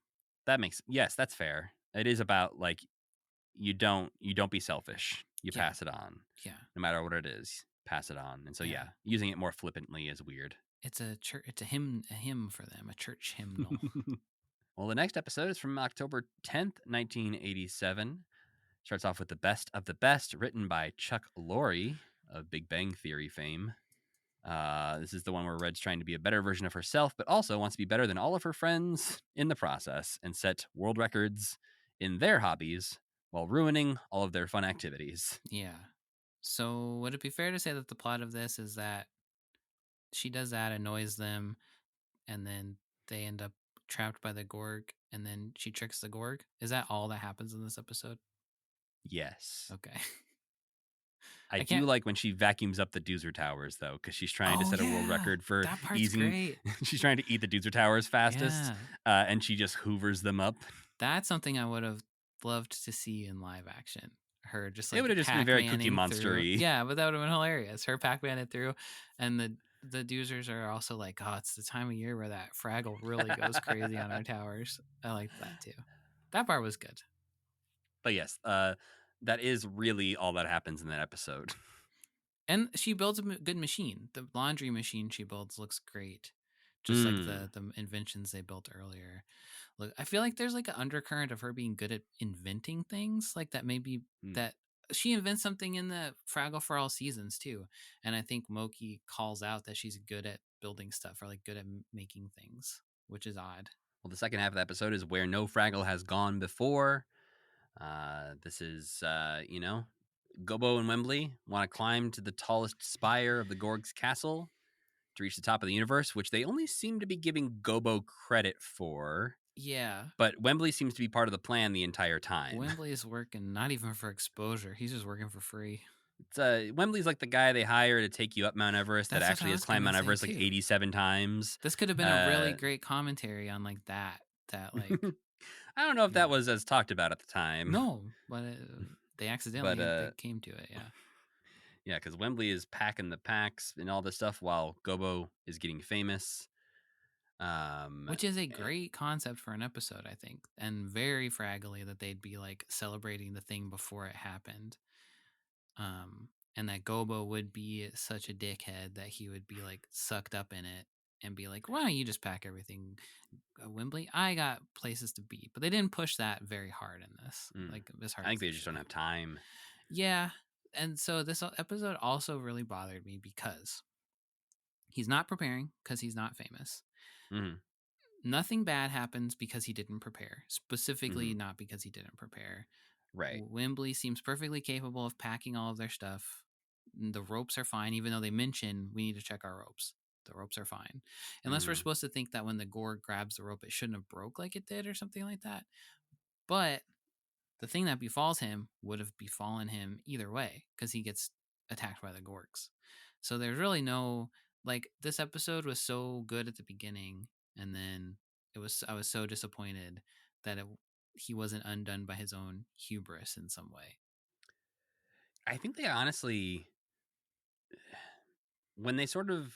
yes, that's fair. It is about like you don't be selfish. You Yeah. pass it on. Yeah. No matter what it is, pass it on. And so yeah, using it more flippantly is weird. It's a church. It's a hymn for them, a church hymnal. Well, the next episode is from October 10th, 1987. Starts off with The Best of the Best, written by Chuck Lorre of Big Bang Theory fame. This is the one where Red's trying to be a better version of herself, but also wants to be better than all of her friends in the process and set world records in their hobbies while ruining all of their fun activities. Yeah. So would it be fair to say that the plot of this is that she does that, annoys them, and then they end up trapped by the Gorg, and then she tricks the Gorg? Is that all that happens in this episode? Yes. Okay. I do like when she vacuums up the Doozer Towers, though, because she's trying to set a world record for that part's easing. Great. She's trying to eat the Doozer Towers fastest, and she just hoovers them up. That's something I would have loved to see in live action. Her just like it would have just been very Cookie Monster-y. Yeah, but that would have been hilarious. Her Pac-Man through, and the Doozers are also like, oh, it's the time of year where that Fraggle really goes crazy on our towers. I like that too. That part was good. But yes, that is really all that happens in that episode. And she builds a good machine. The laundry machine she builds looks great, just like the inventions they built earlier. Look, I feel like there's like an undercurrent of her being good at inventing things, like that. Maybe that she invents something in the Fraggle for All Seasons too. And I think Moki calls out that she's good at building stuff or like good at making things, which is odd. Well, the second half of the episode is where no Fraggle has gone before. This is, Gobo and Wembley want to climb to the tallest spire of the Gorg's castle to reach the top of the universe, which they only seem to be giving Gobo credit for. Yeah. But Wembley seems to be part of the plan the entire time. Wembley is working not even for exposure. He's just working for free. Wembley's like the guy they hire to take you up Mount Everest that actually has climbed Mount Everest like 87 times. This could have been a really great commentary on like that like I don't know if that was as talked about at the time. No, but they accidentally they came to it, yeah. Yeah, because Wembley is packing the packs and all this stuff while Gobo is getting famous. Which is a great concept for an episode, I think, and very Fraggly that they'd be like celebrating the thing before it happened. And that Gobo would be such a dickhead that he would be like sucked up in it and be like, why don't you just pack everything, Wembley? I got places to be. But they didn't push that very hard in this. Like this hard. I think they just don't have time. Yeah. And so this episode also really bothered me because he's not preparing because he's not famous. Mm-hmm. Nothing bad happens because he didn't prepare. Specifically, not because he didn't prepare. Right. Wembley seems perfectly capable of packing all of their stuff. The ropes are fine, even though they mention we need to check our ropes. The ropes are fine. Unless we're supposed to think that when the Gorg grabs the rope, it shouldn't have broke like it did or something like that. But the thing that befalls him would have befallen him either way because he gets attacked by the Gorgs. So there's really no, like, this episode was so good at the beginning, and then I was so disappointed that he wasn't undone by his own hubris in some way. I think they honestly, when they sort of,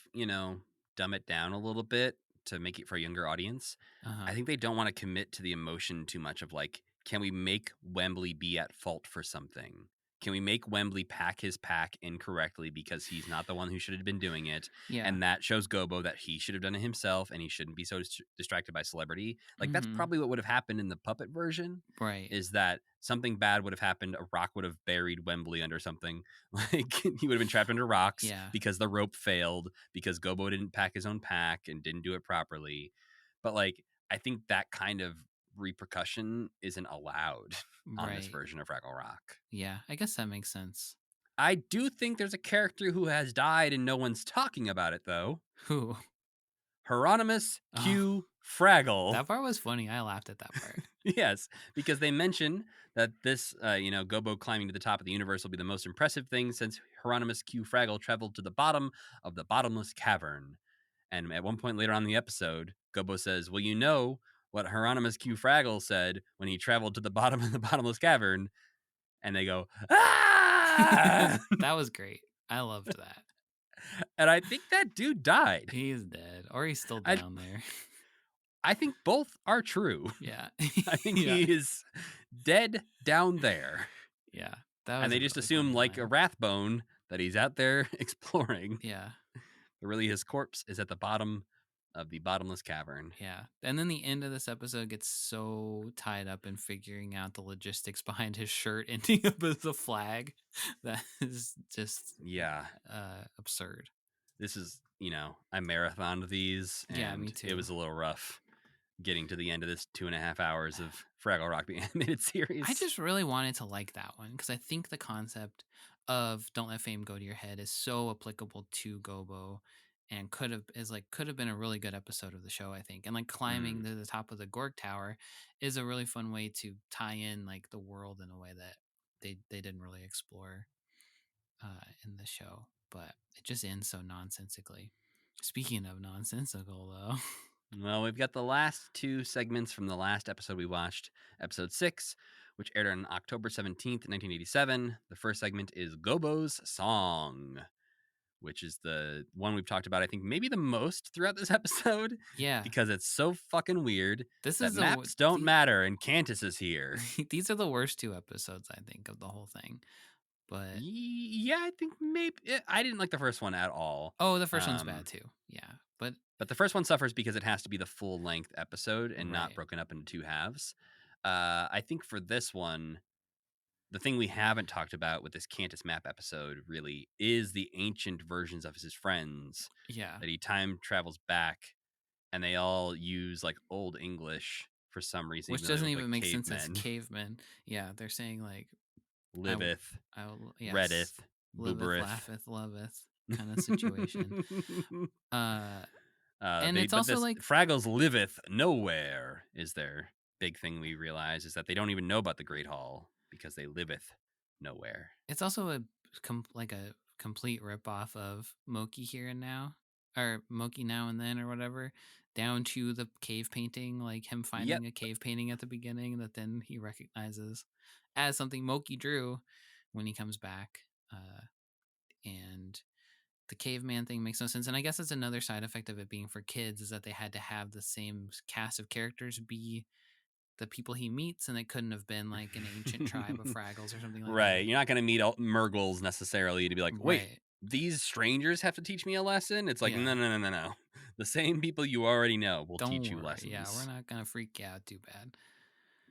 dumb it down a little bit to make it for a younger audience, I think they don't want to commit to the emotion too much of like, can we make Wembley be at fault for something? Can we make Wembley pack his pack incorrectly because he's not the one who should have been doing it? Yeah. And that shows Gobo that he should have done it himself and he shouldn't be so distracted by celebrity. Like, that's probably what would have happened in the puppet version. Right. Is that something bad would have happened. A rock would have buried Wembley under something. Like, he would have been trapped under rocks because the rope failed, because Gobo didn't pack his own pack and didn't do it properly. But, like, I think that kind of repercussion isn't allowed on this version of Fraggle Rock. Yeah, I guess that makes sense. I do think there's a character who has died and no one's talking about it, though. Who? Hieronymus Oh, Q. Fraggle. that part was funny. I laughed at that part. Yes, because they mention that this, Gobo climbing to the top of the universe will be the most impressive thing since Hieronymus Q. Fraggle traveled to the bottom of the bottomless cavern. And at one point later on in the episode, Gobo says, well, you know what Hieronymus Q. Fraggle said when he traveled to the bottom of the bottomless cavern. And they go, ah! That was great. I loved that. And I think that dude died. He's dead. Or he's still down there. I think both are true. Yeah. I think he is dead down there. Yeah. That was and they just assume, like a Rathbone, that he's out there exploring. Yeah. But really, his corpse is at the bottom of the bottomless cavern. Yeah. And then the end of this episode gets so tied up in figuring out the logistics behind his shirt ending up as a flag. That is just absurd. This is, I marathoned these, and yeah, me too. It was a little rough getting to the end of this 2.5 hours of Fraggle Rock, the animated series. I just really wanted to like that one because I think the concept of don't let fame go to your head is so applicable to Gobo, and could have been a really good episode of the show, I think. And like climbing to the top of the Gorg Tower is a really fun way to tie in like the world in a way that they didn't really explore in the show, but it just ends so nonsensically. Speaking of nonsensical, though. Well, we've got the last two segments from the last episode we watched, episode 6, which aired on October 17th, 1987. The first segment is Gobo's Song, which is the one we've talked about, I think, maybe the most throughout this episode. Yeah. Because it's so fucking weird. This that is maps don't matter, and Cantus is here. These are the worst two episodes, I think, of the whole thing. But yeah, I think maybe I didn't like the first one at all. Oh, the first one's bad too. Yeah, but the first one suffers because it has to be the full length episode and not broken up into two halves. I think for this one, the thing we haven't talked about with this Cantus map episode really is the ancient versions of his friends. Yeah, that he time travels back, and they all use like Old English for some reason, which doesn't even make sense as cavemen. Yeah, they're saying like liveth, yes, reddeth, liveth, laugheth, loveth kind of situation. And it's also like Fraggles liveth nowhere is their big thing. We realize is that they don't even know about the Great Hall because they liveth nowhere. It's also a complete ripoff of Moki Here and Now, or Moki Now and Then, or whatever, down to the cave painting, like him finding a cave painting at the beginning that then he recognizes as something Moki drew when he comes back. And the caveman thing makes no sense. And I guess that's another side effect of it being for kids, is that they had to have the same cast of characters be the people he meets, and it couldn't have been like an ancient tribe of Fraggles or something like that. Right. You're not going to meet Murgles necessarily to be like, wait, these strangers have to teach me a lesson? It's like, no. The same people you already know will teach you lessons. Yeah, we're not going to freak you out too bad.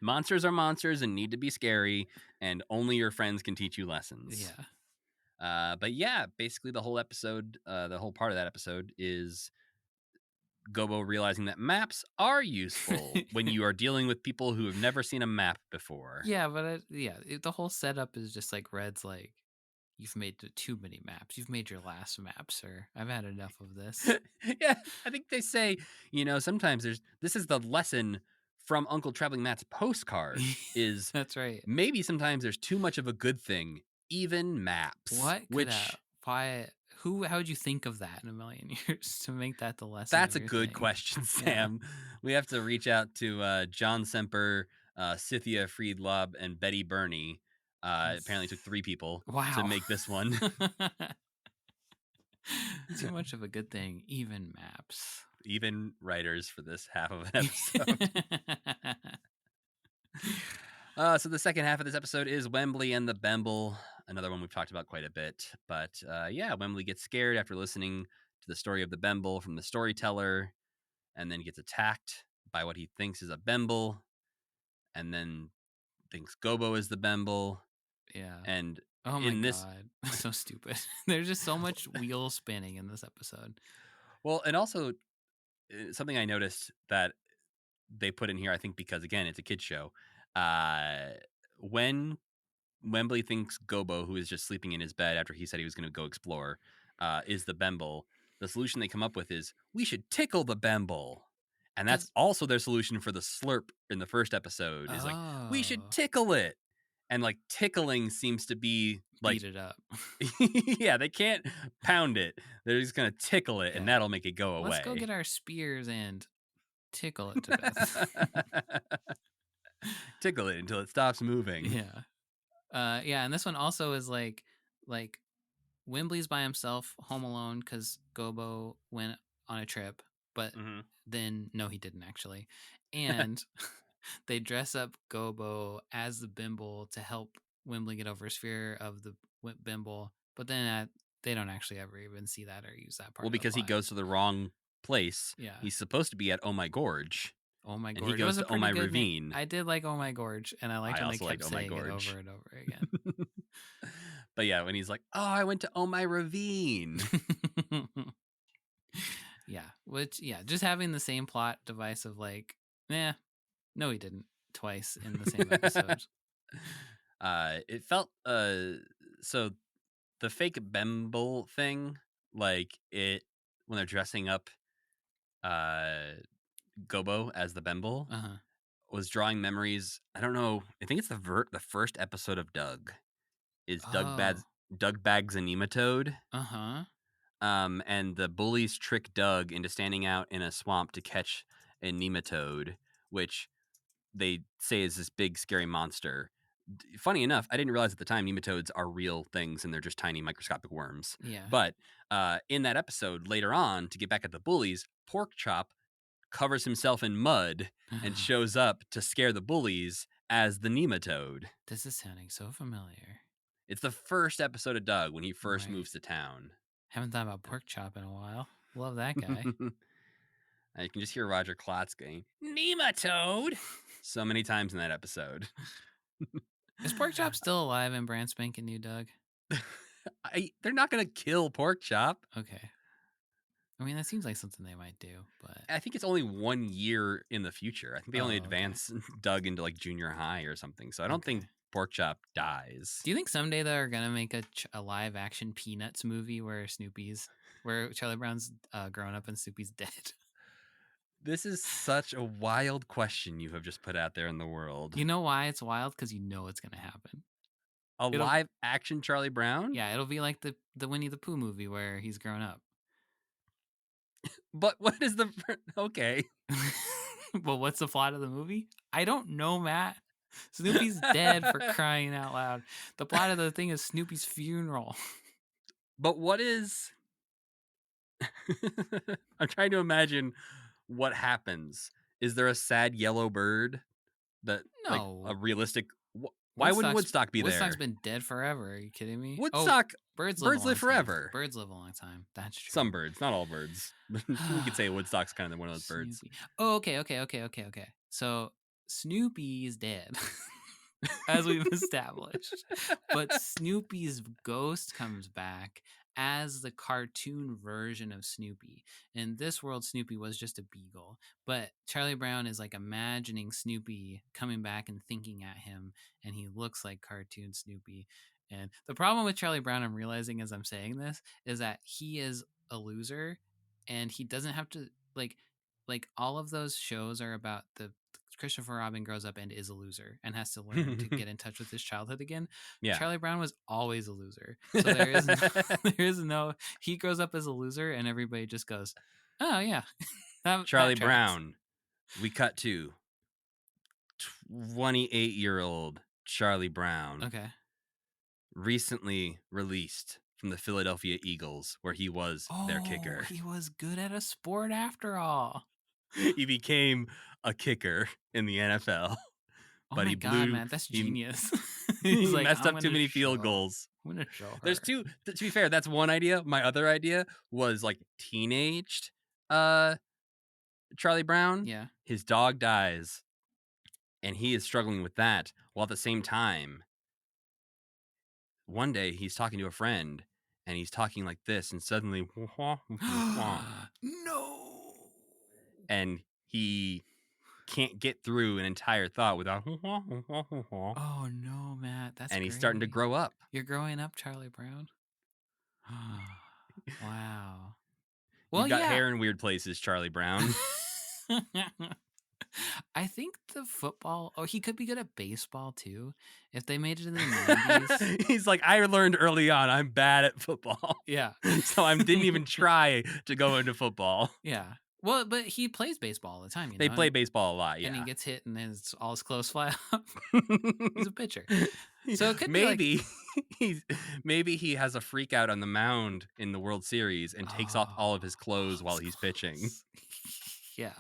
Monsters are monsters and need to be scary, and only your friends can teach you lessons. Yeah. But yeah, basically the whole episode, the whole part of that episode is Gobo realizing that maps are useful when you are dealing with people who have never seen a map before. Yeah, but the whole setup is just like Red's like, you've made too many maps. You've made your last map, sir. I've had enough of this. Yeah, I think they say, sometimes this is the lesson from Uncle Traveling Matt's postcard is that's right. Maybe sometimes there's too much of a good thing, even maps. What? How would you think of that in a million years to make that the lesson? That's a good question, Sam. Yeah. We have to reach out to John Semper, Scythia Friedlob, and Betty Burney. Apparently took 3 people to make this one. Too much of a good thing, even maps. Even writers for this half of an episode. So the second half of this episode is Wembley and the Bemble, another one we've talked about quite a bit. But Wembley gets scared after listening to the story of the Bemble from the storyteller, and then gets attacked by what he thinks is a Bemble, and then thinks Gobo is the Bemble. Yeah. And oh my God, so stupid. There's just so much wheel spinning in this episode. Well, and also something I noticed that they put in here, I think because, again, it's a kid's show. When Wembley thinks Gobo, who is just sleeping in his bed after he said he was going to go explore, is the Bemble. The solution they come up with is, we should tickle the Bemble. And that's also their solution for the slurp in the first episode. Is like, we should tickle it. And like tickling seems to be like beat it up. Yeah, they can't pound it. They're just gonna tickle it, and that'll make it go away. Let's go get our spears and tickle it to death. Tickle it until it stops moving. Yeah. Yeah, and this one also is like Wembley's by himself, home alone, because Gobo went on a trip, but then no, he didn't actually. And they dress up Gobo as the Bimble to help Wembley get over his fear of the Bimble, but then they don't actually ever even see that or use that part. Well, because he goes to the wrong place. Yeah, he's supposed to be at Oh My Gorge. Oh My Gorge. And he goes to Oh My Ravine. I did like Oh My Gorge, and I liked when they kept saying it over and over again. But yeah, when he's like, "Oh, I went to Oh My Ravine." Yeah, just having the same plot device of like, no, he didn't, twice in the same episode. It felt so the fake Bemble thing, like it when they're dressing up Gobo as the Bemble, was drawing memories. I don't know. I think it's the first episode of Doug. Is Doug Bags a nematode? And the bullies trick Doug into standing out in a swamp to catch a nematode, which they say is this big scary monster. Funny enough, I didn't realize at the time nematodes are real things and they're just tiny microscopic worms. Yeah. But in that episode later on, to get back at the bullies, Porkchop covers himself in mud and shows up to scare the bullies as the nematode. This is sounding so familiar. It's the first episode of Doug when he first moves to town. Haven't thought about Porkchop in a while. Love that guy. You can just hear Roger Klotz going, "Nematode!" so many times in that episode. Is Porkchop still alive in brand spanking new Doug? They're not going to kill Porkchop. Okay. I mean, that seems like something they might do, but I think it's only 1 year in the future. I think they only advance Doug into like junior high or something. So I don't think Porkchop dies. Do you think someday they're gonna make a live action Peanuts movie where Charlie Brown's grown up and Snoopy's dead? This is such a wild question you have just put out there in the world. You know why it's wild? Because you know it's gonna happen. Live action Charlie Brown? Yeah, it'll be like the Winnie the Pooh movie where he's grown up. But what is the okay? Well, what's the plot of the movie? I don't know, Matt. Snoopy's dead, for crying out loud. The plot of the thing is Snoopy's funeral. But what is... I'm trying to imagine what happens. Is there a sad yellow bird that like a realistic... Why wouldn't Woodstock be there? Woodstock's been dead forever. Are you kidding me? Woodstock... Birds live forever. Birds live a long time. That's true. Some birds, not all birds. We could say Woodstock's kind of one of those birds. Oh, okay. So Snoopy is dead, as we've established. But Snoopy's ghost comes back as the cartoon version of Snoopy. In this world, Snoopy was just a beagle. But Charlie Brown is like imagining Snoopy coming back and thinking at him, and he looks like cartoon Snoopy. And the problem with Charlie Brown, I'm realizing as I'm saying this, is that he is a loser and he doesn't have to like all of those shows are about the Christopher Robin grows up and is a loser and has to learn to get in touch with his childhood again. Yeah. Charlie Brown was always a loser. So there is no, he grows up as a loser and everybody just goes, oh yeah. Charlie Brown. We cut to 28-year-old Charlie Brown. Okay. Recently released from the Philadelphia Eagles, where he was their kicker. He was good at a sport after all. He became a kicker in the NFL. But he blew, man, that's genius. He like, messed up too many field goals. I'm gonna show her. There's two. To be fair, that's one idea. My other idea was like teenaged Charlie Brown. Yeah. His dog dies, and he is struggling with that, while at the same time, one day he's talking to a friend and he's talking like this, and suddenly no, and he can't get through an entire thought without. Oh no, Matt, that's and he's great. starting to grow up. You're growing up, Charlie Brown. Wow. Well, You've got hair in weird places, Charlie Brown. I think the football. Oh, he could be good at baseball too. If they made it in the 90s. He's like, I learned early on I'm bad at football. Yeah. So I didn't even try to go into football. Yeah. Well, but he plays baseball all the time. They play baseball a lot, yeah. And he gets hit and all his clothes fly up. He's a pitcher. So it could maybe maybe he has a freak out on the mound in the World Series and takes off all of his clothes while he's pitching. Yeah.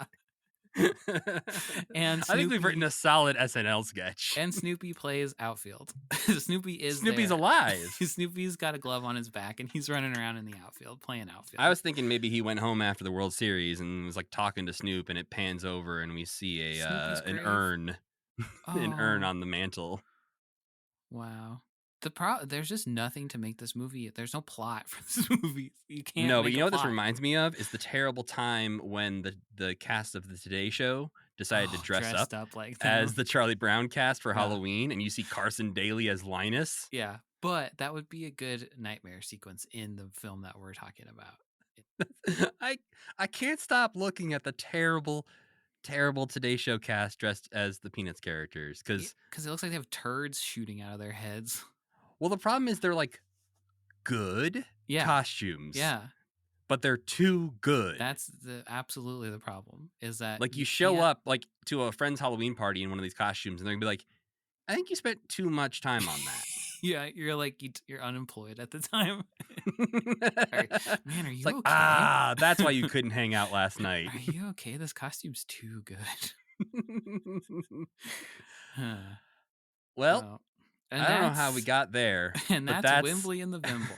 And Snoopy, I think we've written a solid SNL sketch. And Snoopy plays outfield. Snoopy's there. Alive. Snoopy's got a glove on his back and he's running around in the outfield playing outfield. I was thinking maybe he went home after the World Series and was like talking to Snoop, and it pans over and we see an urn, an urn on the mantle. Wow. There's just nothing to make this movie. There's no plot for this movie. You can't. No, but you know what this reminds me of is the terrible time when the cast of the Today Show decided to dress up like as the Charlie Brown cast for Halloween, and you see Carson Daly as Linus. Yeah, but that would be a good nightmare sequence in the film that we're talking about. I can't stop looking at the terrible Today Show cast dressed as the Peanuts characters because it looks like they have turds shooting out of their heads. Well, the problem is they're like good costumes. Yeah. But they're too good. That's absolutely the problem is that like you show up like to a friend's Halloween party in one of these costumes and they're gonna be like, I think you spent too much time on that. Yeah, you're like you're unemployed at the time. Man, are you okay? That's why you couldn't hang out last night. Are you okay? This costume's too good. Well, I don't know how we got there. And that's Wembley and the Bimble.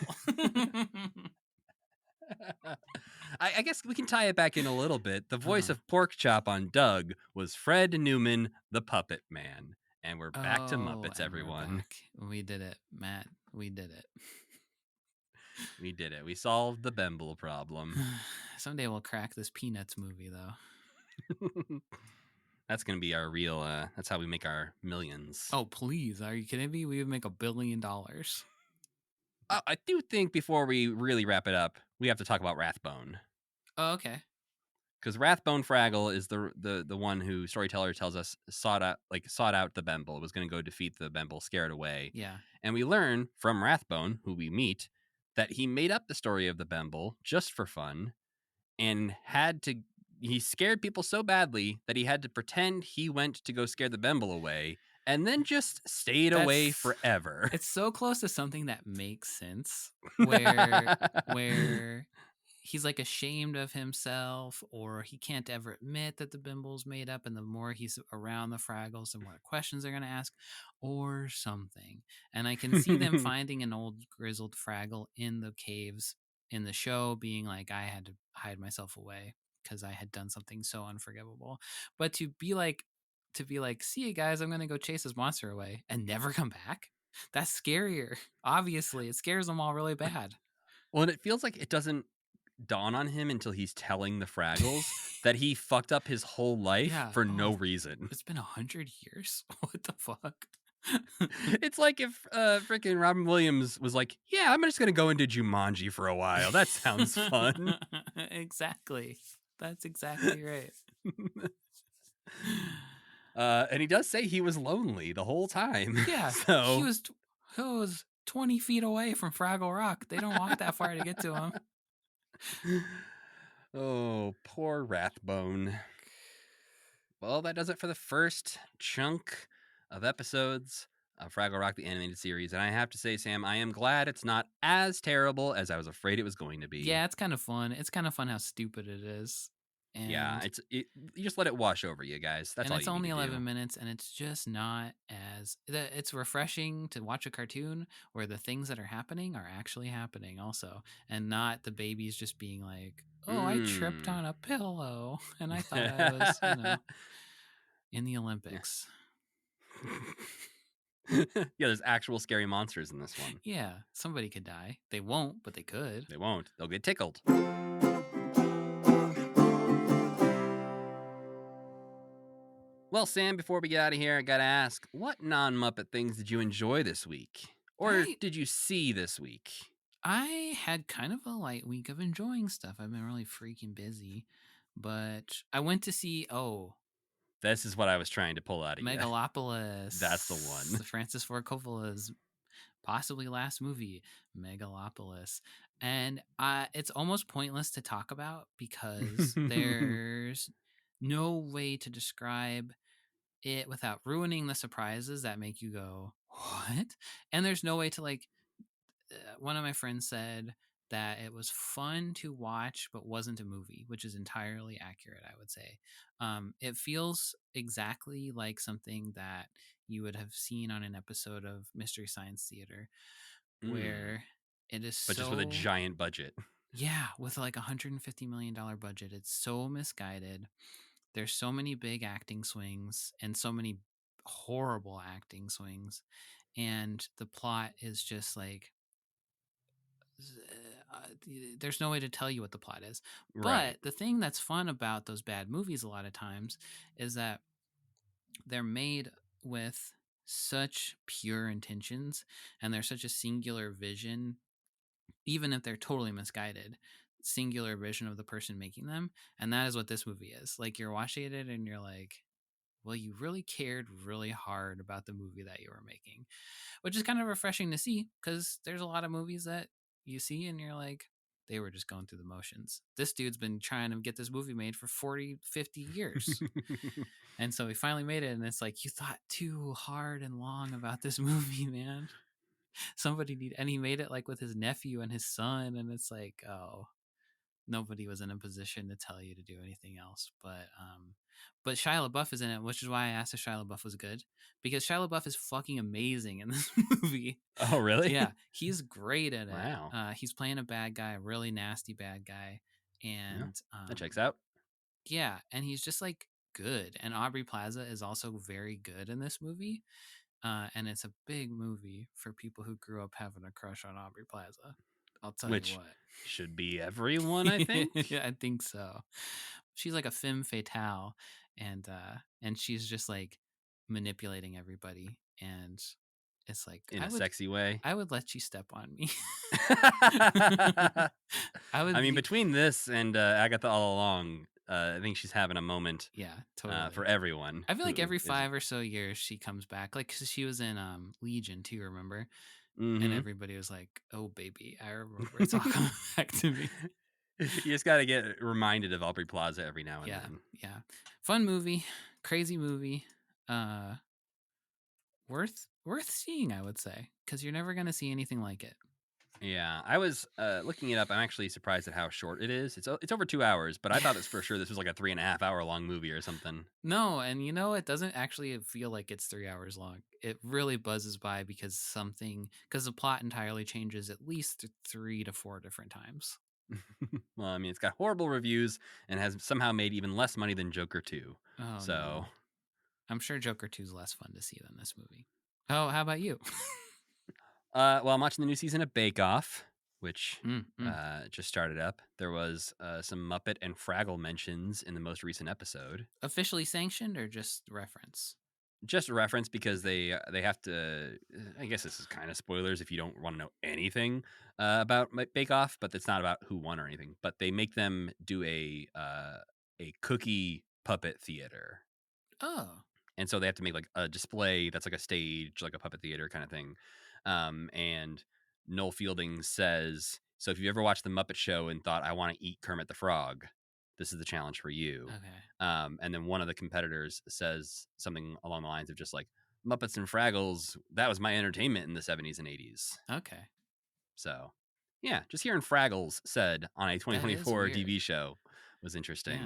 I guess we can tie it back in a little bit. The voice of Porkchop on Doug was Fred Newman, the Puppet Man. And we're back to Muppets, everyone. We did it, Matt. We did it. We did it. We solved the Bimble problem. Someday we'll crack this Peanuts movie, though. That's going to be our real, that's how we make our millions. Oh, please. Are you kidding me? We would make $1 billion. I do think before we really wrap it up, we have to talk about Rathbone. Oh, okay. Because Rathbone Fraggle is the one who Storyteller tells us sought out the Bemble, was going to go defeat the Bemble, scare it away. Yeah. And we learn from Rathbone, who we meet, that he made up the story of the Bemble just for fun and he scared people so badly that he had to pretend he went to go scare the Bemble away and then just stayed away forever. It's so close to something that makes sense where he's like ashamed of himself, or he can't ever admit that the Bimble's made up, and the more he's around the Fraggles, the more questions they're going to ask, or something. And I can see them finding an old grizzled Fraggle in the caves in the show being like, I had to hide myself away because I had done something so unforgivable. But to be like, see you guys, I'm going to go chase this monster away and never come back. That's scarier. Obviously, it scares them all really bad. Well, and it feels like it doesn't dawn on him until he's telling the Fraggles that he fucked up his whole life for no reason. It's been 100 years. What the fuck? It's like if freaking Robin Williams was like, yeah, I'm just going to go into Jumanji for a while. That sounds fun. Exactly. That's exactly right. And he does say he was lonely the whole time. Yeah. So he was 20 feet away from Fraggle Rock. They don't walk that far to get to him. Oh, poor Rathbone. Well, that does it for the first chunk of episodes of Fraggle Rock, the animated series. And I have to say, Sam, I am glad it's not as terrible as I was afraid it was going to be. Yeah, it's kind of fun. It's kind of fun how stupid it is. And yeah, you just let it wash over you guys. That's all you need to do. And it's only 11 minutes, and it's just not as... It's refreshing to watch a cartoon where the things that are happening are actually happening also, and not the babies just being like, oh, I tripped on a pillow, and I thought I was, in the Olympics. Yeah, there's actual scary monsters in this one. Yeah, somebody could die. They won't, but they could. They won't. They'll get tickled. Well, Sam, before we get out of here, I gotta ask, what non-Muppet things did you enjoy this week? Or did you see this week? I had kind of a light week of enjoying stuff. I've been really freaking busy. But I went to see, this is what I was trying to pull out of you. Megalopolis. That's the one. Francis Ford Coppola's possibly last movie, Megalopolis. And it's almost pointless to talk about because there's no way to describe it without ruining the surprises that make you go, what? And there's no way to one of my friends said that it was fun to watch but wasn't a movie, which is entirely accurate, I would say. It feels exactly like something that you would have seen on an episode of Mystery Science Theater, where it is but just with a giant budget. Yeah, with like $150 million budget. It's so misguided. There's so many big acting swings and so many horrible acting swings, and the plot is just like there's no way to tell you what the plot is. Right. But the thing that's fun about those bad movies a lot of times is that they're made with such pure intentions and they're such a singular vision, even if they're totally misguided, singular vision of the person making them. And that is what this movie is. Like, you're watching it and you're like, well, you really cared really hard about the movie that you were making, which is kind of refreshing to see because there's a lot of movies that you see and you're like, they were just going through the motions. This dude's been trying to get this movie made for 40, 50 years. And so he finally made it. And it's like, you thought too hard and long about this movie, man. And he made it like with his nephew and his son. And it's like, oh, nobody was in a position to tell you to do anything else. But Shia LaBeouf is in it, which is why I asked if Shia LaBeouf was good, because Shia LaBeouf is fucking amazing in this movie. Oh, really? Yeah, he's great at it. Wow. He's playing a bad guy, a really nasty bad guy, and that checks out. Yeah, and he's just like good. And Aubrey Plaza is also very good in this movie. And it's a big movie for people who grew up having a crush on Aubrey Plaza. I'll tell you what. Should be everyone, I think. Yeah, I think so. She's like a femme fatale, and she's just like manipulating everybody, and it's like in a sexy way. I would let you step on me. I mean, between this and Agatha All Along, I think she's having a moment. Yeah, totally. For everyone. I feel like every 5 or so years she comes back, like, because she was in Legion too, remember? Mm-hmm. And everybody was like, "Oh baby, I remember it's all coming back to me." You just got to get reminded of Aubrey Plaza every now and then. Yeah. Fun movie, crazy movie, worth seeing, I would say, because you're never gonna see anything like it. Yeah, I was looking it up. I'm actually surprised at how short it is. It's over 2 hours, but I thought for sure this was like a 3.5 hour long movie or something. No, and it doesn't actually feel like it's 3 hours long. It really buzzes by because the plot entirely changes at least 3 to 4 different times. Well, I mean, it's got horrible reviews and has somehow made even less money than Joker 2. Oh, so no. I'm sure Joker 2 is less fun to see than this movie. Oh, how about you? Well, I'm watching the new season of Bake Off, which just started up. There was some Muppet and Fraggle mentions in the most recent episode. Officially sanctioned or just reference? Just a reference because they have to. I guess this is kind of spoilers if you don't want to know anything about Bake Off, but it's not about who won or anything. But they make them do a cookie puppet theater. Oh. And so they have to make like a display that's like a stage, like a puppet theater kind of thing. And Noel Fielding says, so if you ever watched The Muppet Show and thought, I want to eat Kermit the Frog, this is the challenge for you. Okay. And then one of the competitors says something along the lines of just like, Muppets and Fraggles, that was my entertainment in the 70s and 80s. Okay. So, yeah, just hearing Fraggles said on a 2024 TV show was interesting.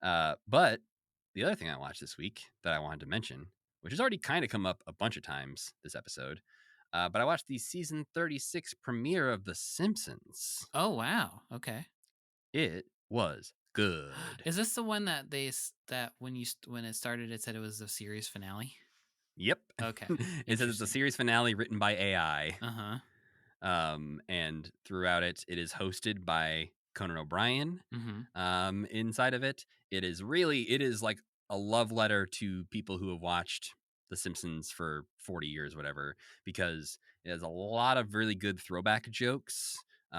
Yeah. But the other thing I watched this week that I wanted to mention, which has already kind of come up a bunch of times this episode, but I watched the season 36 premiere of The Simpsons. Oh, wow. Okay. It was good. Is this the one that when it started, it said it was the series finale? Yep. Okay. It says it's a series finale written by AI. Uh-huh. And throughout it is hosted by Conan O'Brien. Mm-hmm. Inside of it is like a love letter to people who have watched The Simpsons for 40 years, whatever, because it has a lot of really good throwback jokes.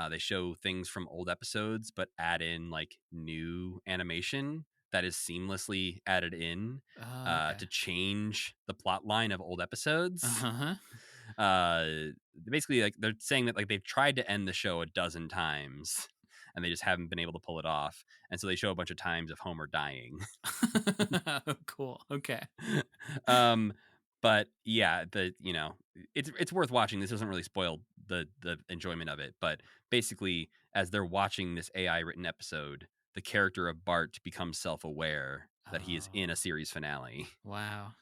They show things from old episodes, but add in like new animation that is seamlessly added in to change the plot line of old episodes. Basically, like they're saying that like they've tried to end the show a dozen times and they just haven't been able to pull it off. And so they show a bunch of times of Homer dying. Cool. Okay. But yeah, it's worth watching. This doesn't really spoil the enjoyment of it, but basically as they're watching this AI written episode, the character of Bart becomes self-aware that he is in a series finale. Wow.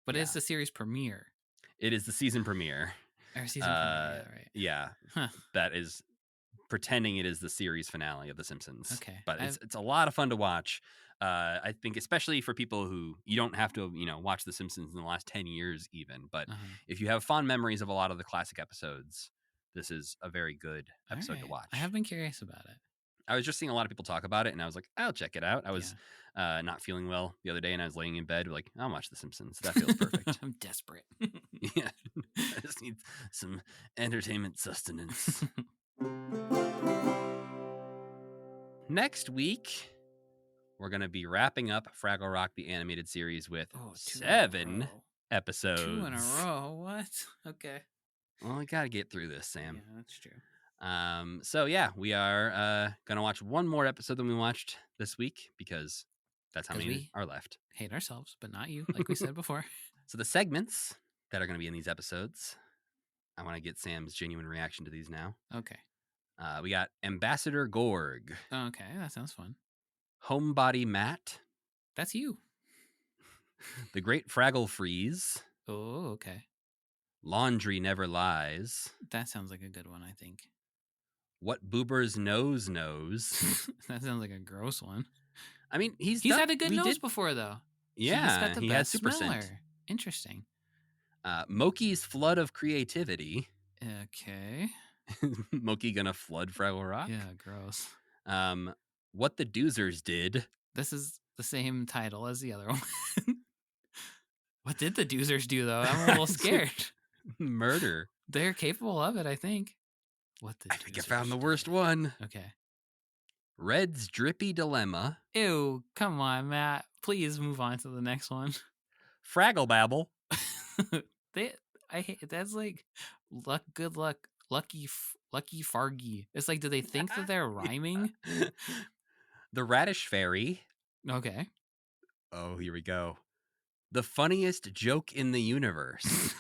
But it's the series premiere. It is the season premiere. Or season premiere, yeah, right. Yeah. Huh. That is pretending it is the series finale of The Simpsons. Okay. But it's a lot of fun to watch. I think especially for people who you don't have to, watch The Simpsons in the last 10 years even. But if you have fond memories of a lot of the classic episodes, this is a very good episode to watch. I have been curious about it. I was just seeing a lot of people talk about it, and I was like, I'll check it out. I was not feeling well the other day, and I was laying in bed like, I'll watch The Simpsons. That feels perfect. I'm desperate. Yeah. I just need some entertainment sustenance. Next week, we're going to be wrapping up Fraggle Rock, the animated series, with 7 episodes. 2 in a row. What? Okay. Well, I got to get through this, Sam. Yeah, that's true. So yeah, we are going to watch one more episode than we watched this week because that's how many are left. Hate ourselves, but not you, like we said before. So the segments that are going to be in these episodes, I want to get Sam's genuine reaction to these now. Okay. We got Ambassador Gorg. Okay, that sounds fun. Homebody Matt. That's you. The Great Fraggle Freeze. Oh, okay. Laundry Never Lies. That sounds like a good one, I think. What Boober's Nose Knows. That sounds like a gross one. I mean, he's had a good nose before, though. Yeah, he's got the best has super smeller. scent. Interesting. Moki's Flood of Creativity. Okay. Moki gonna flood Fraggle Rock? Yeah, gross. What the Doozers Did. This is the same title as the other one. What did the Doozers do, though? I'm a little scared. Murder. They're capable of it, I think. I think I found the worst one. Okay. Red's Drippy Dilemma. Ew, come on, Matt. Please move on to the next one. Fraggle Babble. I hate that's like good luck, lucky Fargy. It's like, do they think that they're rhyming? The Radish Fairy. Okay. Oh, here we go. The Funniest Joke in the Universe.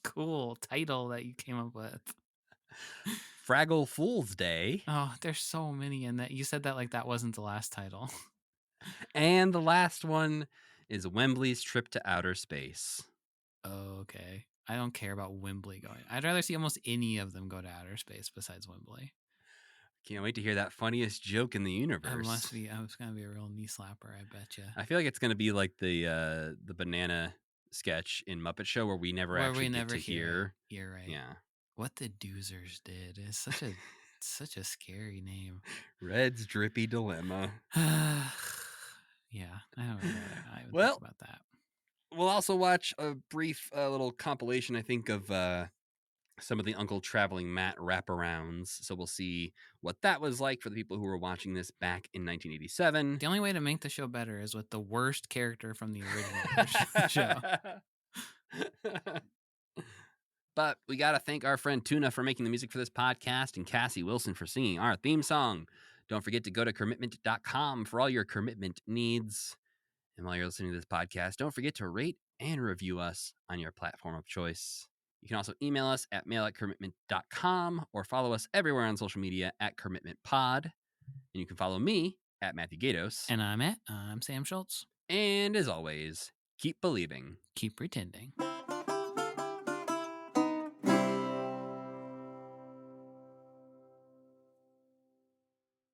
Cool title that you came up with. Fraggle Fool's Day. Oh, there's so many in that. You said that like that wasn't the last title. And the last one is Wembley's Trip to Outer Space. Oh, okay. I don't care about Wembley going. I'd rather see almost any of them go to outer space besides Wembley. Can't wait to hear that funniest joke in the universe. It must be. It's gonna be a real knee slapper. I bet you. I feel like it's gonna be like the banana sketch in Muppet Show where we never get to hear. You're right. Yeah. What the Doozers Did is such a scary name. Red's Drippy Dilemma. Yeah, I don't think about that. We'll also watch a brief little compilation, I think, of some of the Uncle Traveling Matt wraparounds. So we'll see what that was like for the people who were watching this back in 1987. The only way to make the show better is with the worst character from the original show. But we got to thank our friend Tuna for making the music for this podcast and Cassie Wilson for singing our theme song. Don't forget to go to commitment.com for all your commitment needs. And while you're listening to this podcast, don't forget to rate and review us on your platform of choice. You can also email us at mail@commitment.com or follow us everywhere on social media at commitmentpod. And you can follow me at Matthew Gatos. And I'm Sam Schultz. And as always, keep believing. Keep pretending.